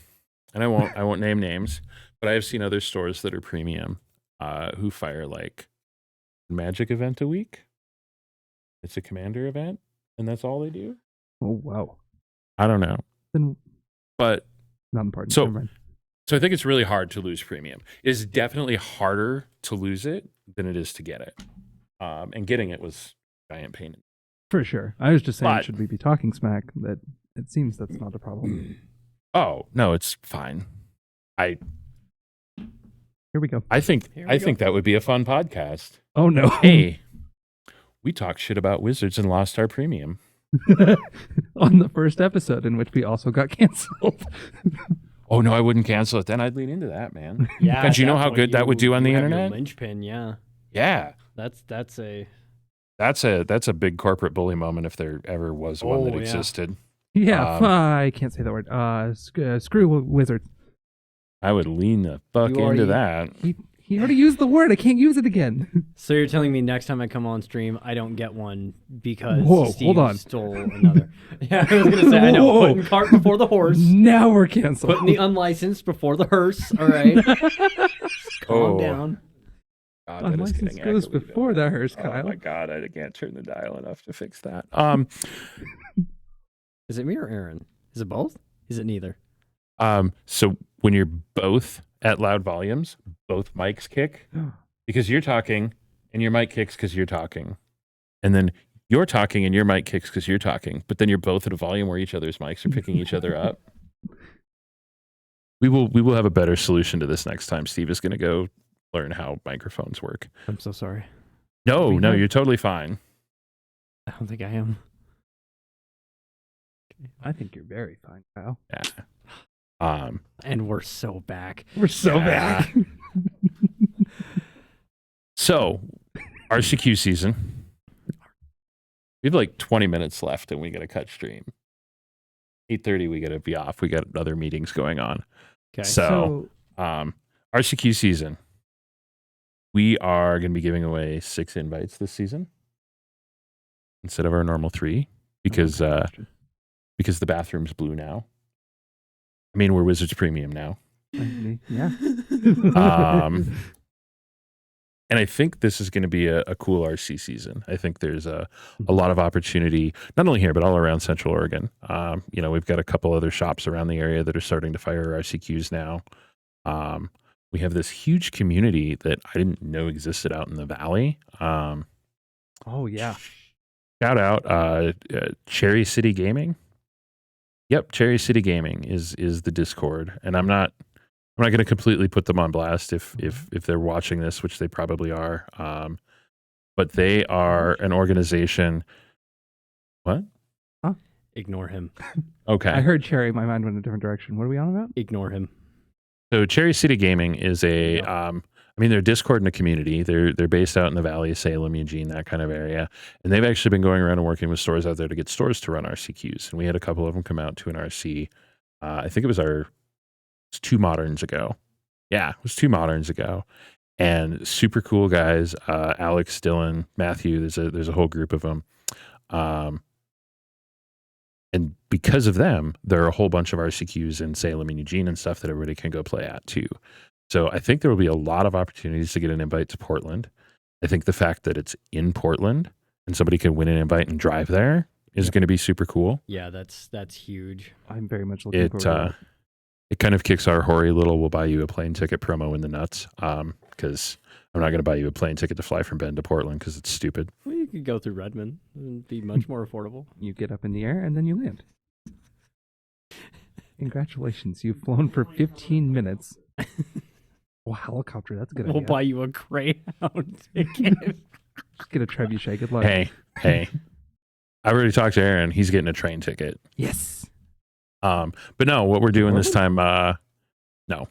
and I won't name names, but I have seen other stores that are premium who fire like Magic event a week. It's a Commander event, and that's all they do. Oh, wow. I don't know, Then but not important. So- Never mind. so I think it's really hard to lose premium. It is definitely harder to lose it than it is to get it. And getting it was a giant pain. For sure. I was just saying, But- should we be talking smack? That it seems that's not a problem. Oh no, it's fine. Here we go. I think Here we go. that would be a fun podcast. Oh, no. Hey, we talked shit about Wizards and lost our premium. On the first episode, in which we also got canceled. Oh no, I wouldn't cancel it. Then I'd lean into that, man. Yeah. God, you know that's how what good that would do on the you have your internet? Linchpin, yeah. Yeah, That's a that's a big corporate bully moment if there ever was one that Oh, yeah. existed. Yeah, Um, I can't say that word. Screw Wizards. I would lean the fuck You into already- that. He already used the word. I can't use it again. So you're telling me next time I come on stream, I don't get one because Whoa, Steve hold on. stole another. Yeah, I was gonna say I know. Whoa. Putting cart before the horse, Now we're canceled. putting the unlicensed before the hearse. All right, calm Oh. down. God, that is Unlicensed getting goes echoey, before the hearse, Oh Kyle. my god, I can't turn the dial enough to fix that. Is it me or Aaron? Is it both? Is it neither? So when you're both at loud volumes, both mics kick because you're talking, and your mic kicks because you're talking, and then you're talking and your mic kicks because you're talking, but then you're both at a volume where each other's mics are picking each other up. We will have a better solution to this next time. Steve is going to go learn how microphones work. I'm so sorry. No, We have- you're totally fine. I don't think I am. I think you're very fine, Kyle. Yeah. And we're so back. We're so Yeah. back. So, RCQ season. We have like 20 minutes left and we got to cut stream. 8:30 we got to be off. We got other meetings going on. Okay. So RCQ season. We are going to be giving away 6 invites this season instead of our normal 3 because the bathroom's blue now. I mean, we're Wizards Premium now. Yeah. And I think this is going to be a cool RC season. I think there's a lot of opportunity, not only here, but all around Central Oregon. We've got a couple other shops around the area that are starting to fire RCQs now. We have this huge community that I didn't know existed out in the valley. Oh yeah. Shout out Cherry City Gaming. Yep, Cherry City Gaming is the Discord, and I'm not going to completely put them on blast if they're watching this, which they probably are. But they are an organization. What? Huh? Ignore him. Okay. I heard Cherry. My mind went in a different direction. What are we on about? Ignore him. So Cherry City Gaming is a. Yep. They're Discord in a community. They're based out in the Valley, Salem, Eugene, that kind of area, and they've actually been going around and working with stores out there to get stores to run RCQs. And we had a couple of them come out to an RC. I think it was 2 moderns ago. Yeah, it was 2 moderns ago, and super cool guys. Alex, Dylan, Matthew. There's a whole group of them, and because of them, there are a whole bunch of RCQs in Salem and Eugene and stuff that everybody can go play at too. So I think there will be a lot of opportunities to get an invite to Portland. I think the fact that it's in Portland and somebody can win an invite and drive there is going to be super cool. Yeah, that's huge. I'm very much looking forward to that. It kind of kicks our hoary little "we'll buy you a plane ticket" promo in the nuts, because I'm not going to buy you a plane ticket to fly from Bend to Portland because it's stupid. Well, you could go through Redmond and be much more affordable. You get up in the air and then you land. Congratulations, you've flown for 15 minutes. Oh, helicopter, that's a good We'll idea. buy you a Greyhound ticket. Just get a trebuchet. Good luck. Hey, I already talked to Aaron. He's getting a train ticket. Yes. But no, what we're doing this time, no,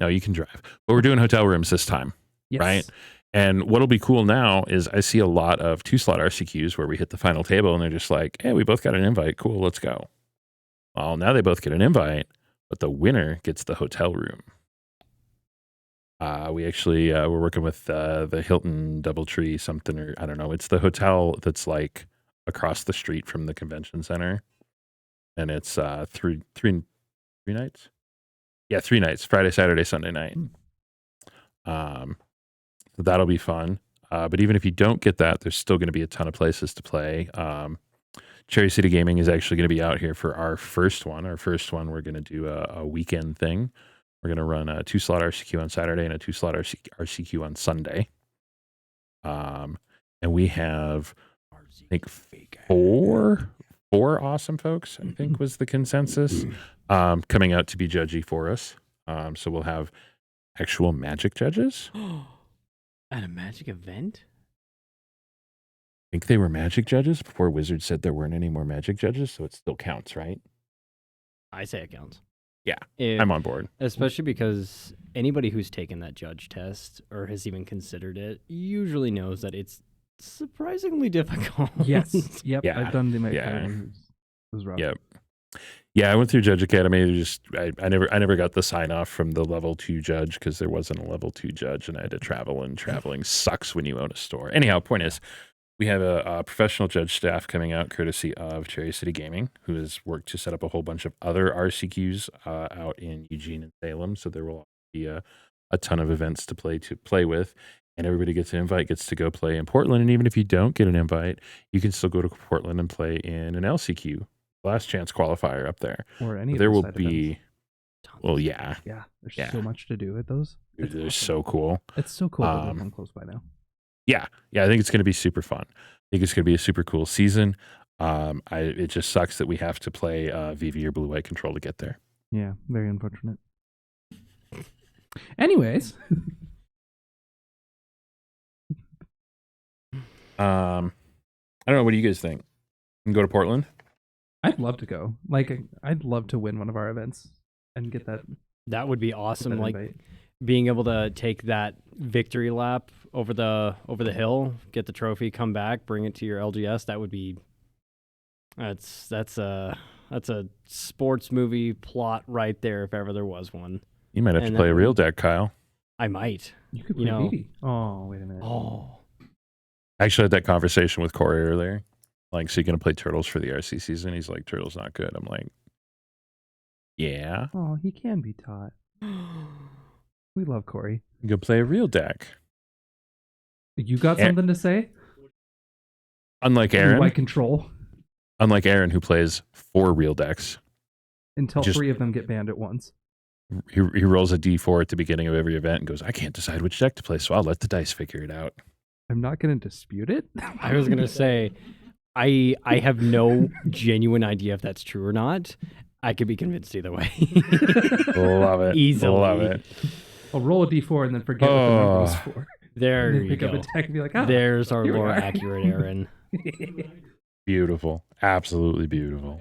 you can drive. But we're doing hotel rooms this time, Yes. right? And what'll be cool now is I see a lot of 2-slot RCQs where we hit the final table and they're just like, hey, we both got an invite. Cool, let's go. Well, now they both get an invite, but the winner gets the hotel room. We actually, we're working with the Hilton Doubletree something, or I don't know. It's the hotel that's like across the street from the convention center. And it's three nights. Yeah, 3 nights: Friday, Saturday, Sunday night. So that'll be fun. But even if you don't get that, there's still going to be a ton of places to play. Cherry City Gaming is actually going to be out here for our first one. Our first one, we're going to do a weekend thing. We're going to run a 2-slot RCQ on Saturday and a 2-slot RCQ on Sunday. And we have, I think, 4 awesome folks, I think was the consensus, coming out to be judgy for us. So we'll have actual Magic judges. At a Magic event? I think they were Magic judges before Wizards said there weren't any more Magic judges, so it still counts, right? I say it counts. Yeah, I'm on board. Especially because anybody who's taken that judge test or has even considered it usually knows that it's surprisingly difficult. Yes. Yep. Yeah. I've done the Yeah. It was rough. Yep. Yeah, I went through Judge Academy. I never got the sign off from the level 2 judge because there wasn't a level 2 judge, and I had to travel, and traveling sucks when you own a store. Anyhow, point is, we have a professional judge staff coming out courtesy of Cherry City Gaming, who has worked to set up a whole bunch of other RCQs out in Eugene and Salem. So there will be a ton of events to play with, and everybody gets an invite, gets to go play in Portland. And even if you don't get an invite, you can still go to Portland and play in an LCQ, last chance qualifier up there. Or any of There the will side be, events. well, yeah, Yeah. There's Yeah. so much to do at those. It's they're awesome. so cool. It's so cool that they Um, come close by now. Yeah, I think it's going to be super fun. I think it's going to be a super cool season. It just sucks that we have to play VV or Blue White Control to get there. Yeah. Very unfortunate. Anyways. I don't know. What do you guys think? Can go to Portland? I'd love to go. Like, I'd love to win one of our events and get that. That would be awesome. that Like invite. being able to take that victory lap over the hill, get the trophy, come back, bring it to your LGS. That would be. That's a sports movie plot right there, if ever there was one. You might have And to play that a real deck, Kyle. I might. You could you play know- BB. Oh, wait a minute. Oh, I actually had that conversation with Corey earlier. Like, so you're gonna play Turtles for the RC season? He's like, Turtles not good. I'm like, yeah. Oh, he can be taught. We love Corey. You go play a real deck. You got Eh. something to say? Unlike By Aaron, control who plays 4 real decks. until Just- 3 of them get banned at once. He rolls a D4 at the beginning of every event and goes, I can't decide which deck to play, so I'll let the dice figure it out. I'm not going to dispute it. I was gonna say, I have no genuine idea if that's true or not. I could be convinced either way. Love it. Easily. Love it. I'll roll a d4 and then forget what the number was Oh. for. There And then you pick go. up a deck and be like, oh. There's our here we more are. accurate Aaron. Beautiful. Absolutely beautiful.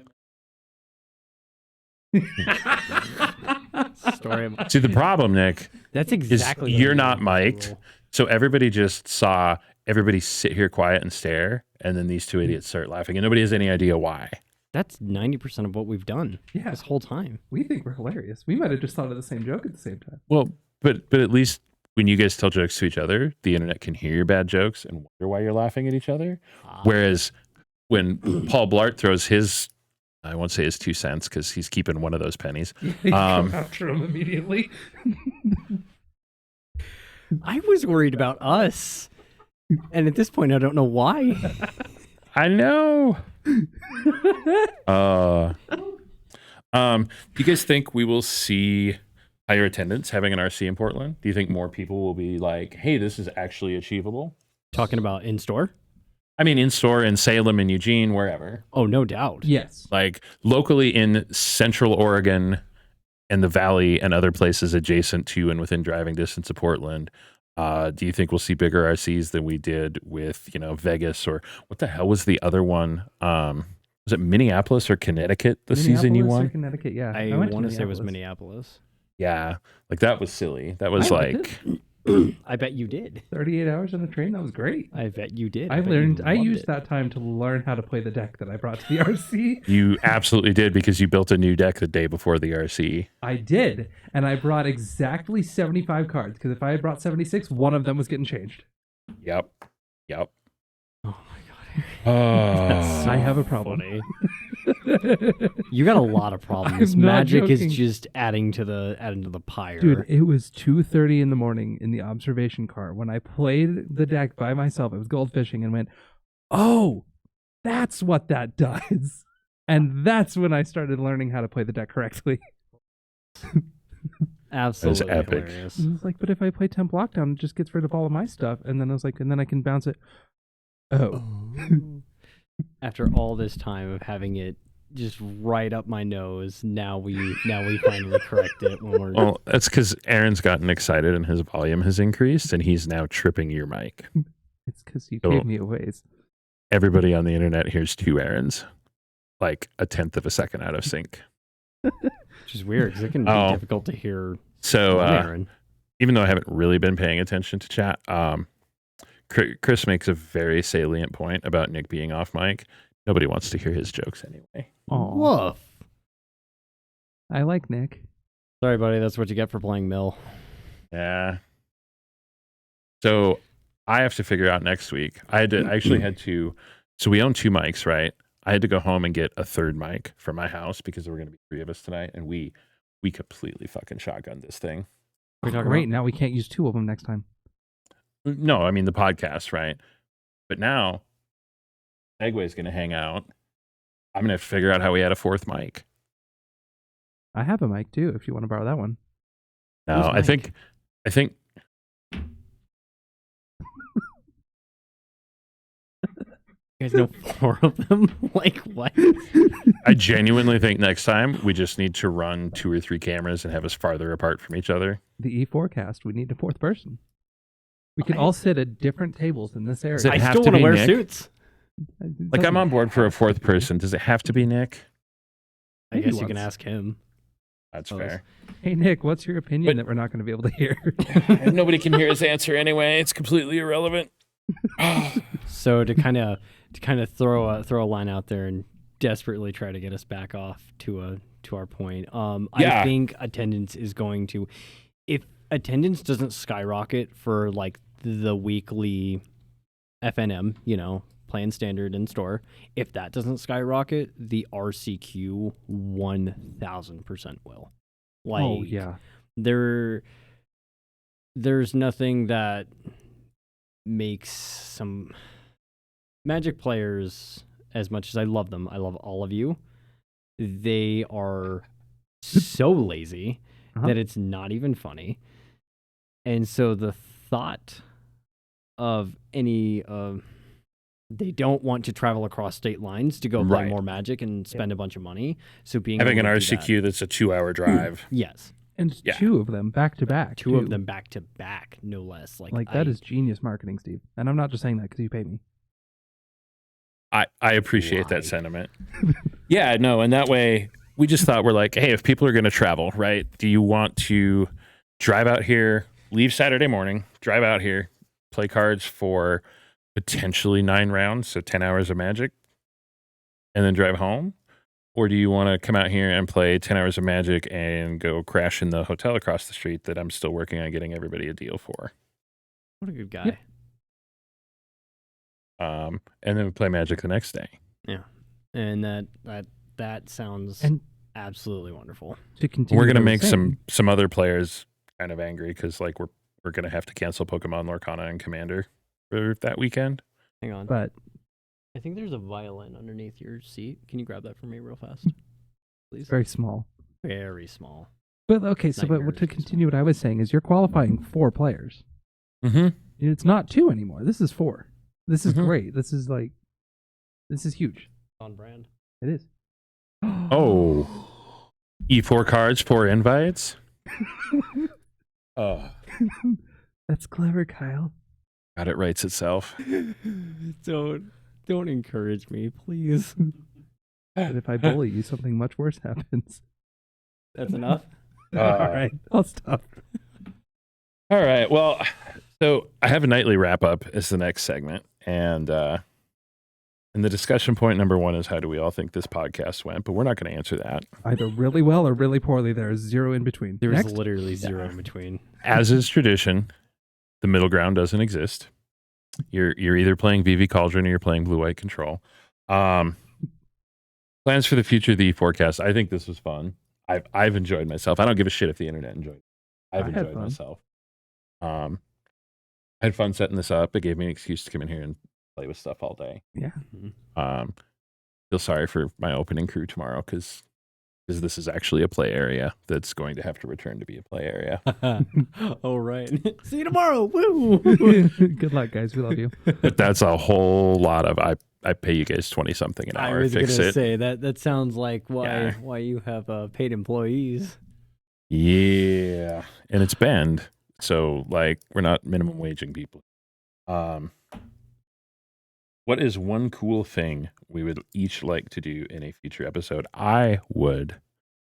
Story of, See, the problem, Nick, that's exactly. you're the not rule. mic'd. So everybody just saw everybody sit here quiet and stare, and then these 2 idiots start laughing, and nobody has any idea why. That's 90% of what we've done Yeah, this whole time. we think we're hilarious. We might have just thought of the same joke at the same time. Well, but at least when you guys tell jokes to each other, the internet can hear your bad jokes and wonder why you're laughing at each other. Whereas when Paul Blart throws his, I won't say his 2 cents because he's keeping one of those pennies. You Um, come after him immediately. I was worried about us. And at this point, I don't know why. I know. Do you guys think we will see higher attendance having an RC in Portland? Do you think more people will be like, hey, this is actually achievable? Talking about in store? I mean, in store in Salem and Eugene, wherever. Oh, no doubt. Yes. Like locally in Central Oregon and the Valley and other places adjacent to and within driving distance of Portland. Do you think we'll see bigger RCs than we did with, Vegas, or what the hell was the other one? Was it Minneapolis or Connecticut the season you Minneapolis or won? Connecticut, yeah. I went want to say it was Minneapolis. Yeah, like that was silly. That was I liked like, I bet you did. 38 hours on the train. That was great. I bet you did. I bet you learned. I loved used it. that time to learn how to play the deck that I brought to the RC. you absolutely did because you built a new deck the day before the RC. I did, and I brought exactly 75 cards because if I had brought 76, one of them was getting changed. Yep. Oh my god. Oh, I have a problem. Funny. You got a lot of problems. I'm not Magic joking. is just adding to the pyre. Dude, it was 2:30 in the morning in the observation car when I played the deck by myself. It was gold fishing and went, oh, that's what that does. And that's when I started learning how to play the deck correctly. Absolutely epic. hilarious. And I was like, but if I play Temp Lockdown, it just gets rid of all of my stuff. And then I was like, and then I can bounce it. Oh. After all this time of having it just right up my nose, now we finally correct it when we're well, that's because Aaron's gotten excited and his volume has increased, and he's now tripping your mic. It's because you So- gave me a ways. Everybody on the internet hears 2 Aarons, like a tenth of a second out of sync. which is weird because it can be Oh. difficult to hear So one Aaron. even though I haven't really been paying attention to chat, Chris makes a very salient point about Nick being off mic. Nobody wants to hear his jokes anyway. Oh, Woof. I like Nick. Sorry, buddy. That's what you get for playing Mill. Yeah. So I have to figure out next week. I actually had to. So we own 2 mics, right? I had to go home and get a 3rd mic for my house because there were going to be 3 of us tonight, and we completely fucking shotgunned this thing. What are you talking Great. about? Now we can't use 2 of them next time. No, I mean the podcast, right? But now Segway's going to hang out. I'm going to have to figure out how we add a 4th mic. I have a mic too, if you want to borrow that one. No, Whose I think You guys know 4 of them? Like what? I genuinely think next time we just need to run 2 or 3 cameras and have us farther apart from each other. The E4-Cast. We need a 4th person. We can all sit at different tables in this area. Does it I have still to want to be wear Nick? suits. Like, I'm on board for a fourth person. Does it have to be Nick? I Maybe guess you can once. ask him. That's Oh, fair. Hey Nick, what's your opinion But- that we're not going to be able to hear? Nobody can hear his answer anyway. It's completely irrelevant. So to kind of throw a line out there and desperately try to get us back off to our point. Yeah. I think attendance is going to, if attendance doesn't skyrocket for like the weekly FNM, playing standard in store, if that doesn't skyrocket, the RCQ 1000% will. Like, Oh yeah. there's nothing that makes some Magic players, as much as I love them, I love all of you, they are so lazy Uh-huh. that it's not even funny. And so the thought of any they don't want to travel across state lines to go play Right. more Magic and spend a bunch of money. So being Having an able to do that- RCQ that's a 2-hour drive. yes, And Yeah. 2 of them back to back. two too. of them back to back, no less. Like that is genius marketing, Steve. And I'm not just saying that because you pay me. I appreciate Why? that sentiment. Yeah, no, and that way we just thought we're like, hey, if people are going to travel, right? Do you want to drive out here, leave Saturday morning, drive out here, play cards for potentially 9 rounds, so 10 hours of Magic, and then drive home? Or do you want to come out here and play 10 hours of Magic and go crash in the hotel across the street that I'm still working on getting everybody a deal for? What a good guy. Yep. And then we play Magic the next day. And that sounds And absolutely wonderful. to continue, We're going to what I was make saying, some other players kind of angry because like we're going to have to cancel Pokemon Lorcana and Commander for that weekend. Hang on. But I think there's a violin underneath your seat. Can you grab that for me real fast? Please. it's very small. Very small. But okay, so but Nightmares to is continue what I was saying is you're qualifying 4 players. Mm-hmm. It's not 2 anymore. This is 4. This is Mhm. great. This is huge. On brand. It is. Oh. E4 cards, 4 invites. Oh, That's clever, Kyle. God, it writes itself. Don't encourage me, please. But if I bully you, something much worse happens. That's enough. All right, I'll stop. All right. Well, so I have a nightly wrap up as the next segment, and the discussion point number 1 is how do we all think this podcast went? But we're not going to answer that. Either really well or really poorly. There is 0 in between. There's Next. literally 0 in between. As is tradition, the middle ground doesn't exist. You're either playing VV Cauldron or you're playing Blue White Control. Plans for the future of the E4-Cast. I think this was fun. I've enjoyed myself. I don't give a shit if the internet enjoyed it. I've I had enjoyed fun. myself. I had fun setting this up. It gave me an excuse to come in here and play with stuff all day. Yeah. Feel sorry for my opening crew tomorrow because this is actually a play area that's going to have to return to be a play area. All right. See you tomorrow. Woo! Good luck, guys. We love you. But that's a whole lot of I pay you guys 20 something an I hour to was going fix to it. say that sounds like Yeah. why you have paid employees. Yeah, and it's Bend, so like we're not minimum waging people. What is one cool thing we would each like to do in a future episode? I would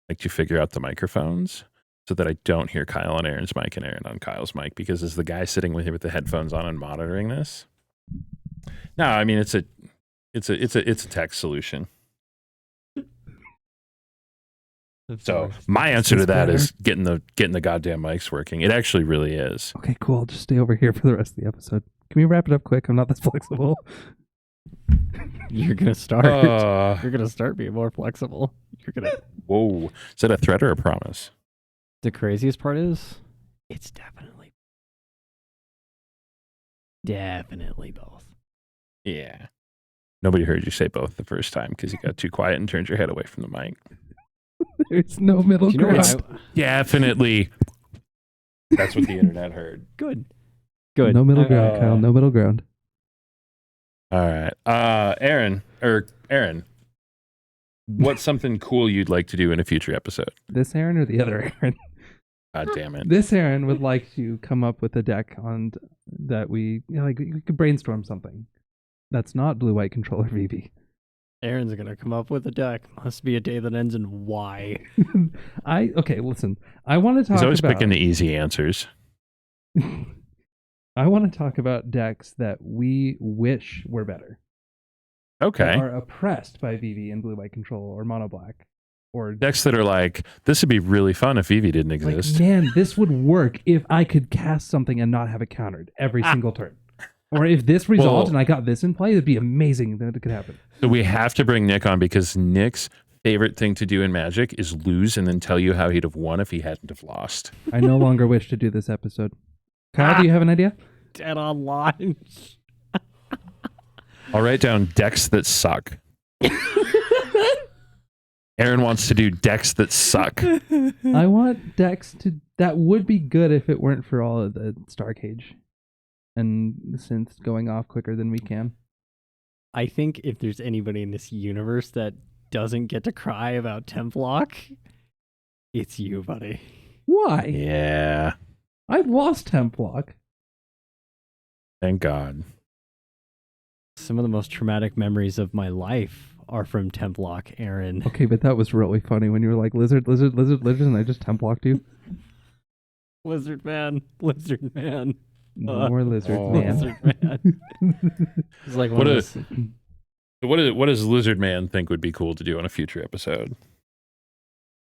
like to figure out the microphones so that I don't hear Kyle on Aaron's mic and Aaron on Kyle's mic, because as the guy sitting with the headphones on and monitoring this, no, I mean it's a tech solution. So my answer to that is getting the goddamn mics working. It actually really is. Okay, cool. I'll just stay over here for the rest of the episode. Can we wrap it up quick? I'm not this flexible. You're going to start. You're going to start being more flexible. You're going to. Whoa. Is that a threat or a promise? The craziest part is it's definitely both. Yeah. Nobody heard you say both the first time because you got too quiet and turned your head away from the mic. There's no middle Do you know ground. what Definitely. That's what the internet heard. Good. Good. No middle ground, Kyle. No middle ground. All right. Aaron, what's something cool you'd like to do in a future episode? This Aaron or the other Aaron? God damn it. This Aaron would like to come up with a deck on that we could brainstorm something. That's not blue-white controller VV. Aaron's gonna come up with a deck. Must be a day that ends in Y. Okay, listen. I want to talk He's always about. picking the easy answers. I want to talk about decks that we wish were better. Okay. That are oppressed by VV and blue-white control or mono black. Or Decks that are like, this would be really fun if Eevee didn't exist. like, man, this would work if I could cast something and not have it countered every single turn. Or if this resolved and I got this in play, it'd be amazing that it could happen. So we have to bring Nick on because Nick's favorite thing to do in Magic is lose and then tell you how he'd have won if he hadn't have lost. I no longer wish to do this episode. Kyle, do you have an idea? Dead on launch. I'll write down decks that suck. Aaron wants to do decks that suck. I want decks that would be good if it weren't for all of the Star Cage and the synths going off quicker than we can. I think if there's anybody in this universe that doesn't get to cry about Templock, it's you, buddy. Why? Yeah. I've lost Templock. Thank God. Some of the most traumatic memories of my life are from Templock, Aaron. Okay, but that was really funny when you were like, lizard, and I just Templocked you. Lizard man. More lizard oh. man. Lizard man. It's like What one of a- those. What does Lizard Man think would be cool to do on a future episode?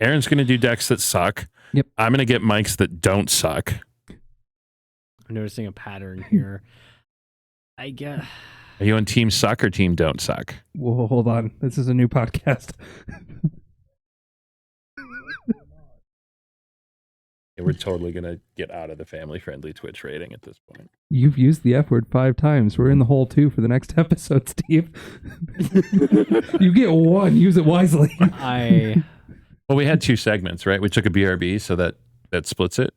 Aaron's going to do decks that suck. Yep. I'm going to get mics that don't suck. I'm noticing a pattern here. I guess. Are you on team suck or team don't suck? Whoa, hold on. This is a new podcast. Yeah, we're totally going to get out of the family-friendly Twitch rating at this point. You've used the F word 5 times. We're in the hole 2 for the next episode, Steve. You get one. Use it wisely. Well, we had 2 segments, right? We took a BRB, so that splits it.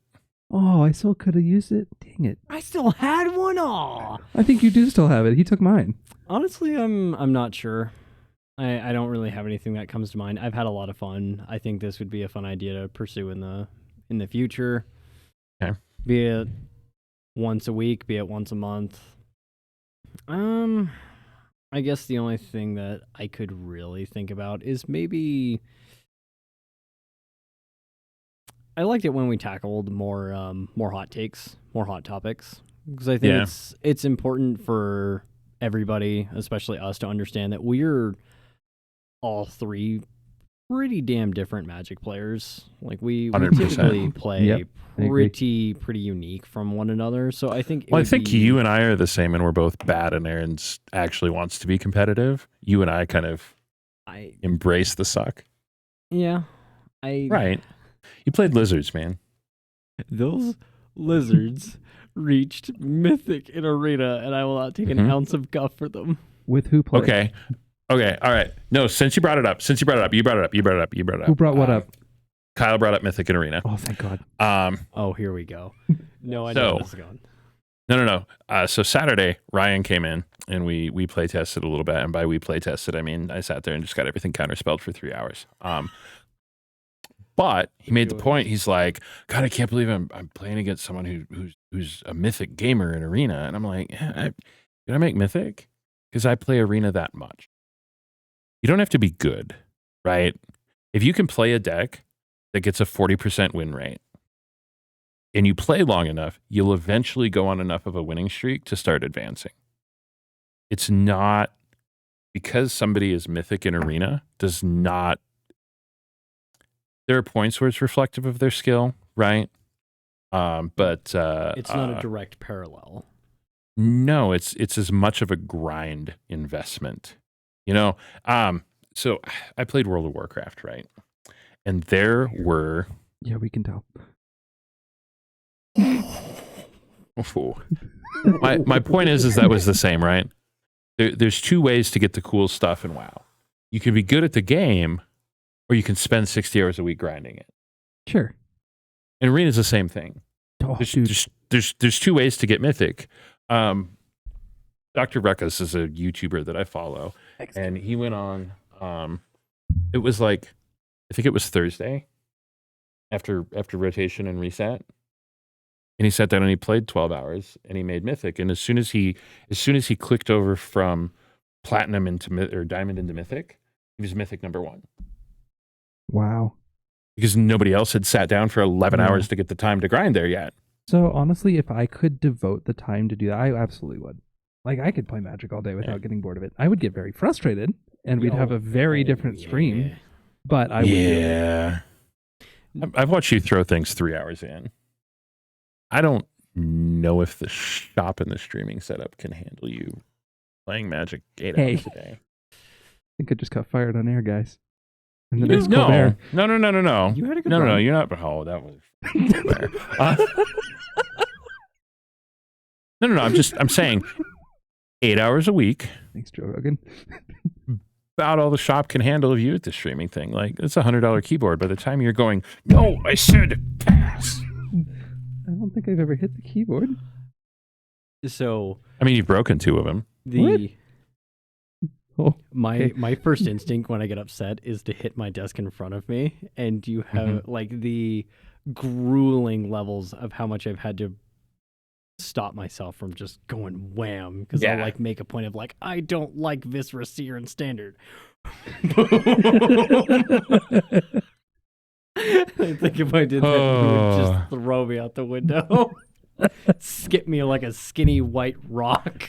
Oh, I still could have used it. Dang it. I still had one. Aw. I think you do still have it. He took mine. Honestly, I'm not sure. I don't really have anything that comes to mind. I've had a lot of fun. I think this would be a fun idea to pursue in the future. Okay. Be it once a week, be it once a month. I guess the only thing that I could really think about is maybe I liked it when we tackled more hot takes, more hot topics, because I think it's important for everybody, especially us, to understand that we're all 3 pretty damn different Magic players. Like we 100%. typically play Yep, I agree. pretty unique from one another. So I think Well, I think you and I are the same, and we're both bad, and Aaron's actually wants to be competitive. You and I kind of embrace the suck. Yeah. Right. You played Lizards, man. Those lizards reached Mythic in Arena, and I will not take an ounce of guff for them. With who played? Okay. All right. No, since you brought it up. You brought it up. Who brought what up? Kyle brought up Mythic in Arena. Oh, thank God. Oh, here we go. No, I know where this is going. No. So Saturday, Ryan came in, and we play tested a little bit. And by we play tested, I mean I sat there and just got everything counterspelled for 3 hours. But he made the point. He's like, God, I can't believe I'm playing against someone who's a Mythic gamer in Arena. And I'm like, did I make Mythic? Because I play Arena that much. You don't have to be good, right? If you can play a deck that gets a 40% win rate and you play long enough, you'll eventually go on enough of a winning streak to start advancing. It's not because somebody is Mythic in Arena does not. There are points where it's reflective of their skill, right? But it's not a direct parallel. No, it's as much of a grind investment. You know, so I played World of Warcraft, right? And there were... Yeah, we can tell. My point is that was the same, right? There's 2 ways to get the cool stuff in WoW. You can be good at the game, or you can spend 60 hours a week grinding it. Sure. And Arena's the same thing. Oh, There's 2 ways to get Mythic. Dr. Ruckus is a YouTuber that I follow, and he went on, it was like, I think it was Thursday, after rotation and reset. And he sat down and he played 12 hours and he made Mythic. And as soon as he clicked over from Platinum or Diamond into Mythic, he was Mythic #1. Wow. Because nobody else had sat down for 11 hours to get the time to grind there yet. So honestly, if I could devote the time to do that, I absolutely would. Like, I could play Magic all day without getting bored of it. I would get very frustrated, and we'd have a very different stream. But I would. Yeah. I've watched you throw things 3 hours in. I don't know if the shop and the streaming setup can handle you playing Magic 8 hours a day. I think I just got fired on air, guys. And No. You had No, a good run. you're not. Oh, that was fair. No. I'm saying 8 hours a week. Thanks, Joe Rogan. About all the shop can handle of you at the streaming thing. Like, it's $100 keyboard. By the time you're going, no, I said pass. I don't think I've ever hit the keyboard. So, I mean, you've broken 2 of them. My first instinct when I get upset is to hit my desk in front of me, and you have like the grueling levels of how much I've had to stop myself from just going wham, because I'll like make a point of like, I don't like Viscera Seer in Standard. I think if I did that, it would just throw me out the window. Skip me like a skinny white rock.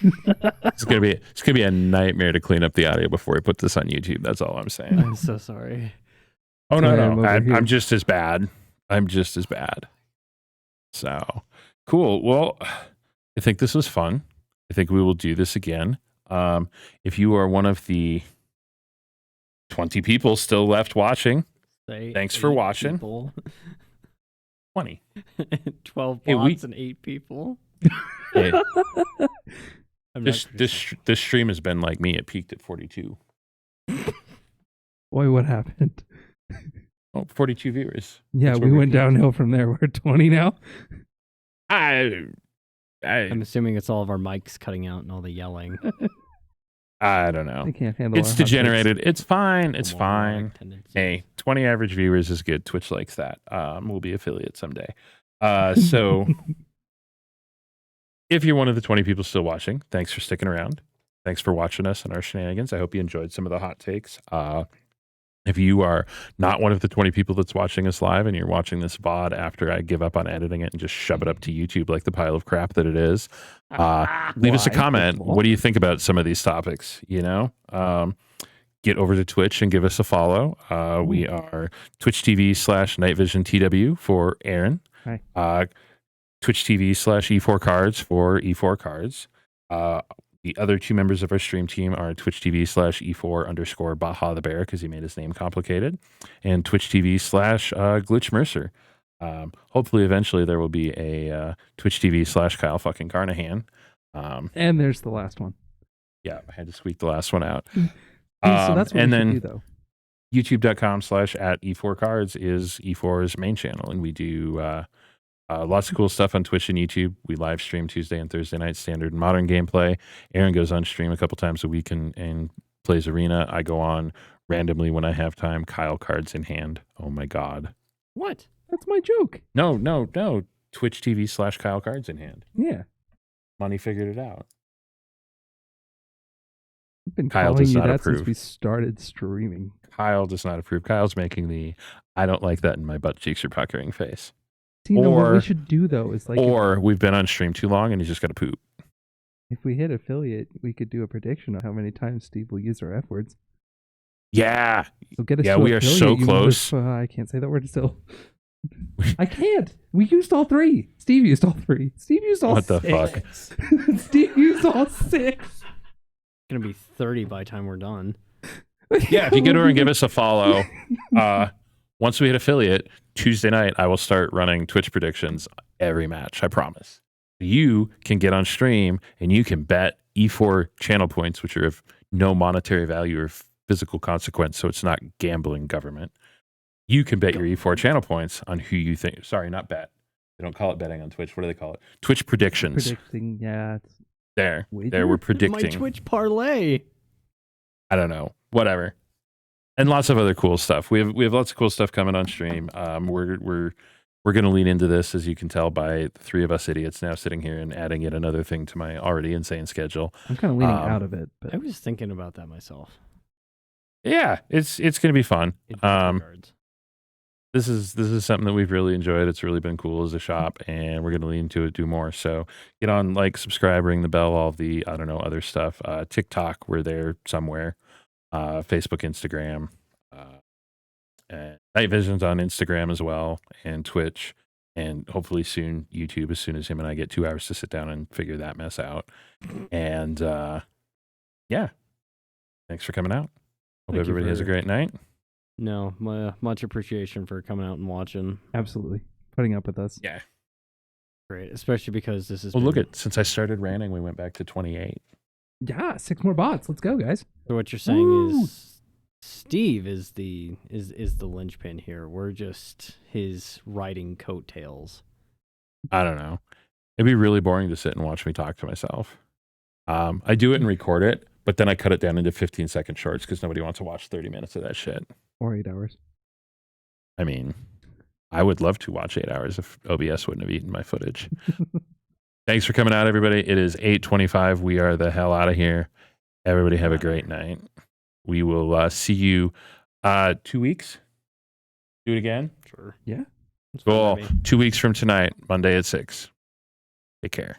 It's gonna be a nightmare to clean up the audio before we put this on YouTube. That's all I'm saying. I'm so sorry. Oh no, I'm just as bad. So cool. Well, I think this was fun. I think we will do this again. If you are one of the 20 people still left watching, thanks for watching. 20. 12 bots and 8 people. Hey, this stream has been like me. It peaked at 42. Boy, what happened? 42 viewers. Yeah, we went downhill from there. We're at 20 now. I'm assuming it's all of our mics cutting out and all the yelling. I don't know. They can't handle it's degenerated. It's fine. It's fine. Tendencies. Hey, 20 average viewers is good. Twitch likes that. We'll be affiliate someday. So if you're one of the 20 people still watching, thanks for sticking around. Thanks for watching us and our shenanigans. I hope you enjoyed some of the hot takes. If you are not one of the 20 people that's watching us live and you're watching this VOD after I give up on editing it and just shove it up to YouTube like the pile of crap that it is, leave us a comment. What do you think about some of these topics? You know, get over to Twitch and give us a follow. We are Twitch TV/NightVisionTW for Aaron. Hi. Twitch TV/E4Cards for E4Cards. The other 2 members of our stream team are Twitch TV/E4_Baja the Bear, because he made his name complicated, and Twitch TV/Glitch Mercer. Hopefully, eventually, there will be a Twitch TV/Kyle fucking Carnahan. And there's the last one. Yeah, I had to squeak the last one out. So that's what and we then should do, though. YouTube.com/@E4Cards is E4's main channel, and we do lots of cool stuff on Twitch and YouTube. We live stream Tuesday and Thursday night standard and modern gameplay. Aaron goes on stream a couple times a week and plays Arena. I go on randomly when I have time. Kyle cards in hand. Oh my God. What? That's my joke. No. Twitch TV/Kyle cards in hand. Yeah. Money figured it out. I've been Kyle calling does you not that approve. since we started streaming. Kyle does not approve. Kyle's making the I don't like that in my butt cheeks are puckering face. So, what we should do, though, is like... we've been on stream too long and he's just got to poop. If we hit affiliate, we could do a prediction of how many times Steve will use our F words. Yeah. So get us yeah, to we are so close. I can't say that word still. I can't. We used all 3. Steve used all 3. Steve used all 6. What the fuck? Steve used all 6. It's going to be 30 by the time we're done. Yeah, if you get over and give us a follow, once we hit affiliate, Tuesday night, I will start running Twitch predictions every match, I promise. You can get on stream and you can bet E4 channel points, which are of no monetary value or physical consequence, so it's not gambling government. You can bet your E4 channel points on who you think. Sorry, not bet. They don't call it betting on Twitch. What do they call it? Twitch predictions. Predicting, yeah. There, Wager? we're predicting. My Twitch parlay. I don't know. Whatever. And lots of other cool stuff. We have lots of cool stuff coming on stream. We're going to lean into this, as you can tell by the three of us idiots now sitting here and adding yet another thing to my already insane schedule. I'm kind of leaning out of it, but I was thinking about that myself. Yeah, it's going to be fun. In both regards. This is something that we've really enjoyed. It's really been cool as a shop, and we're going to lean into it, do more. So get on, like, subscribe, ring the bell, all the other stuff. TikTok, we're there somewhere. Facebook, Instagram. And Night Vision's on Instagram as well, and Twitch, and hopefully soon YouTube, as soon as him and I get 2 hours to sit down and figure that mess out. And yeah, thanks for coming out. Hope everybody has a great night. No, much appreciation for coming out and watching. absolutely putting up with us. Yeah. Great, especially because this is. Well, look at, since I started ranting, we went back to 28. Yeah, 6 more bots. Let's go, guys. So what you're saying Woo! is Steve is the linchpin here. We're just his riding coattails. I don't know. It'd be really boring to sit and watch me talk to myself. I do it and record it, but then I cut it down into 15-second shorts because nobody wants to watch 30 minutes of that shit. Or 8 hours. I mean, I would love to watch 8 hours if OBS wouldn't have eaten my footage. Thanks for coming out, everybody. It is 8:25. We are the hell out of here. Everybody have a great night. We will see you 2 weeks. Do it again. Sure. Yeah. That's fine Cool. by me. 2 weeks from tonight, Monday at 6. Take care.